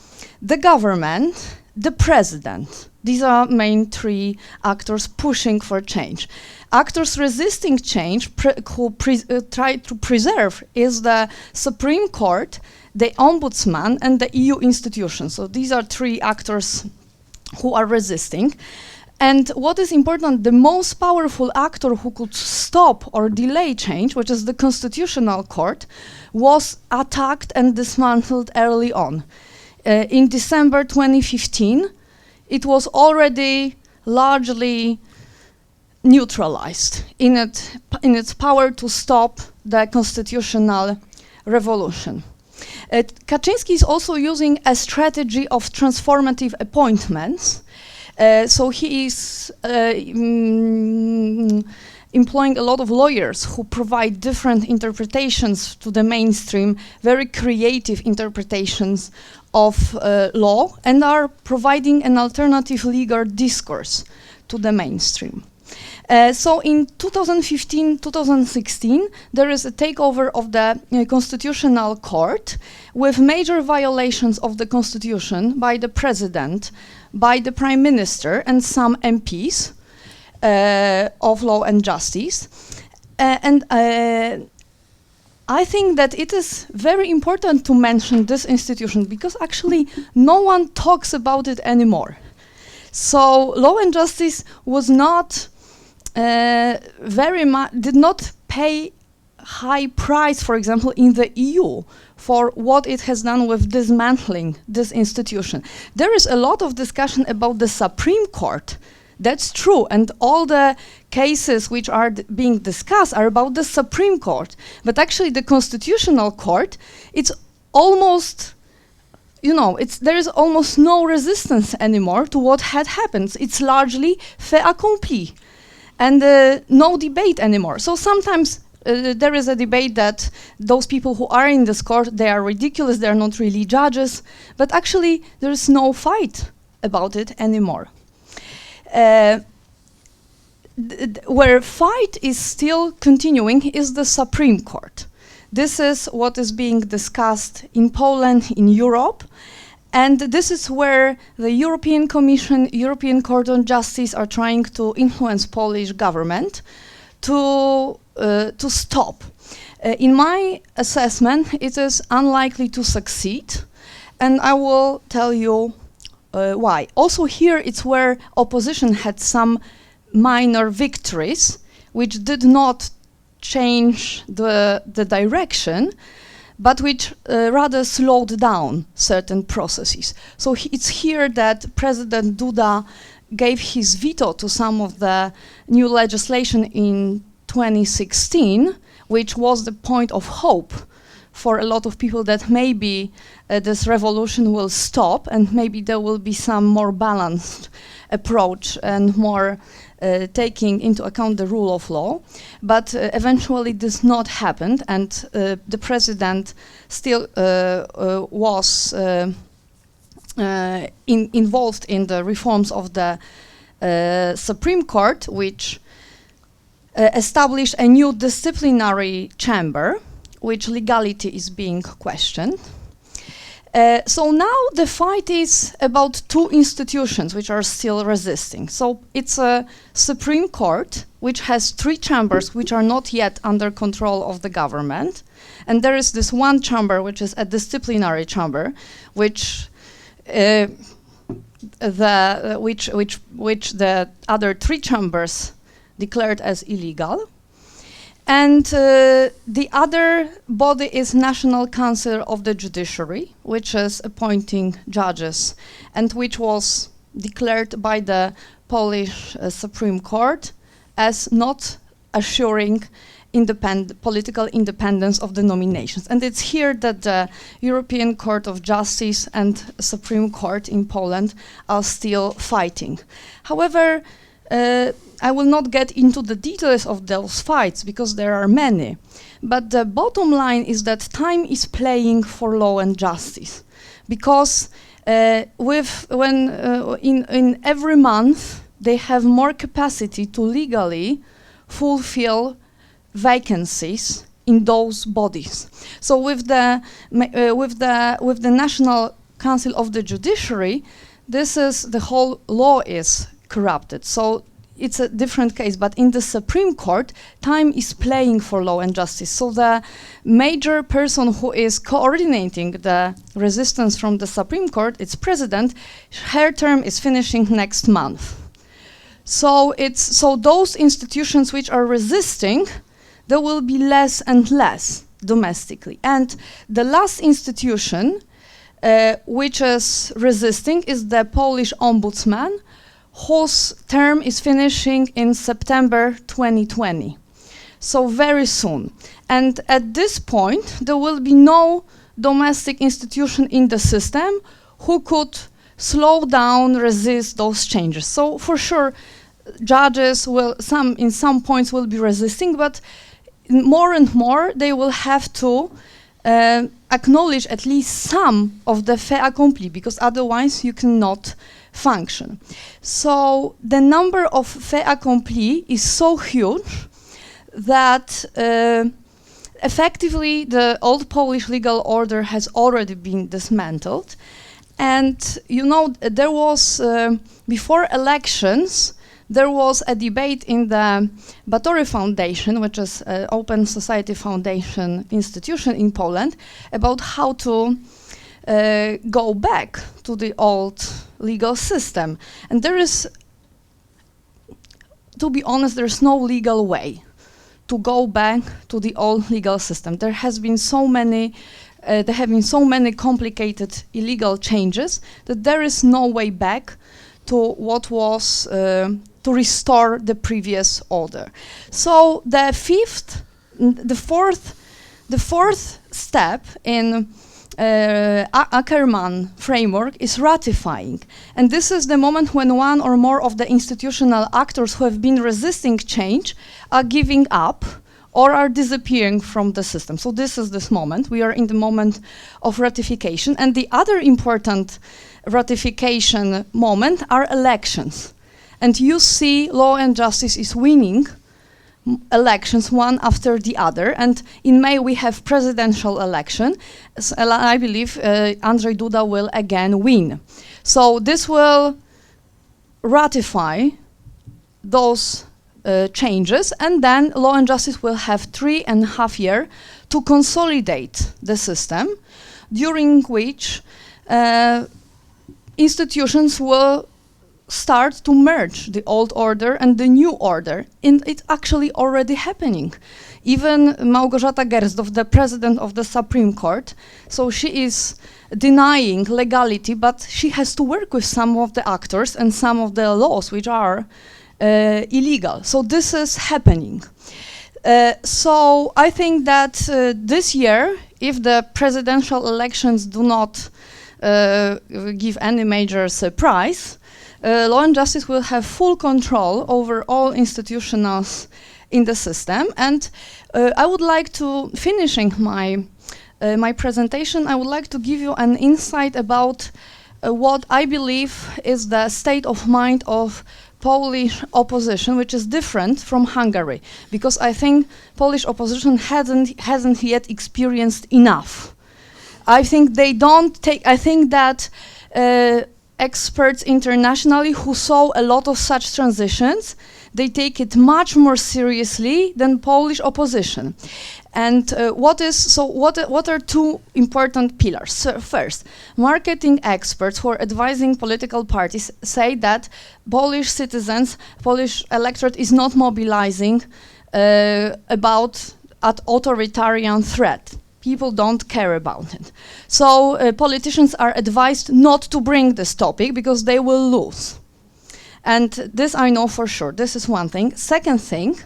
the government, the president. These are main three actors pushing for change. Actors resisting change who try to preserve is the Supreme Court, the Ombudsman, and the EU institutions. So these are three actors who are resisting. And what is important, the most powerful actor who could stop or delay change, which is the Constitutional Court, was attacked and dismantled early on. In December 2015, it was already largely neutralized in its power to stop the constitutional revolution. Kaczynski is also using a strategy of transformative appointments. So he is employing a lot of lawyers who provide different interpretations to the mainstream, very creative interpretations of law, and are providing an alternative legal discourse to the mainstream. So in 2015-2016, there is a takeover of the Constitutional Court with major violations of the Constitution by the President, by the Prime Minister, and some MPs of Law and Justice. I think that it is very important to mention this institution because actually no one talks about it anymore. So Law and Justice was not did not pay high price, for example, in the EU for what it has done with dismantling this institution. There is a lot of discussion about the Supreme Court. That's true, and all the cases which are being discussed are about the Supreme Court. But actually the Constitutional Court, it's almost, there is almost no resistance anymore to what had happened. It's largely fait accompli. And no debate anymore. So sometimes there is a debate that those people who are in this court, they are ridiculous, they are not really judges, but actually there is no fight about it anymore. Where fight is still continuing is the Supreme Court. This is what is being discussed in Poland, in Europe. And this is where the European Commission, European Court of Justice are trying to influence Polish government to stop. In my assessment, it is unlikely to succeed, and I will tell you why. Also here, it's where opposition had some minor victories, which did not change the direction, but which rather slowed down certain processes. So it's here that President Duda gave his veto to some of the new legislation in 2016, which was the point of hope for a lot of people that maybe this revolution will stop and maybe there will be some more balanced approach and more taking into account the rule of law, but eventually this not happened, and the president still was involved in the reforms of the Supreme Court, which established a new disciplinary chamber, which legality is being questioned. So now the fight is about two institutions which are still resisting. So it's a Supreme Court, which has three chambers which are not yet under control of the government. And there is this one chamber, which is a disciplinary chamber, which the other three chambers declared as illegal. And the other body is National Council of the Judiciary, which is appointing judges, and which was declared by the Polish Supreme Court as not assuring political independence of the nominations. And it's here that the European Court of Justice and Supreme Court in Poland are still fighting. However, I will not get into the details of those fights because there are many. But the bottom line is that time is playing for law and justice, because in every month they have more capacity to legally fulfill vacancies in those bodies. So with the National Council of the Judiciary, the whole law is corrupted. So it's a different case, but in the Supreme Court, time is playing for law and justice. So the major person who is coordinating the resistance from the Supreme Court, its president, her term is finishing next month. So those institutions which are resisting, there will be less and less domestically. And the last institution which is resisting is the Polish Ombudsman, whose term is finishing in September 2020. So very soon. And at this point, there will be no domestic institution in the system who could slow down, resist those changes. So for sure, judges will, in some points will be resisting, but more and more they will have to acknowledge at least some of the fait accompli, because otherwise you cannot function. So the number of fait accompli is so huge that effectively the old Polish legal order has already been dismantled. And you know, there was, before elections, there was a debate in the Batory Foundation, which is an open society foundation institution in Poland, about how to go back to the old legal system. And there is, to be honest, there's no legal way to go back to the old legal system. There have been so many complicated illegal changes that there is no way back to what was, to restore the previous order. So the fourth step in Ackerman framework is ratifying. And this is the moment when one or more of the institutional actors who have been resisting change are giving up or are disappearing from the system. So this is this moment. We are in the moment of ratification. And the other important ratification moment are elections. And you see Law and Justice is winning elections one after the other, and in May we have presidential election. So I believe Andrzej Duda will again win. So this will ratify those changes, and then Law and Justice will have 3.5 years to consolidate the system, during which institutions will start to merge the old order and the new order, and it's actually already happening. Even Małgorzata Gersdorf, the president of the Supreme Court, so she is denying legality, but she has to work with some of the actors and some of the laws which are illegal. So this is happening. So I think that this year, if the presidential elections do not give any major surprise, Law and Justice will have full control over all institutions in the system. And I would like to, finishing my presentation, I would like to give you an insight about what I believe is the state of mind of Polish opposition, which is different from Hungary, because I think Polish opposition hasn't yet experienced enough. I think they don't take, I think that experts internationally who saw a lot of such transitions, they take it much more seriously than Polish opposition. And what are two important pillars? So first, marketing experts who are advising political parties say that Polish citizens, Polish electorate is not mobilizing about an authoritarian threat. People don't care about it. So politicians are advised not to bring this topic because they will lose. And this I know for sure. This is one thing. Second thing,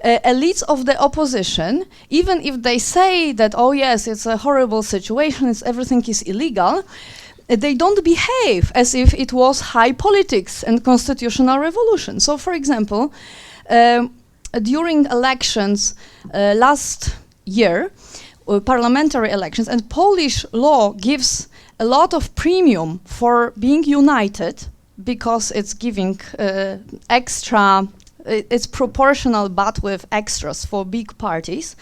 elites of the opposition, even if they say that, oh yes, it's a horrible situation, everything is illegal, they don't behave as if it was high politics and constitutional revolution. So, for example, during elections last year, parliamentary elections, and Polish law gives a lot of premium for being united because it's giving extra, it's proportional but with extras for big parties.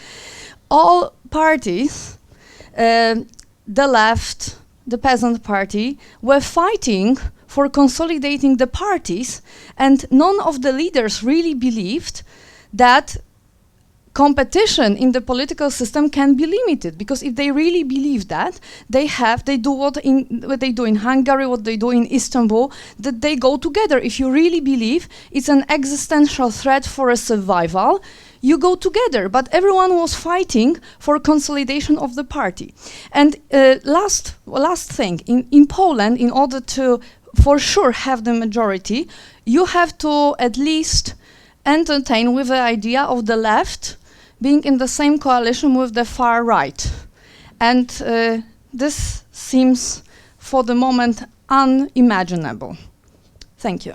All parties, the left, the peasant party, were fighting for consolidating the parties, and none of the leaders really believed that competition in the political system can be limited, because if they really believe that, they do what they do in Hungary, what they do in Istanbul, that they go together. If you really believe it's an existential threat for a survival, you go together. But everyone was fighting for consolidation of the party. And last thing, in Poland, in order to for sure have the majority, you have to at least entertain with the idea of the left being in the same coalition with the far right. And this seems, for the moment, unimaginable. Thank you.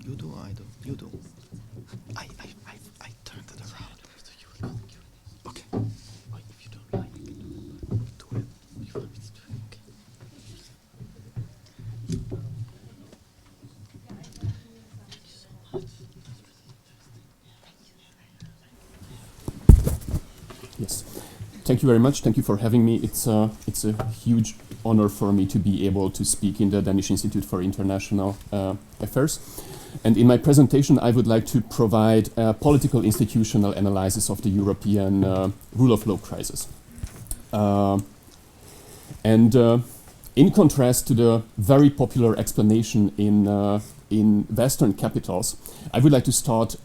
You do, I do, you do. I turned it around. Okay. If you don't like it, do it. You want me to do it? Okay. Yes. Thank you very much. Thank you for having me. It's a huge honor for me to be able to speak in the Danish Institute for International Affairs. And in my presentation, I would like to provide a political institutional analysis of the European rule of law crisis. In contrast to the very popular explanation in Western capitals, I would like to start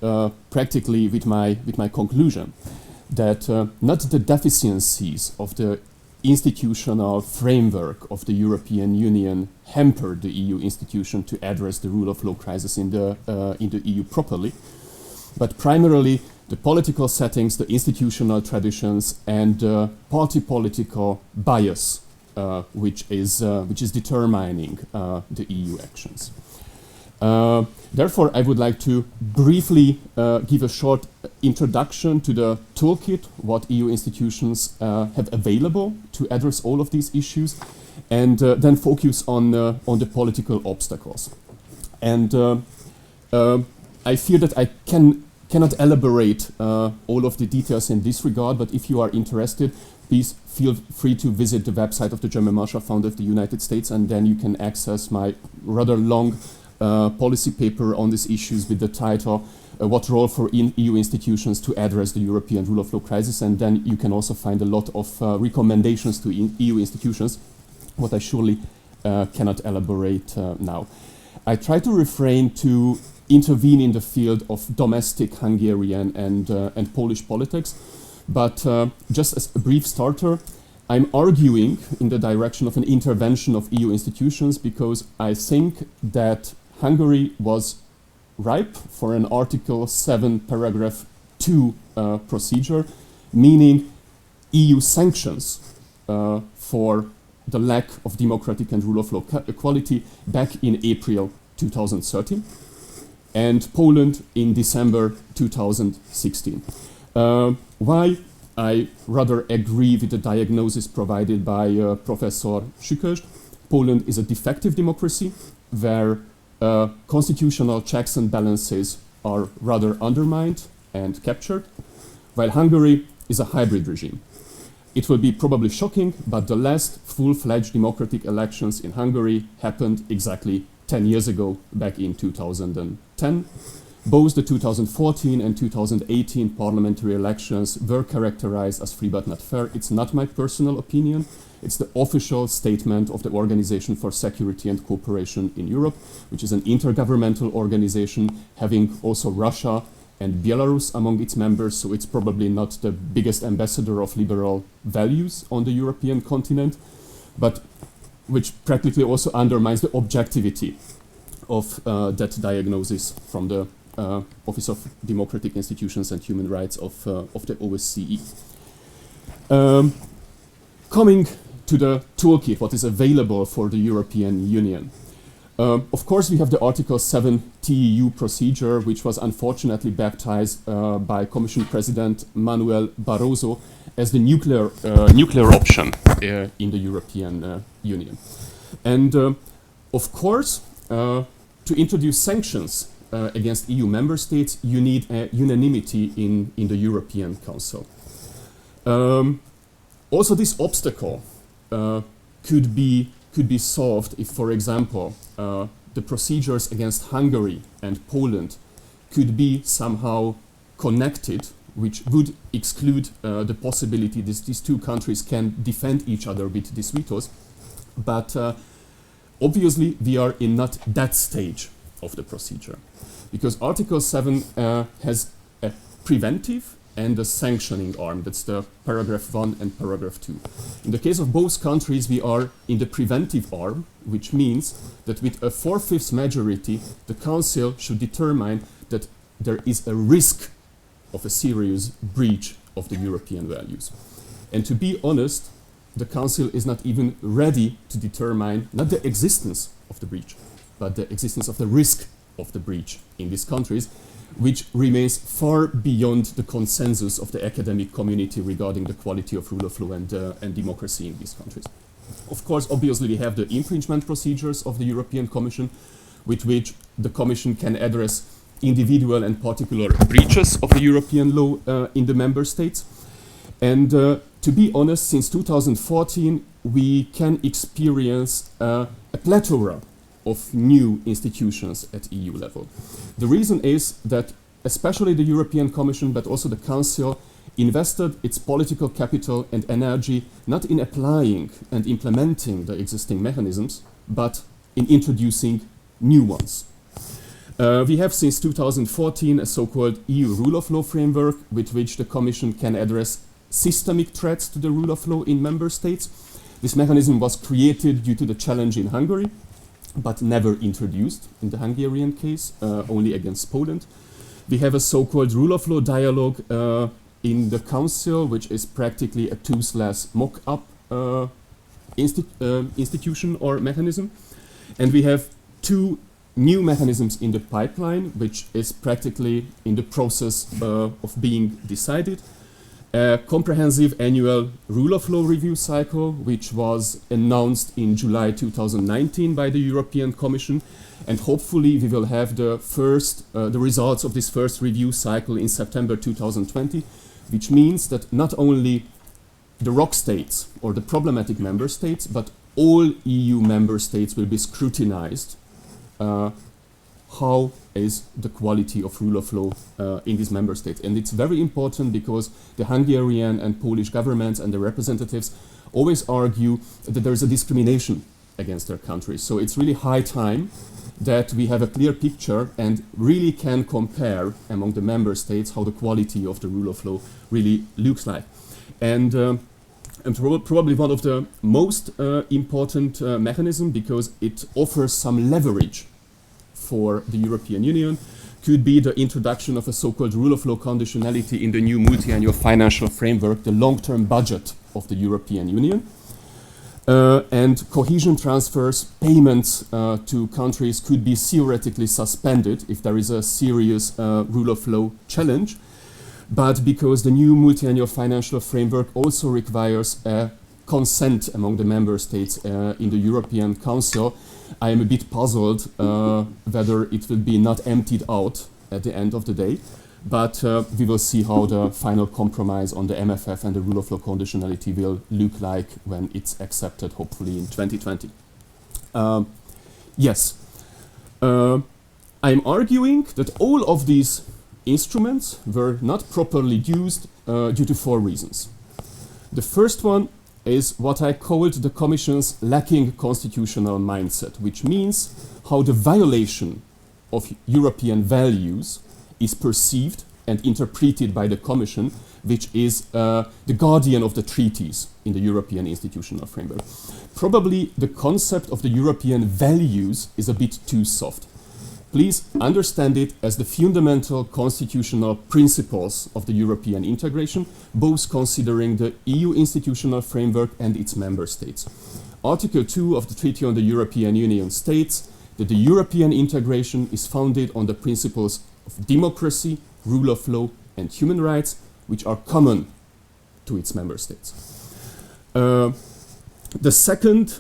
practically with my conclusion that not the deficiencies of the institutional framework of the European Union hampered the EU institution to address the rule of law crisis in the EU properly, but primarily the political settings, the institutional traditions, and party political bias, which is determining the EU actions. Therefore, I would like to briefly give a short introduction to the toolkit, what EU institutions have available to address all of these issues, and then focus on the political obstacles. And I fear that I cannot elaborate all of the details in this regard, but if you are interested, please feel free to visit the website of the German Marshall Fund of the United States, and then you can access my rather long policy paper on these issues with the title What Role for EU Institutions to Address the European Rule of Law Crisis, and then you can also find a lot of recommendations to EU institutions, what I surely cannot elaborate now. I try to refrain to intervene in the field of domestic Hungarian and Polish politics, but just as a brief starter, I'm arguing in the direction of an intervention of EU institutions because I think that Hungary was ripe for an Article 7, Paragraph 2 procedure, meaning EU sanctions for the lack of democratic and rule of law equality back in April 2013, and Poland in December 2016. Why? I rather agree with the diagnosis provided by Professor Sükösd. Poland is a defective democracy where constitutional checks and balances are rather undermined and captured, while Hungary is a hybrid regime. It will be probably shocking, but the last full-fledged democratic elections in Hungary happened exactly 10 years ago, back in 2010. Both the 2014 and 2018 parliamentary elections were characterized as free but not fair. It's not my personal opinion. It's the official statement of the Organization for Security and Cooperation in Europe, which is an intergovernmental organization having also Russia and Belarus among its members, so it's probably not the biggest ambassador of liberal values on the European continent, but which practically also undermines the objectivity of that diagnosis from the Office of Democratic Institutions and Human Rights of the OSCE. Coming to the toolkit, what is available for the European Union. Of course, we have the Article 7 TEU procedure, which was unfortunately baptized by Commission President Manuel Barroso as the nuclear option in the European Union. And of course, to introduce sanctions against EU member states, you need unanimity in the European Council. Also, this obstacle could be solved if, for example, the procedures against Hungary and Poland could be somehow connected, which would exclude the possibility that these two countries can defend each other with these vetoes. But obviously, we are in not that stage of the procedure, because Article 7 has a preventive and a sanctioning arm. That's the paragraph 1 and paragraph 2. In the case of both countries, we are in the preventive arm, which means that with a 4/5 majority, the Council should determine that there is a risk of a serious breach of the European values. And to be honest, the Council is not even ready to determine not the existence of the breach, but the existence of the risk of the breach in these countries, which remains far beyond the consensus of the academic community regarding the quality of rule of law and democracy in these countries. Of course, obviously, we have the infringement procedures of the European Commission, with which the Commission can address individual and particular breaches of the European law in the member states. And to be honest, since 2014, we can experience a plethora of new institutions at EU level. The reason is that especially the European Commission, but also the Council, invested its political capital and energy not in applying and implementing the existing mechanisms, but in introducing new ones. We have since 2014 a so-called EU rule of law framework with which the Commission can address systemic threats to the rule of law in member states. This mechanism was created due to the challenge in Hungary, but never introduced in the Hungarian case, only against Poland. We have a so-called rule of law dialogue in the Council, which is practically a toothless mock-up institution or mechanism. And we have two new mechanisms in the pipeline, which is practically in the process of being decided. A comprehensive annual rule of law review cycle, which was announced in July 2019 by the European Commission, and hopefully we will have the results of this first review cycle in September 2020, which means that not only the ROC states or the problematic member states, but all EU member states will be scrutinized. How is the quality of rule of law in these member states? And it's very important because the Hungarian and Polish governments and the representatives always argue that there is a discrimination against their countries. So it's really high time that we have a clear picture and really can compare among the member states how the quality of the rule of law really looks like. And probably one of the most important mechanisms, because it offers some leverage for the European Union, could be the introduction of a so-called rule of law conditionality in the new multi-annual financial framework, the long-term budget of the European Union. And cohesion transfers, payments to countries could be theoretically suspended if there is a serious rule of law challenge. But because the new multi-annual financial framework also requires a consent among the member states in the European Council, I am a bit puzzled whether it will be not emptied out at the end of the day. But we will see how the final compromise on the MFF and the rule of law conditionality will look like when it's accepted, hopefully in 2020. Yes, I'm arguing that all of these instruments were not properly used due to 4 reasons. The first one is what I called the Commission's lacking constitutional mindset, which means how the violation of European values is perceived and interpreted by the Commission, which is the guardian of the treaties in the European institutional framework. Probably the concept of the European values is a bit too soft. Please understand it as the fundamental constitutional principles of the European integration, both considering the EU institutional framework and its member states. Article 2 of the Treaty on the European Union states that the European integration is founded on the principles of democracy, rule of law, and human rights, which are common to its member states. The second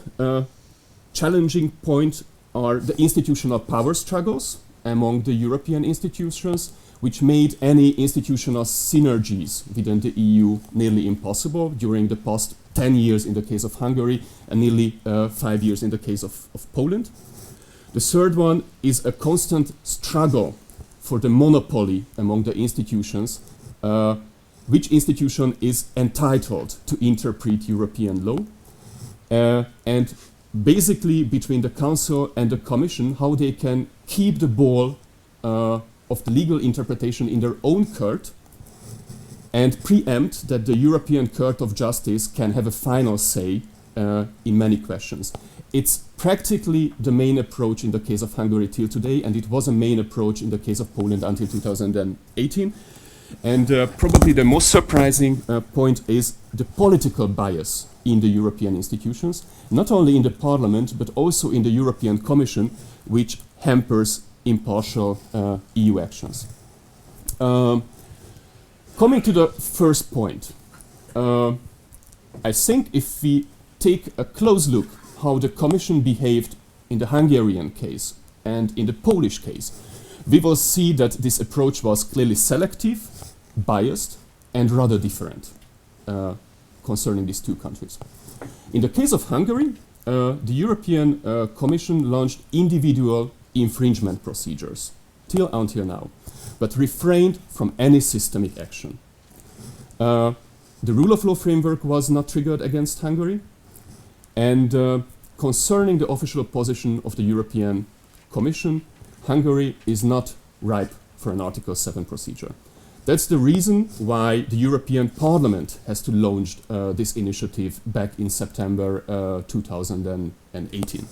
challenging point are the institutional power struggles among the European institutions, which made any institutional synergies within the EU nearly impossible during the past 10 years in the case of Hungary and nearly 5 years in the case of Poland. The third one is a constant struggle for the monopoly among the institutions, which institution is entitled to interpret European law, and basically between the Council and the Commission, how they can keep the ball of the legal interpretation in their own court and preempt that the European Court of Justice can have a final say in many questions. It's practically the main approach in the case of Hungary till today, and it was a main approach in the case of Poland until 2018. And probably the most surprising point is the political bias in the European institutions, not only in the Parliament, but also in the European Commission, which hampers impartial EU actions. Coming to the first point, I think if we take a close look how the Commission behaved in the Hungarian case and in the Polish case, we will see that this approach was clearly selective, biased, and rather different concerning these two countries. In the case of Hungary, the European Commission launched individual infringement procedures until now, but refrained from any systemic action. The rule of law framework was not triggered against Hungary, and concerning the official position of the European Commission, Hungary is not ripe for an Article 7 procedure. That's the reason why the European Parliament has to launch this initiative back in September 2018.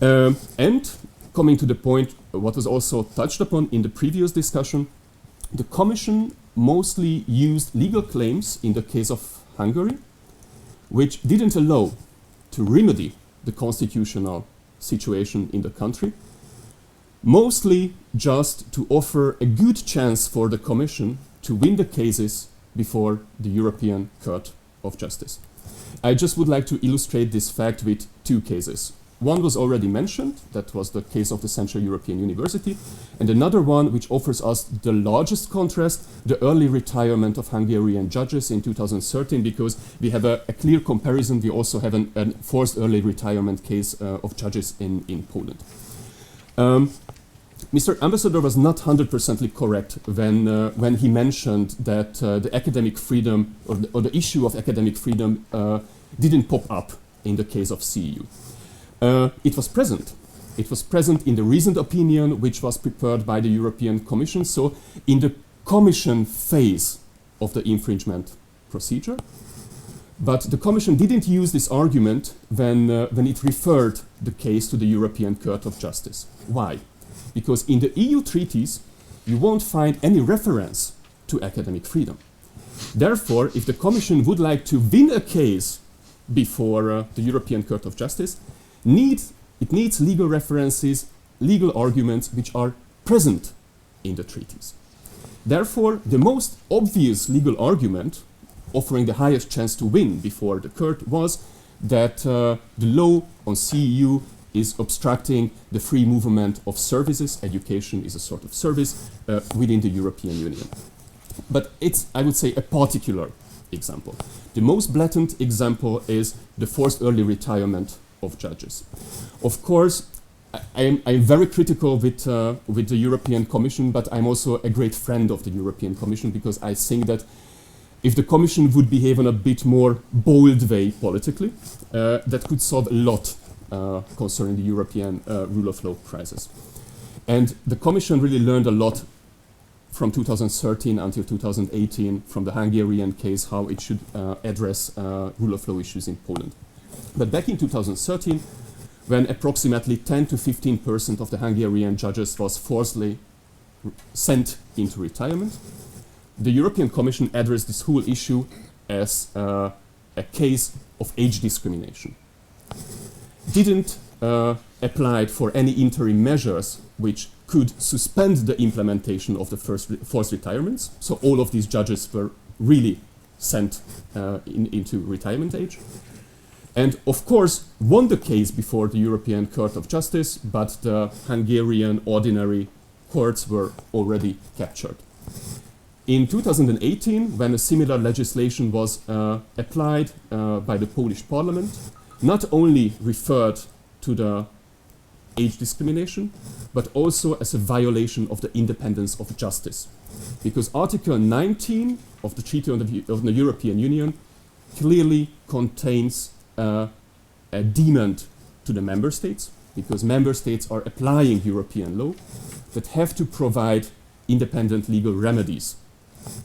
And coming to the point, what was also touched upon in the previous discussion, the Commission mostly used legal claims in the case of Hungary, which didn't allow to remedy the constitutional situation in the country, mostly just to offer a good chance for the Commission to win the cases before the European Court of Justice. I just would like to illustrate this fact with two cases. One was already mentioned, that was the case of the Central European University, and another one which offers us the largest contrast, the early retirement of Hungarian judges in 2013, because we have a clear comparison. We also have a forced early retirement case of judges in Poland. Mr. Ambassador was not 100% correct when he mentioned that the academic freedom or the issue of academic freedom didn't pop up in the case of CEU. It was present. It was present in the recent opinion which was prepared by the European Commission, so in the Commission phase of the infringement procedure. But the Commission didn't use this argument when it referred the case to the European Court of Justice. Why? Because in the EU treaties, you won't find any reference to academic freedom. Therefore, if the Commission would like to win a case before the European Court of Justice, it needs legal references, legal arguments which are present in the treaties. Therefore, the most obvious legal argument offering the highest chance to win before the court was that the law on CEU is obstructing the free movement of services. Education is a sort of service within the European Union. But it's, I would say, a particular example. The most blatant example is the forced early retirement of judges. Of course, I'm very critical with the European Commission, but I'm also a great friend of the European Commission, because I think that if the Commission would behave in a bit more bold way politically, that could solve a lot concerning the European rule of law crisis. And the Commission really learned a lot from 2013 until 2018 from the Hungarian case how it should address rule of law issues in Poland. But back in 2013, when approximately 10 to 15% of the Hungarian judges was forcibly sent into retirement, the European Commission addressed this whole issue as a case of age discrimination. Didn't apply for any interim measures which could suspend the implementation of the forced retirements. So all of these judges were really sent into retirement age. And of course, won the case before the European Court of Justice, but the Hungarian ordinary courts were already captured. In 2018, when a similar legislation was applied by the Polish parliament, not only referred to the age discrimination, but also as a violation of the independence of justice. Because Article 19 of the Treaty of the European Union clearly contains a demand to the member states, because member states are applying European law, that have to provide independent legal remedies.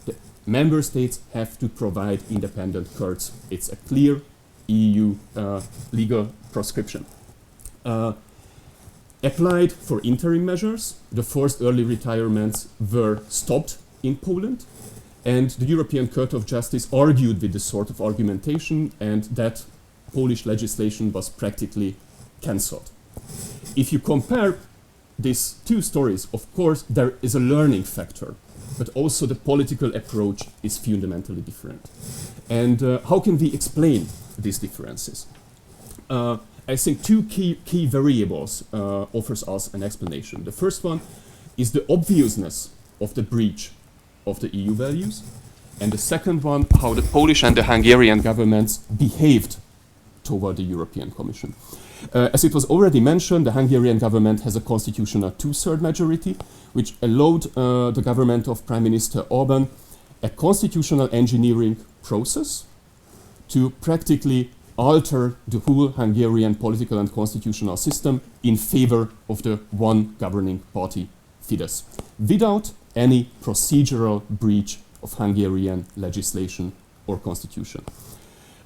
The member states have to provide independent courts. It's a clear EU legal prescription. Applied for interim measures, the forced early retirements were stopped in Poland, and the European Court of Justice argued with this sort of argumentation, and that Polish legislation was practically cancelled. If you compare these two stories, of course, there is a learning factor, but also the political approach is fundamentally different. And how can we explain these differences? I think two key variables offers us an explanation. The first one is the obviousness of the breach of the EU values, and the second one, how the Polish and the Hungarian governments behaved toward the European Commission. As it was already mentioned, the Hungarian government has a constitutional two-thirds majority, which allowed the government of Prime Minister Orban a constitutional engineering process to practically alter the whole Hungarian political and constitutional system in favor of the one governing party, Fidesz, without any procedural breach of Hungarian legislation or constitution.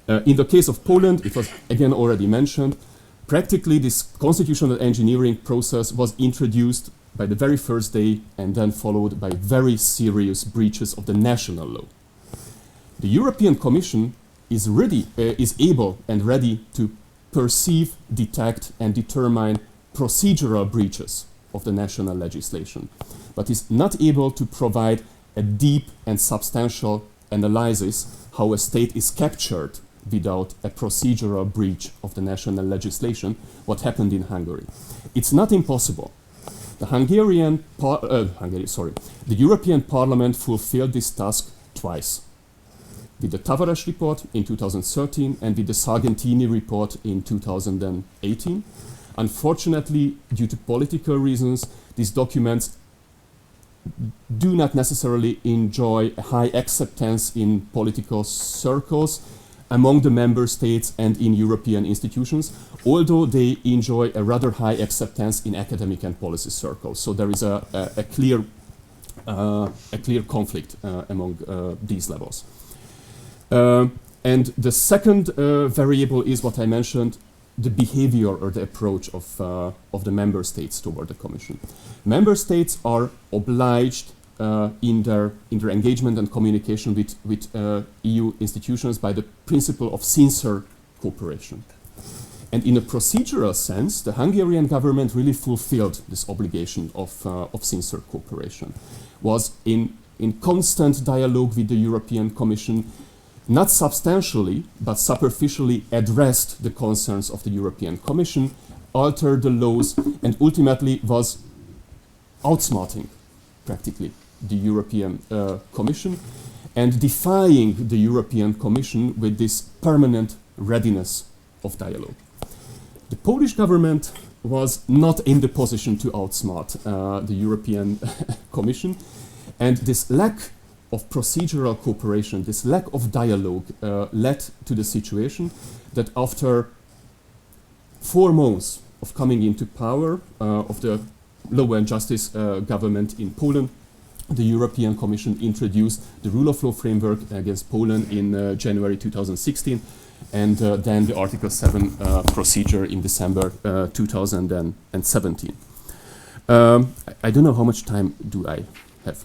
In the case of Poland, it was again already mentioned, practically this constitutional engineering process was introduced by the very first day and then followed by very serious breaches of the national law. The European Commission is able and ready to perceive, detect and determine procedural breaches of the national legislation, but is not able to provide a deep and substantial analysis how a state is captured without a procedural breach of the national legislation, what happened in Hungary. It's not impossible. The European Parliament fulfilled this task twice, with the Tavares report in 2013 and with the Sargentini report in 2018. Unfortunately, due to political reasons, these documents do not necessarily enjoy a high acceptance in political circles, among the member states and in European institutions, although they enjoy a rather high acceptance in academic and policy circles. So there is a clear conflict among these levels. And the second variable is what I mentioned, the behavior or the approach of the member states toward the Commission. Member states are obliged in their engagement and communication with EU institutions by the principle of sincere cooperation. And in a procedural sense, the Hungarian government really fulfilled this obligation of sincere cooperation, was in constant dialogue with the European Commission, not substantially, but superficially addressed the concerns of the European Commission, altered the laws, and ultimately was outsmarting, practically, the European Commission and defying the European Commission with this permanent readiness of dialogue. The Polish government was not in the position to outsmart the European Commission, and this lack of procedural cooperation, this lack of dialogue led to the situation that after 4 months of coming into power of the Law and Justice government in Poland, the European Commission introduced the rule of law framework against Poland in January 2016, and then the Article 7 procedure in December 2017. I don't know how much time do I have.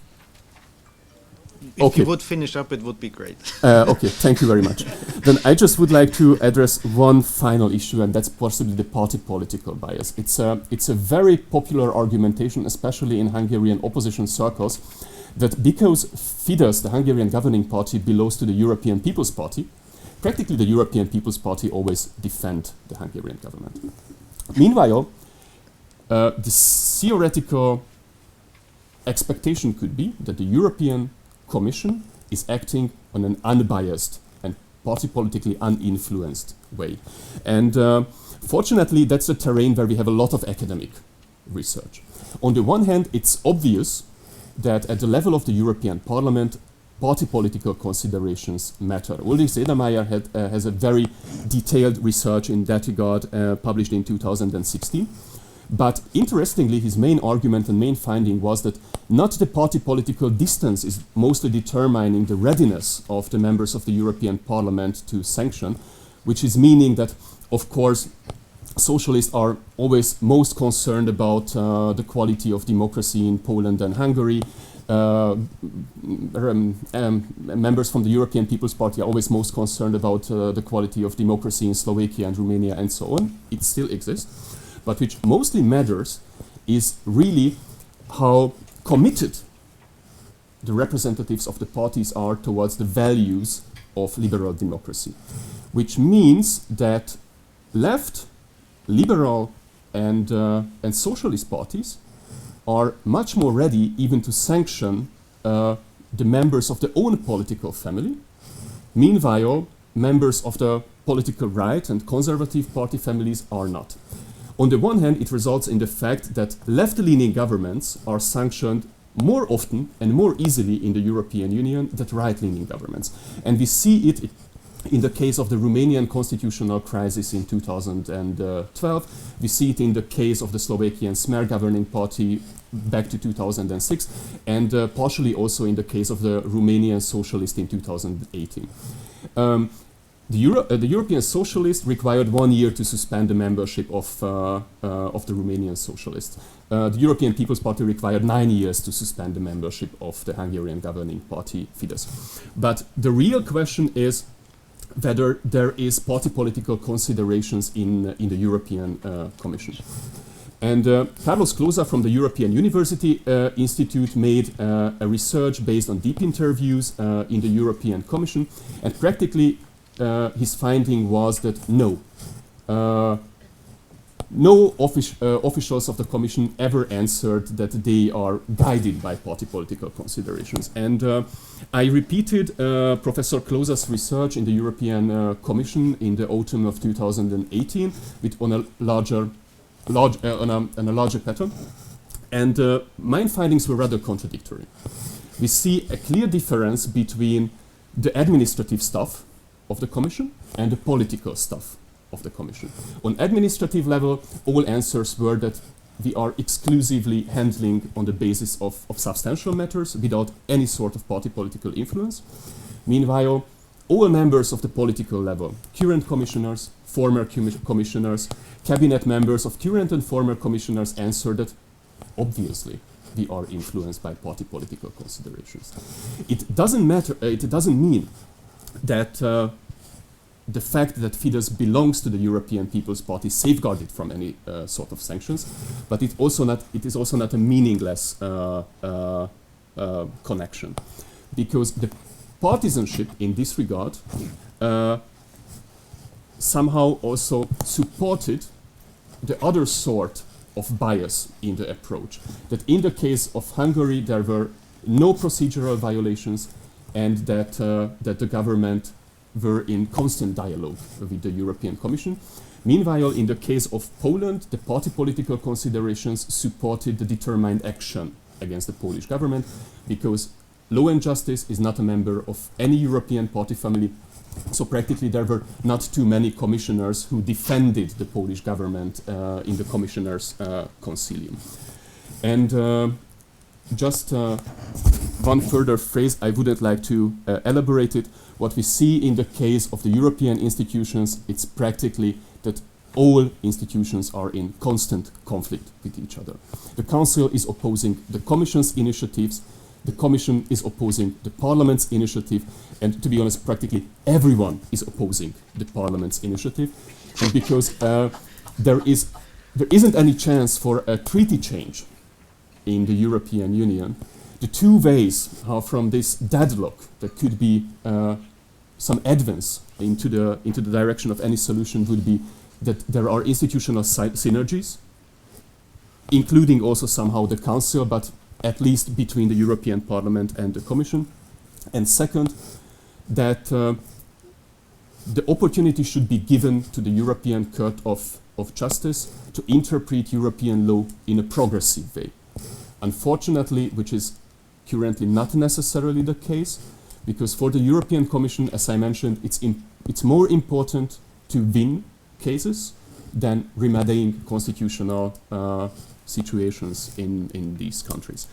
If you would finish up, it would be great. Okay, thank you very much. Then I just would like to address one final issue, and that's possibly the party political bias. It's a very popular argumentation, especially in Hungarian opposition circles, that because Fidesz, the Hungarian governing party, belongs to the European People's Party, practically the European People's Party always defend the Hungarian government. Meanwhile, the theoretical expectation could be that the European Commission is acting on an unbiased and party politically uninfluenced way. And fortunately, that's a terrain where we have a lot of academic research. On the one hand, it's obvious that at the level of the European Parliament, party political considerations matter. Ulrich Sedermayer has a very detailed research in that regard published in 2016. But interestingly, his main argument and main finding was that not the party political distance is mostly determining the readiness of the members of the European Parliament to sanction, which is meaning that, of course, socialists are always most concerned about the quality of democracy in Poland and Hungary. Members from the European People's Party are always most concerned about the quality of democracy in Slovakia and Romania and so on. It still exists. But which mostly matters is really how committed the representatives of the parties are towards the values of liberal democracy, which means that left, liberal, and socialist parties are much more ready even to sanction the members of their own political family. Meanwhile, members of the political right and conservative party families are not. On the one hand, it results in the fact that left-leaning governments are sanctioned more often and more easily in the European Union than right-leaning governments. And we see it in the case of the Romanian constitutional crisis in 2012. We see it in the case of the Slovakian Smer governing party back to 2006, and partially also in the case of the Romanian socialist in 2018. The European Socialists required 1 year to suspend the membership of the Romanian Socialists. The European People's Party required 9 years to suspend the membership of the Hungarian governing party, Fidesz. But the real question is whether there is party political considerations in the European Commission. And Carlos Kloza from the European University Institute made a research based on deep interviews in the European Commission, and practically his finding was that no officials of the Commission ever answered that they are guided by party political considerations. And I repeated Professor Kloza's research in the European Commission in the autumn of 2018 on a larger pattern. And my findings were rather contradictory. We see a clear difference between the administrative staff of the Commission and the political stuff of the Commission. On administrative level, all answers were that we are exclusively handling on the basis of substantial matters without any sort of party political influence. Meanwhile, all members of the political level, current commissioners, former commissioners, cabinet members of current and former commissioners answered that obviously we are influenced by party political considerations. It doesn't matter, it doesn't mean that the fact that Fidesz belongs to the European People's Party is safeguarded from any sort of sanctions, but it is also not a meaningless connection, because the partisanship in this regard somehow also supported the other sort of bias in the approach. That in the case of Hungary there were no procedural violations, and that the government were in constant dialogue with the European Commission. Meanwhile, in the case of Poland, the party political considerations supported the determined action against the Polish government, because Law and Justice is not a member of any European party family, so practically there were not too many commissioners who defended the Polish government in the commissioners' concilium. And just one further phrase, I wouldn't like to elaborate it. What we see in the case of the European institutions, it's practically that all institutions are in constant conflict with each other. The Council is opposing the Commission's initiatives, the Commission is opposing the Parliament's initiative, and to be honest, practically everyone is opposing the Parliament's initiative. And because there isn't any chance for a treaty change in the European Union, the two ways how from this deadlock there could be some advance into the direction of any solution would be that there are institutional synergies, including also somehow the Council, but at least between the European Parliament and the Commission. And second, that the opportunity should be given to the European Court of Justice to interpret European law in a progressive way. Unfortunately, which is currently not necessarily the case, because for the European Commission, as I mentioned, it's more important to win cases than remedying constitutional situations in these countries.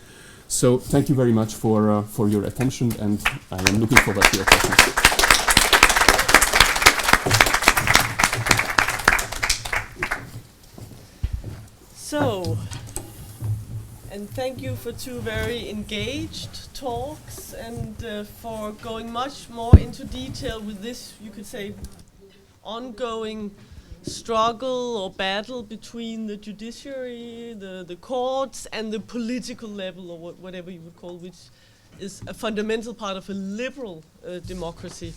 So thank you very much for your attention, and I am looking forward to your questions. So, and thank you for two very engaged talks and for going much more into detail with this, you could say, ongoing struggle or battle between the judiciary, the courts, and the political level, or whatever you would call, which is a fundamental part of a liberal democracy.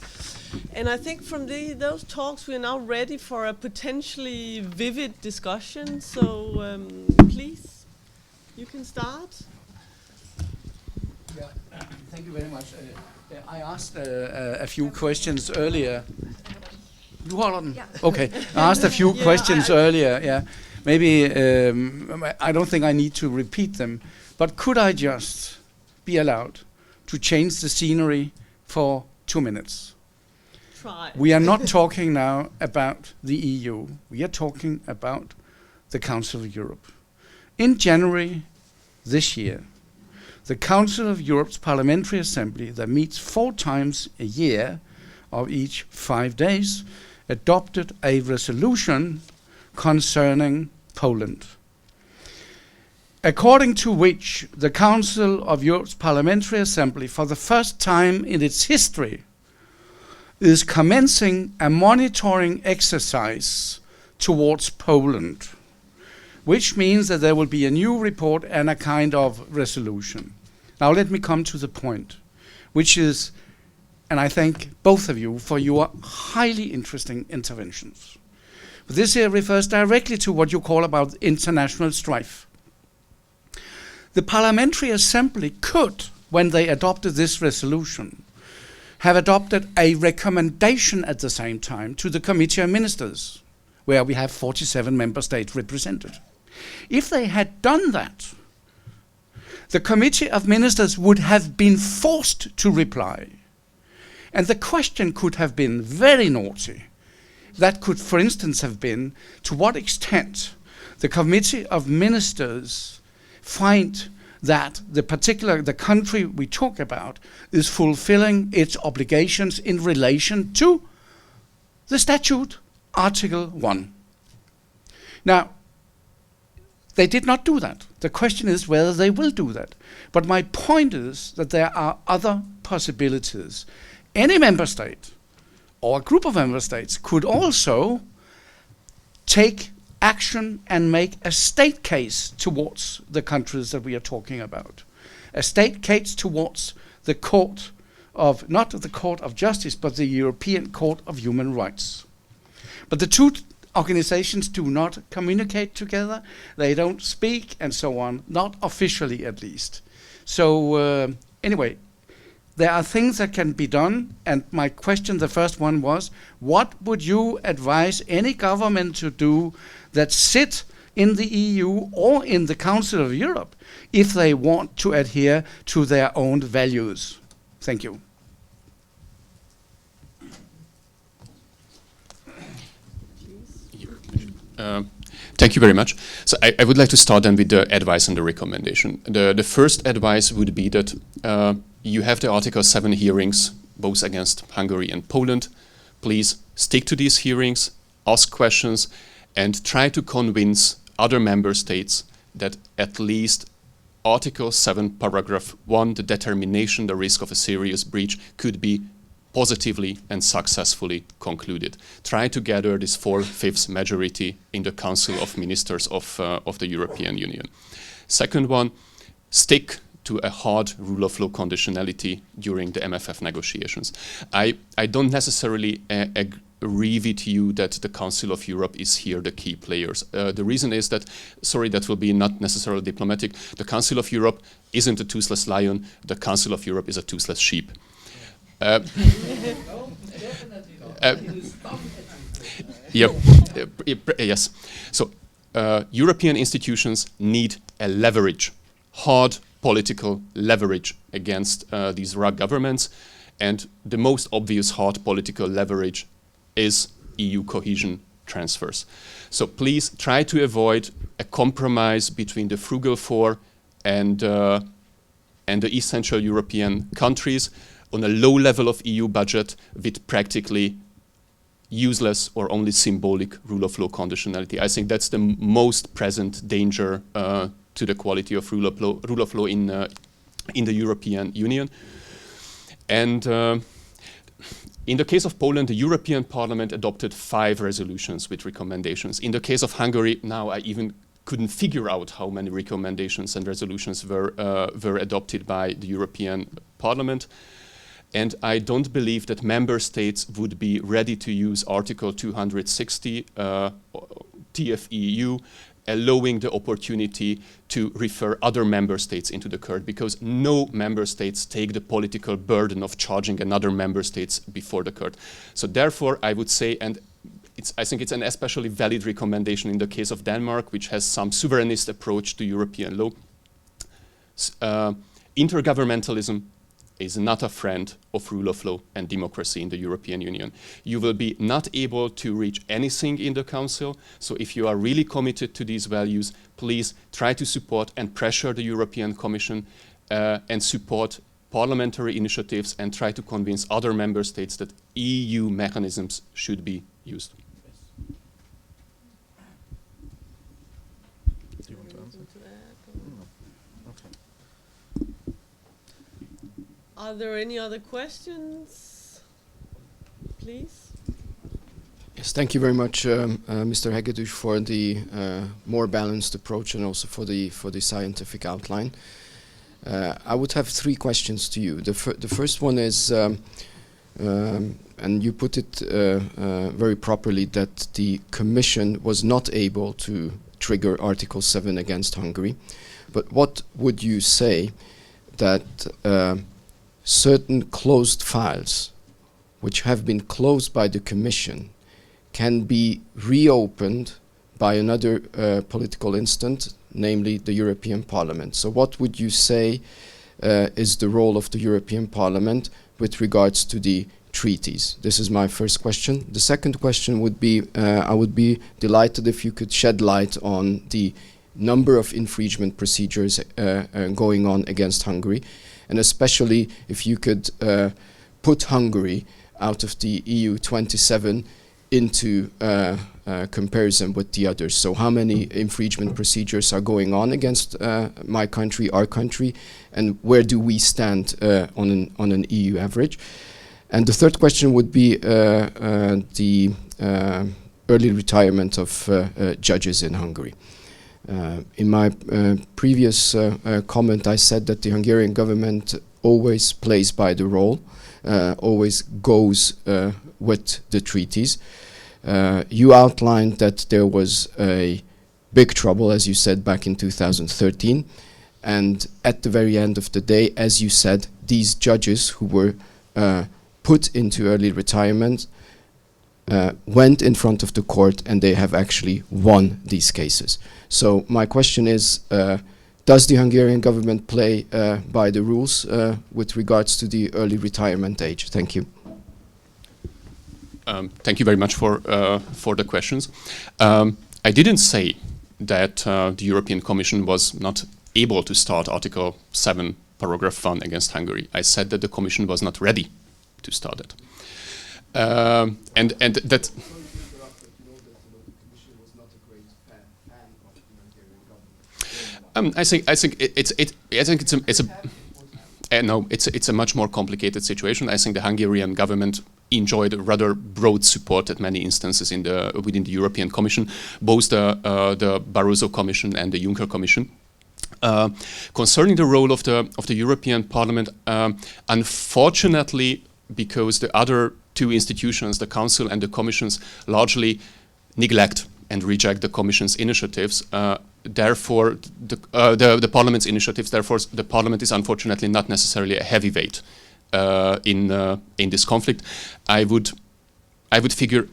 And I think from those talks we are now ready for a potentially vivid discussion. So please, you can start. Yeah, thank you very much. I asked a few questions earlier. You hold on. Yeah. Okay. I asked a few questions earlier. Yeah. Maybe I don't think I need to repeat them. But could I just be allowed to change the scenery for 2 minutes? Try. We are not talking now about the EU. We are talking about the Council of Europe. In January this year, the Council of Europe's Parliamentary Assembly, that meets 4 times a year of each 5 days, adopted a resolution concerning Poland, according to which the Council of Europe's Parliamentary Assembly, for the first time in its history, is commencing a monitoring exercise towards Poland, which means that there will be a new report and a kind of resolution. Now let me come to the point, which is, and I thank both of you for your highly interesting interventions. This here refers directly to what you call about international strife. The Parliamentary Assembly could, when they adopted this resolution, have adopted a recommendation at the same time to the Committee of Ministers, where we have 47 member states represented. If they had done that, the Committee of Ministers would have been forced to reply. And the question could have been very naughty. That could, for instance, have been to what extent the Committee of Ministers find that the country we talk about is fulfilling its obligations in relation to the statute, Article 1. Now, they did not do that. The question is whether they will do that. But my point is that there are other possibilities. Any member state or a group of member states could also take action and make a state case towards the countries that we are talking about. A state case towards the court of, not the Court of Justice, but the European Court of Human Rights. But the two organizations do not communicate together, they don't speak and so on, not officially at least. So anyway, there are things that can be done, and my question, the first one was, what would you advise any government to do that sit in the EU or in the Council of Europe if they want to adhere to their own values? Thank you. Thank you very much. So I would like to start then with the advice and the recommendation. The first advice would be that you have the Article 7 hearings, both against Hungary and Poland. Please stick to these hearings, ask questions, and try to convince other member states that at least Article 7, paragraph 1, the determination, the risk of a serious breach, could be positively and successfully concluded. Try to gather this 4/5 majority in the Council of Ministers of the European Union. Second one, stick to a hard rule of law conditionality during the MFF negotiations. I don't necessarily agree with you that the Council of Europe is here the key players. The reason is that, sorry, that will be not necessarily diplomatic, the Council of Europe isn't a toothless lion, the Council of Europe is a toothless sheep. Yes. So European institutions need a leverage, hard political leverage against these RAG governments, and the most obvious hard political leverage is EU cohesion transfers. So please try to avoid a compromise between the frugal four and the East Central European countries on a low level of EU budget with practically useless or only symbolic rule of law conditionality. I think that's the most present danger to the quality of rule of law in the European Union. And in the case of Poland, the European Parliament adopted 5 resolutions with recommendations. In the case of Hungary, now I even couldn't figure out how many recommendations and resolutions were adopted by the European Parliament. And I don't believe that member states would be ready to use Article 260 TFEU, allowing the opportunity to refer other member states into the court, because no member states take the political burden of charging another member states before the court. So therefore, I would say, and I think it's an especially valid recommendation in the case of Denmark, which has some sovereignist approach to European law. Intergovernmentalism is not a friend of rule of law and democracy in the European Union. You will be not able to reach anything in the Council. So if you are really committed to these values, please try to support and pressure the European Commission and support parliamentary initiatives and try to convince other member states that EU mechanisms should be used. Are there any other questions? Please. Yes, thank you very much, Mr. Hegedüs, for the more balanced approach and also for the scientific outline. I would have 3 questions to you. The first one is, and you put it very properly, that the Commission was not able to trigger Article 7 against Hungary. But what would you say that certain closed files, which have been closed by the Commission, can be reopened by another political instance, namely the European Parliament? So what would you say is the role of the European Parliament with regards to the treaties? This is my first question. The second question would be, I would be delighted if you could shed light on the number of infringement procedures going on against Hungary, and especially if you could put Hungary out of the EU 27 into comparison with the others. So how many infringement procedures are going on against my country, our country, and where do we stand on an EU average? And the third question would be the early retirement of judges in Hungary. In my previous comment, I said that the Hungarian government always plays by the role, always goes with the treaties. You outlined that there was a big trouble, as you said, back in 2013. And at the very end of the day, as you said, these judges who were put into early retirement went in front of the court, and they have actually won these cases. So my question is, does the Hungarian government play by the rules with regards to the early retirement age? Thank you. Thank you very much for the questions. I didn't say that the European Commission was not able to start Article 7, paragraph 1 against Hungary. I said that the Commission was not ready to start it. And that... I think it's a much more complicated situation. I think the Hungarian government enjoyed a rather broad support at many instances within the European Commission, both the Barroso Commission and the Juncker Commission. Concerning the role of the European Parliament, unfortunately, because the other two institutions, the Council and the Commissions, largely neglect and reject the Commission's initiatives. Therefore, the Parliament's initiatives. Therefore, the Parliament is unfortunately not necessarily a heavyweight in this conflict. I would figure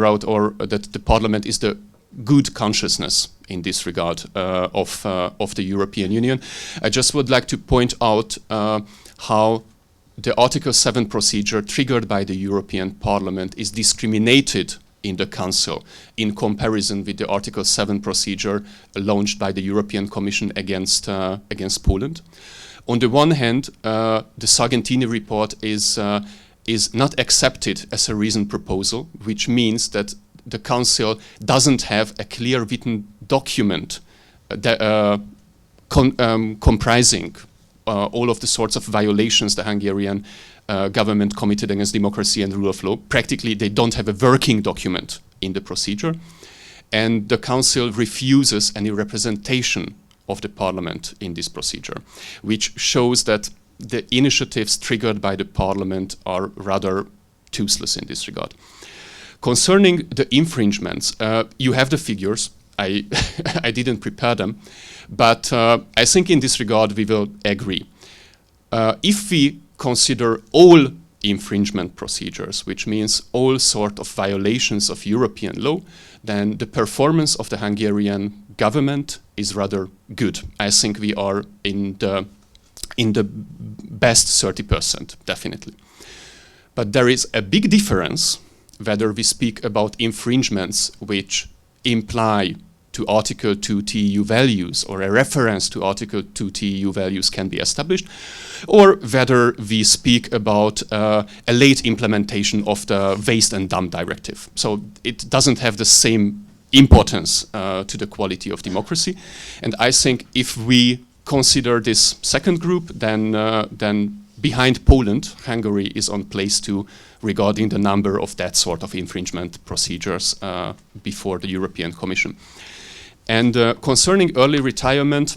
out that the Parliament is the good consciousness in this regard of the European Union. I just would like to point out how the Article 7 procedure triggered by the European Parliament is discriminated in the Council in comparison with the Article 7 procedure launched by the European Commission against Poland. On the one hand, the Sargentini report is not accepted as a reasoned proposal, which means that the Council doesn't have a clear written document comprising all of the sorts of violations the Hungarian government committed against democracy and rule of law. Practically, they don't have a working document in the procedure. And the Council refuses any representation of the Parliament in this procedure, which shows that the initiatives triggered by the Parliament are rather toothless in this regard. Concerning the infringements, you have the figures. I didn't prepare them, but I think in this regard we will agree. If we consider all infringement procedures, which means all sort of violations of European law, then the performance of the Hungarian government is rather good. I think we are in the best 30%, definitely. But there is a big difference whether we speak about infringements which imply to Article 2 TEU values or a reference to Article 2 TEU values can be established, or whether we speak about a late implementation of the waste and dump directive. So it doesn't have the same importance to the quality of democracy. And I think if we consider this second group, then behind Poland, Hungary is on place 2 regarding the number of that sort of infringement procedures before the European Commission. And concerning early retirement,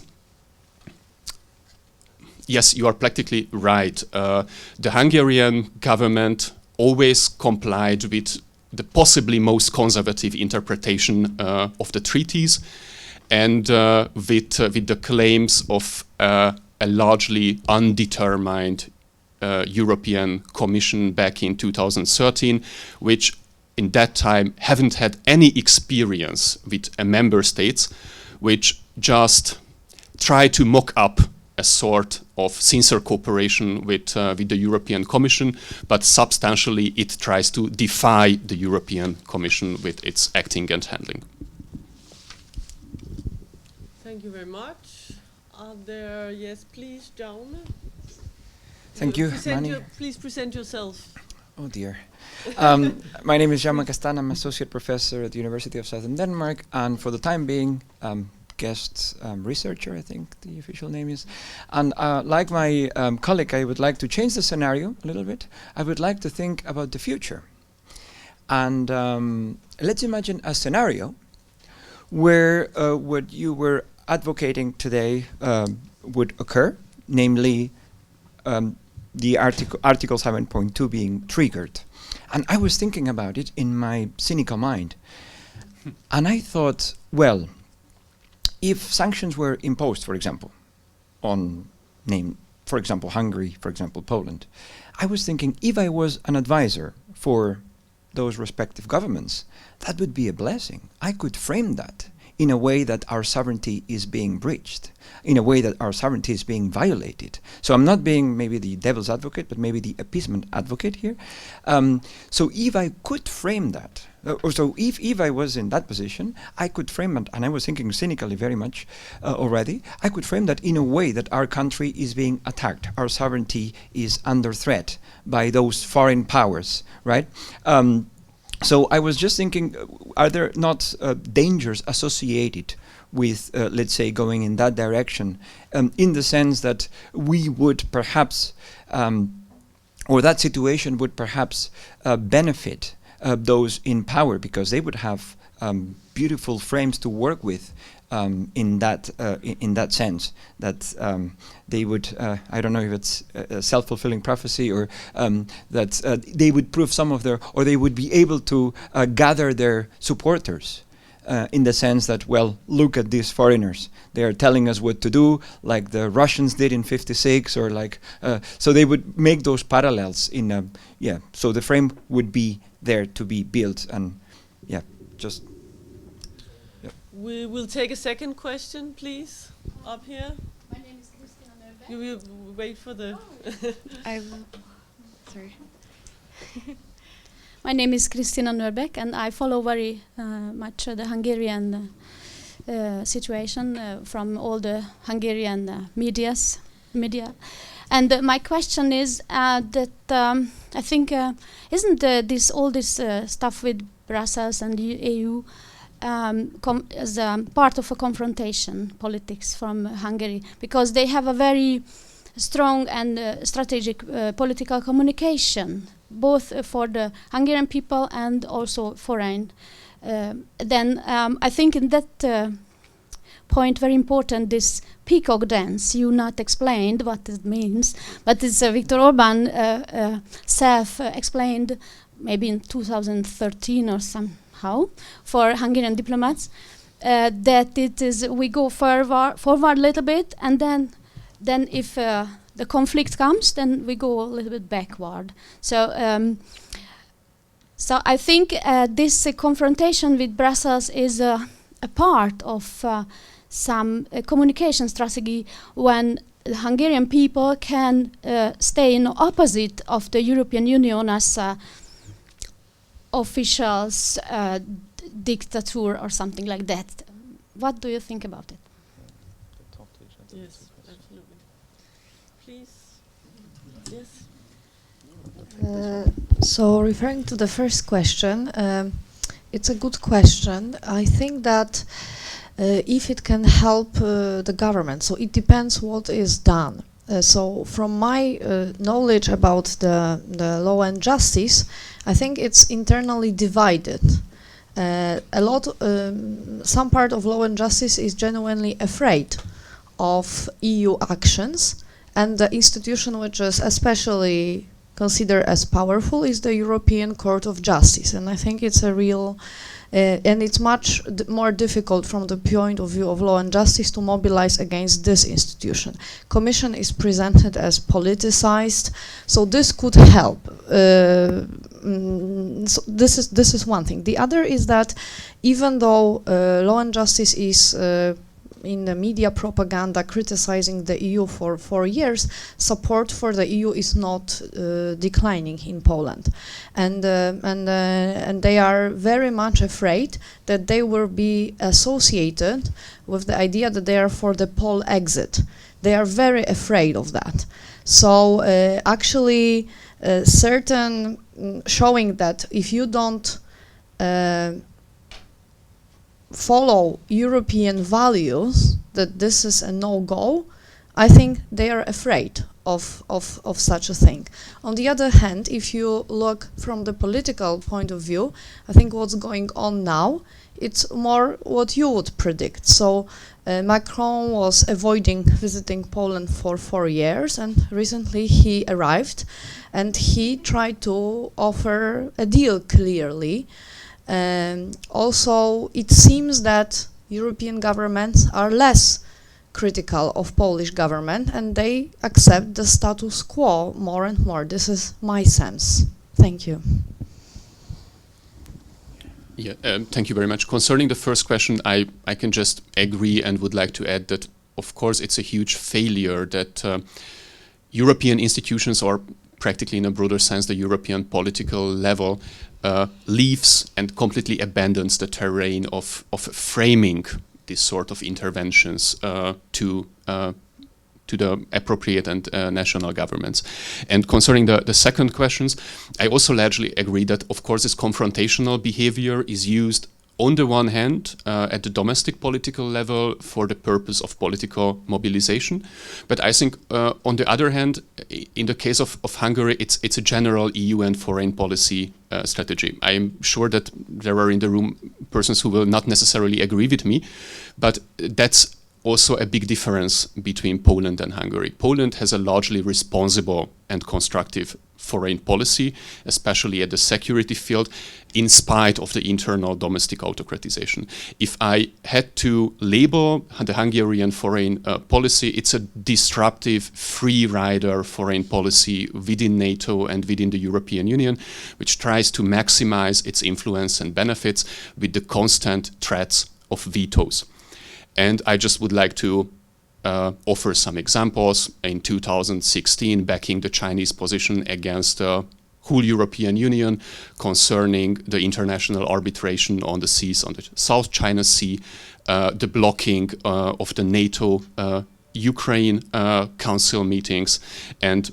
yes, you are practically right. The Hungarian government always complied with the possibly most conservative interpretation of the treaties, and with the claims of a largely undetermined European Commission back in 2013, which in that time haven't had any experience with a member states, which just try to mock up a sort of sincere cooperation with the European Commission, but substantially it tries to defy the European Commission with its acting and handling. Thank you very much. Are there, yes, please, John. Thank you, Manni. Please present yourself. Oh dear. My name is Jan Kastan. I'm associate professor at the University of Southern Denmark, and for the time being, guest researcher, I think the official name is. And like my colleague, I would like to change the scenario a little bit. I would like to think about the future. And let's imagine a scenario where what you were advocating today would occur, namely the Article 7.2 being triggered. And I was thinking about it in my cynical mind. And I thought, well, if sanctions were imposed, for example, on, for example, Hungary, for example, Poland, I was thinking if I was an advisor for those respective governments, that would be a blessing. I could frame that in a way that our sovereignty is being breached, in a way that our sovereignty is being violated. So I'm not being maybe the devil's advocate, but maybe the appeasement advocate here. So if I could frame that so if I was in that position, I could frame it, and I was thinking cynically very much already, I could frame that in a way that our country is being attacked, our sovereignty is under threat by those foreign powers, right? So I was just thinking, are there not dangers associated with, let's say, going in that direction, in the sense that we would perhaps, or that situation would perhaps benefit those in power, because they would have beautiful frames to work with in that sense, that they would, I don't know if it's a self-fulfilling prophecy, or that they would prove some of their, or they would be able to gather their supporters. In the sense that, well, look at these foreigners. They are telling us what to do, like the Russians did in '56, or like, so they would make those parallels in a, yeah, so the frame would be there to be built, and yeah, just. Yeah. We will take a second question, please, up here. My name is Christina Nerbeck. You will wait for the... Sorry. My name is Christina Nerbeck, and I follow very much the Hungarian situation from all the Hungarian media. And my question is that I think isn't this all this stuff with Brussels and EU as part of a confrontation politics from Hungary, because they have a very strong and strategic political communication, both for the Hungarian people and also foreign. Then I think in that point very important, this peacock dance, you not explained what it means, but it's Viktor Orban self-explained maybe in 2013 or somehow for Hungarian diplomats, that it is we go forward a little bit, and then if the conflict comes, then we go a little bit backward. So so I think this confrontation with Brussels is a part of some communication strategy when the Hungarian people can stay in opposite of the European Union as officials, dictator or something like that. What do you think about it? Yes, absolutely. Please. Yes. So referring to the first question, it's a good question. I think that if it can help the government, so it depends what is done. So from my knowledge about the law and justice, I think it's internally divided. Some part of law and justice is genuinely afraid of EU actions, and the institution which is especially considered as powerful is the European Court of Justice, and I think it's a real and it's much more difficult from the point of view of law and justice to mobilize against this institution. Commission is presented as politicized, so this could help. So this is one thing. The other is that even though law and justice is in the media propaganda criticizing the EU for 4 years, support for the EU is not declining in Poland, and they are very much afraid that they will be associated with the idea that they are for the Pole exit. They are very afraid of that. So actually, certain showing that if you don't follow European values, that this is a no-go, I think they are afraid of such a thing. On the other hand, if you look from the political point of view, I think what's going on now, it's more what you would predict. So Macron was avoiding visiting Poland for 4 years, and recently he arrived, and he tried to offer a deal clearly. Also, it seems that European governments are less critical of Polish government, and they accept the status quo more and more. This is my sense. Thank you. Yeah, thank you very much. Concerning the first question, I can just agree and would like to add that, of course, it's a huge failure that European institutions, or practically in a broader sense, the European political level leaves and completely abandons the terrain of framing these sort of interventions to the appropriate and national governments. And concerning the second questions, I also largely agree that, of course, this confrontational behavior is used on the one hand at the domestic political level for the purpose of political mobilization. But I think on the other hand, in the case of Hungary, it's a general EU and foreign policy strategy. I am sure that there are in the room persons who will not necessarily agree with me, but that's also a big difference between Poland and Hungary. Poland has a largely responsible and constructive foreign policy, especially at the security field, in spite of the internal domestic autocratization. If I had to label the Hungarian foreign policy, it's a disruptive, free rider foreign policy within NATO and within the European Union, which tries to maximize its influence and benefits with the constant threats of vetoes. And I just would like to offer some examples. In 2016, backing the Chinese position against the whole European Union concerning the international arbitration on the seas, on the South China Sea, the blocking of the NATO Ukraine Council meetings, and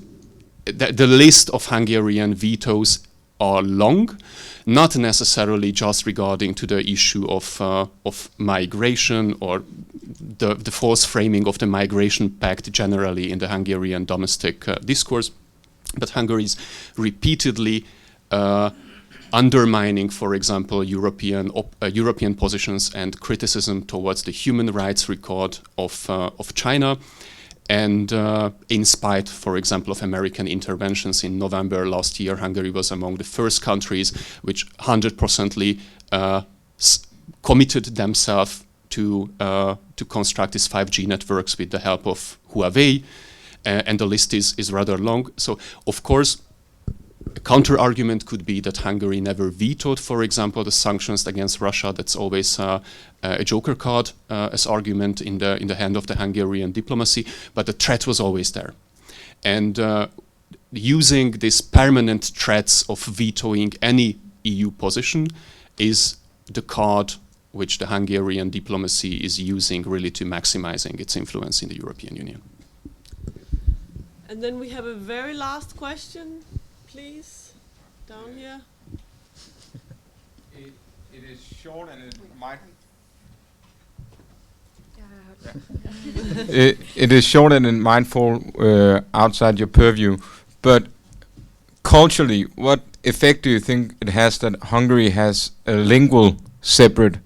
the list of Hungarian vetoes are long, not necessarily just regarding to the issue of migration or the false framing of the migration pact generally in the Hungarian domestic discourse, but Hungary is repeatedly undermining, for example, European positions and criticism towards the human rights record of China. And in spite, for example, of American interventions in November last year, Hungary was among the first countries which 100% committed themselves to construct these 5G networks with the help of Huawei, and the list is rather long. So, of course, a counter-argument could be that Hungary never vetoed, for example, the sanctions against Russia. That's always a joker card as argument in the hand of the Hungarian diplomacy, but the threat was always there. And using these permanent threats of vetoing any EU position is the card which the Hungarian diplomacy is using really to maximizing its influence in the European Union. And then we have a very last question. Please, down here. It is short and it might. It is short and it might fall outside your purview, but culturally, what effect do you think it has that Hungary has a lingual separation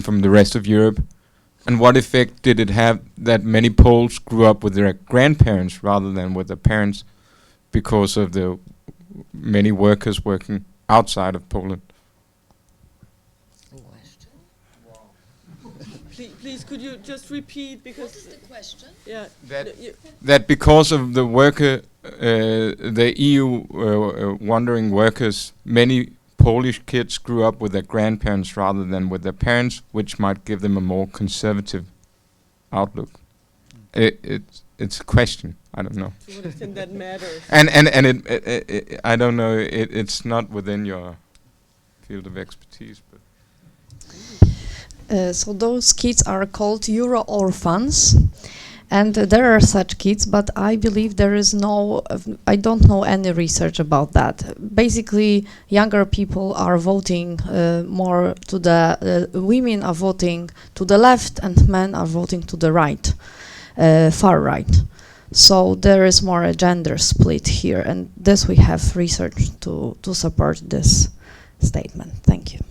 from the rest of Europe? And what effect did it have that many Poles grew up with their grandparents rather than with their parents, because of the many workers working outside of Poland? Please, could you just repeat, because what is the question? Yeah, that because of the the EU wandering workers, many Polish kids grew up with their grandparents rather than with their parents, which might give them a more conservative outlook. It's a question. I don't know. To what extent that matters? And I don't know. It's not within your field of expertise, but. So those kids are called Euro orphans, and there are such kids, but I believe there is I don't know any research about that. Basically, younger people are voting more to the, women are voting to the left and men are voting to the right, far right. So there is more a gender split here, and this we have research to support this statement. Thank you.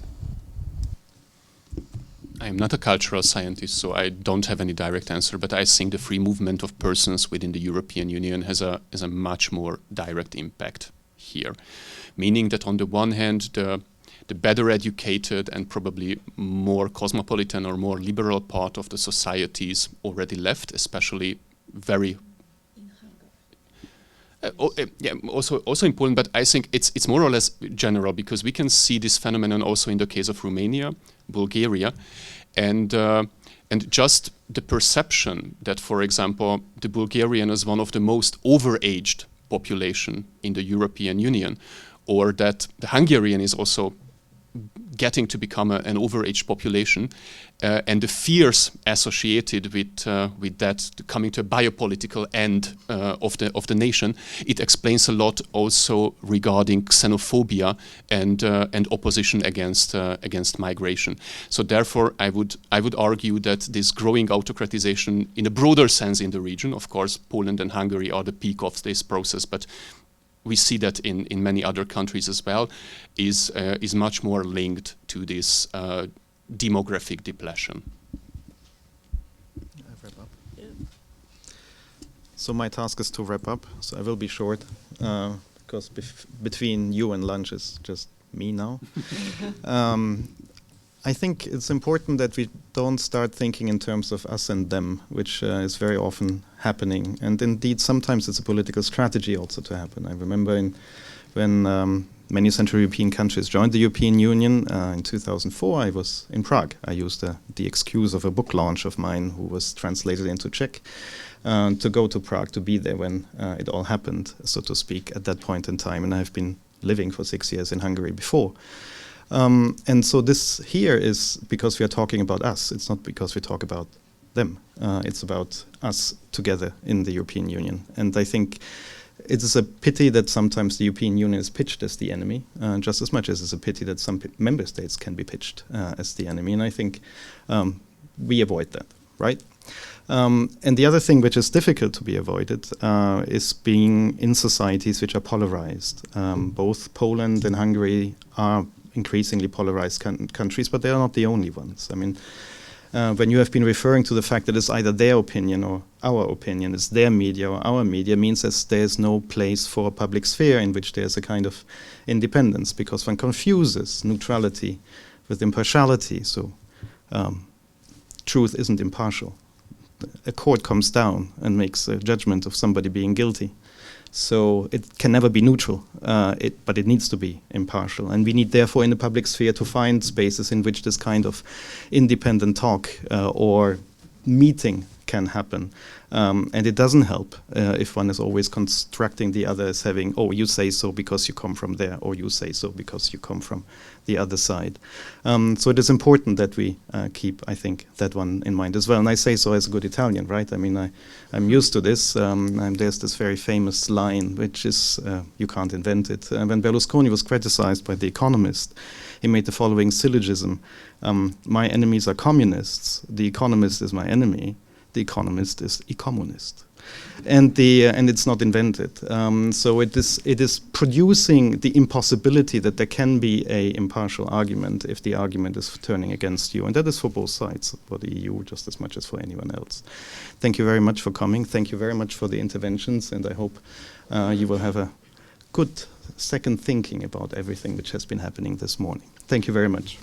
I'm not a cultural scientist, so I don't have any direct answer, but I think the free movement of persons within the European Union has a much more direct impact here. Meaning that on the one hand, the better educated and probably more cosmopolitan or more liberal part of the societies already left, especially very Also important, but I think it's more or less general, because we can see this phenomenon also in the case of Romania, Bulgaria, and just the perception that, for example, the Bulgarian is one of the most overaged population in the European Union, or that the Hungarian is also getting to become an overaged population, and the fears associated with that coming to a biopolitical end of the nation, it explains a lot also regarding xenophobia and opposition against migration. So therefore, I would argue that this growing autocratization in a broader sense in the region, of course, Poland and Hungary are the peak of this process, but we see that in many other countries as well, is much more linked to this demographic depletion. So my task is to wrap up. So I will be short, because between you and lunch is just me now. I think it's important that we don't start thinking in terms of us and them, which is very often happening. And indeed, sometimes it's a political strategy also to happen. I remember when many Central European countries joined the European Union in 2004, I was in Prague. I used the excuse of a book launch of mine, who was translated into Czech, to go to Prague, to be there when it all happened, so to speak, at that point in time. And I've been living for 6 years in Hungary before. And so this here is because we are talking about us. It's not because we talk about them. It's about us together in the European Union. And I think it is a pity that sometimes the European Union is pitched as the enemy, just as much as it's a pity that some member states can be pitched as the enemy. And I think we avoid that, right? And the other thing which is difficult to be avoided is being in societies which are polarized. Both Poland and Hungary are increasingly polarized countries, but they are not the only ones. I mean, when you have been referring to the fact that it's either their opinion or our opinion, it's their media or our media, means that there's no place for a public sphere in which there's a kind of independence, because one confuses neutrality with impartiality. So truth isn't impartial. A court comes down and makes a judgment of somebody being guilty. So it can never be neutral, but it needs to be impartial. And we need, therefore, in the public sphere to find spaces in which this kind of independent talk or meeting can happen. And it doesn't help if one is always constructing the other as having, oh, you say so because you come from there, or you say so because you come from the other side. So it is important that we keep, I think, that one in mind as well. And I say so as a good Italian, right? I mean, I'm used to this. There's this very famous line, which is, you can't invent it. When Berlusconi was criticized by The Economist, he made the following syllogism. My enemies are communists. The economist is my enemy. The economist is a communist. And it's not invented. So it is producing the impossibility that there can be a impartial argument if the argument is turning against you. And that is for both sides, for the EU just as much as for anyone else. Thank you very much for coming. Thank you very much for the interventions. And I hope you will have a good second thinking about everything which has been happening this morning. Thank you very much.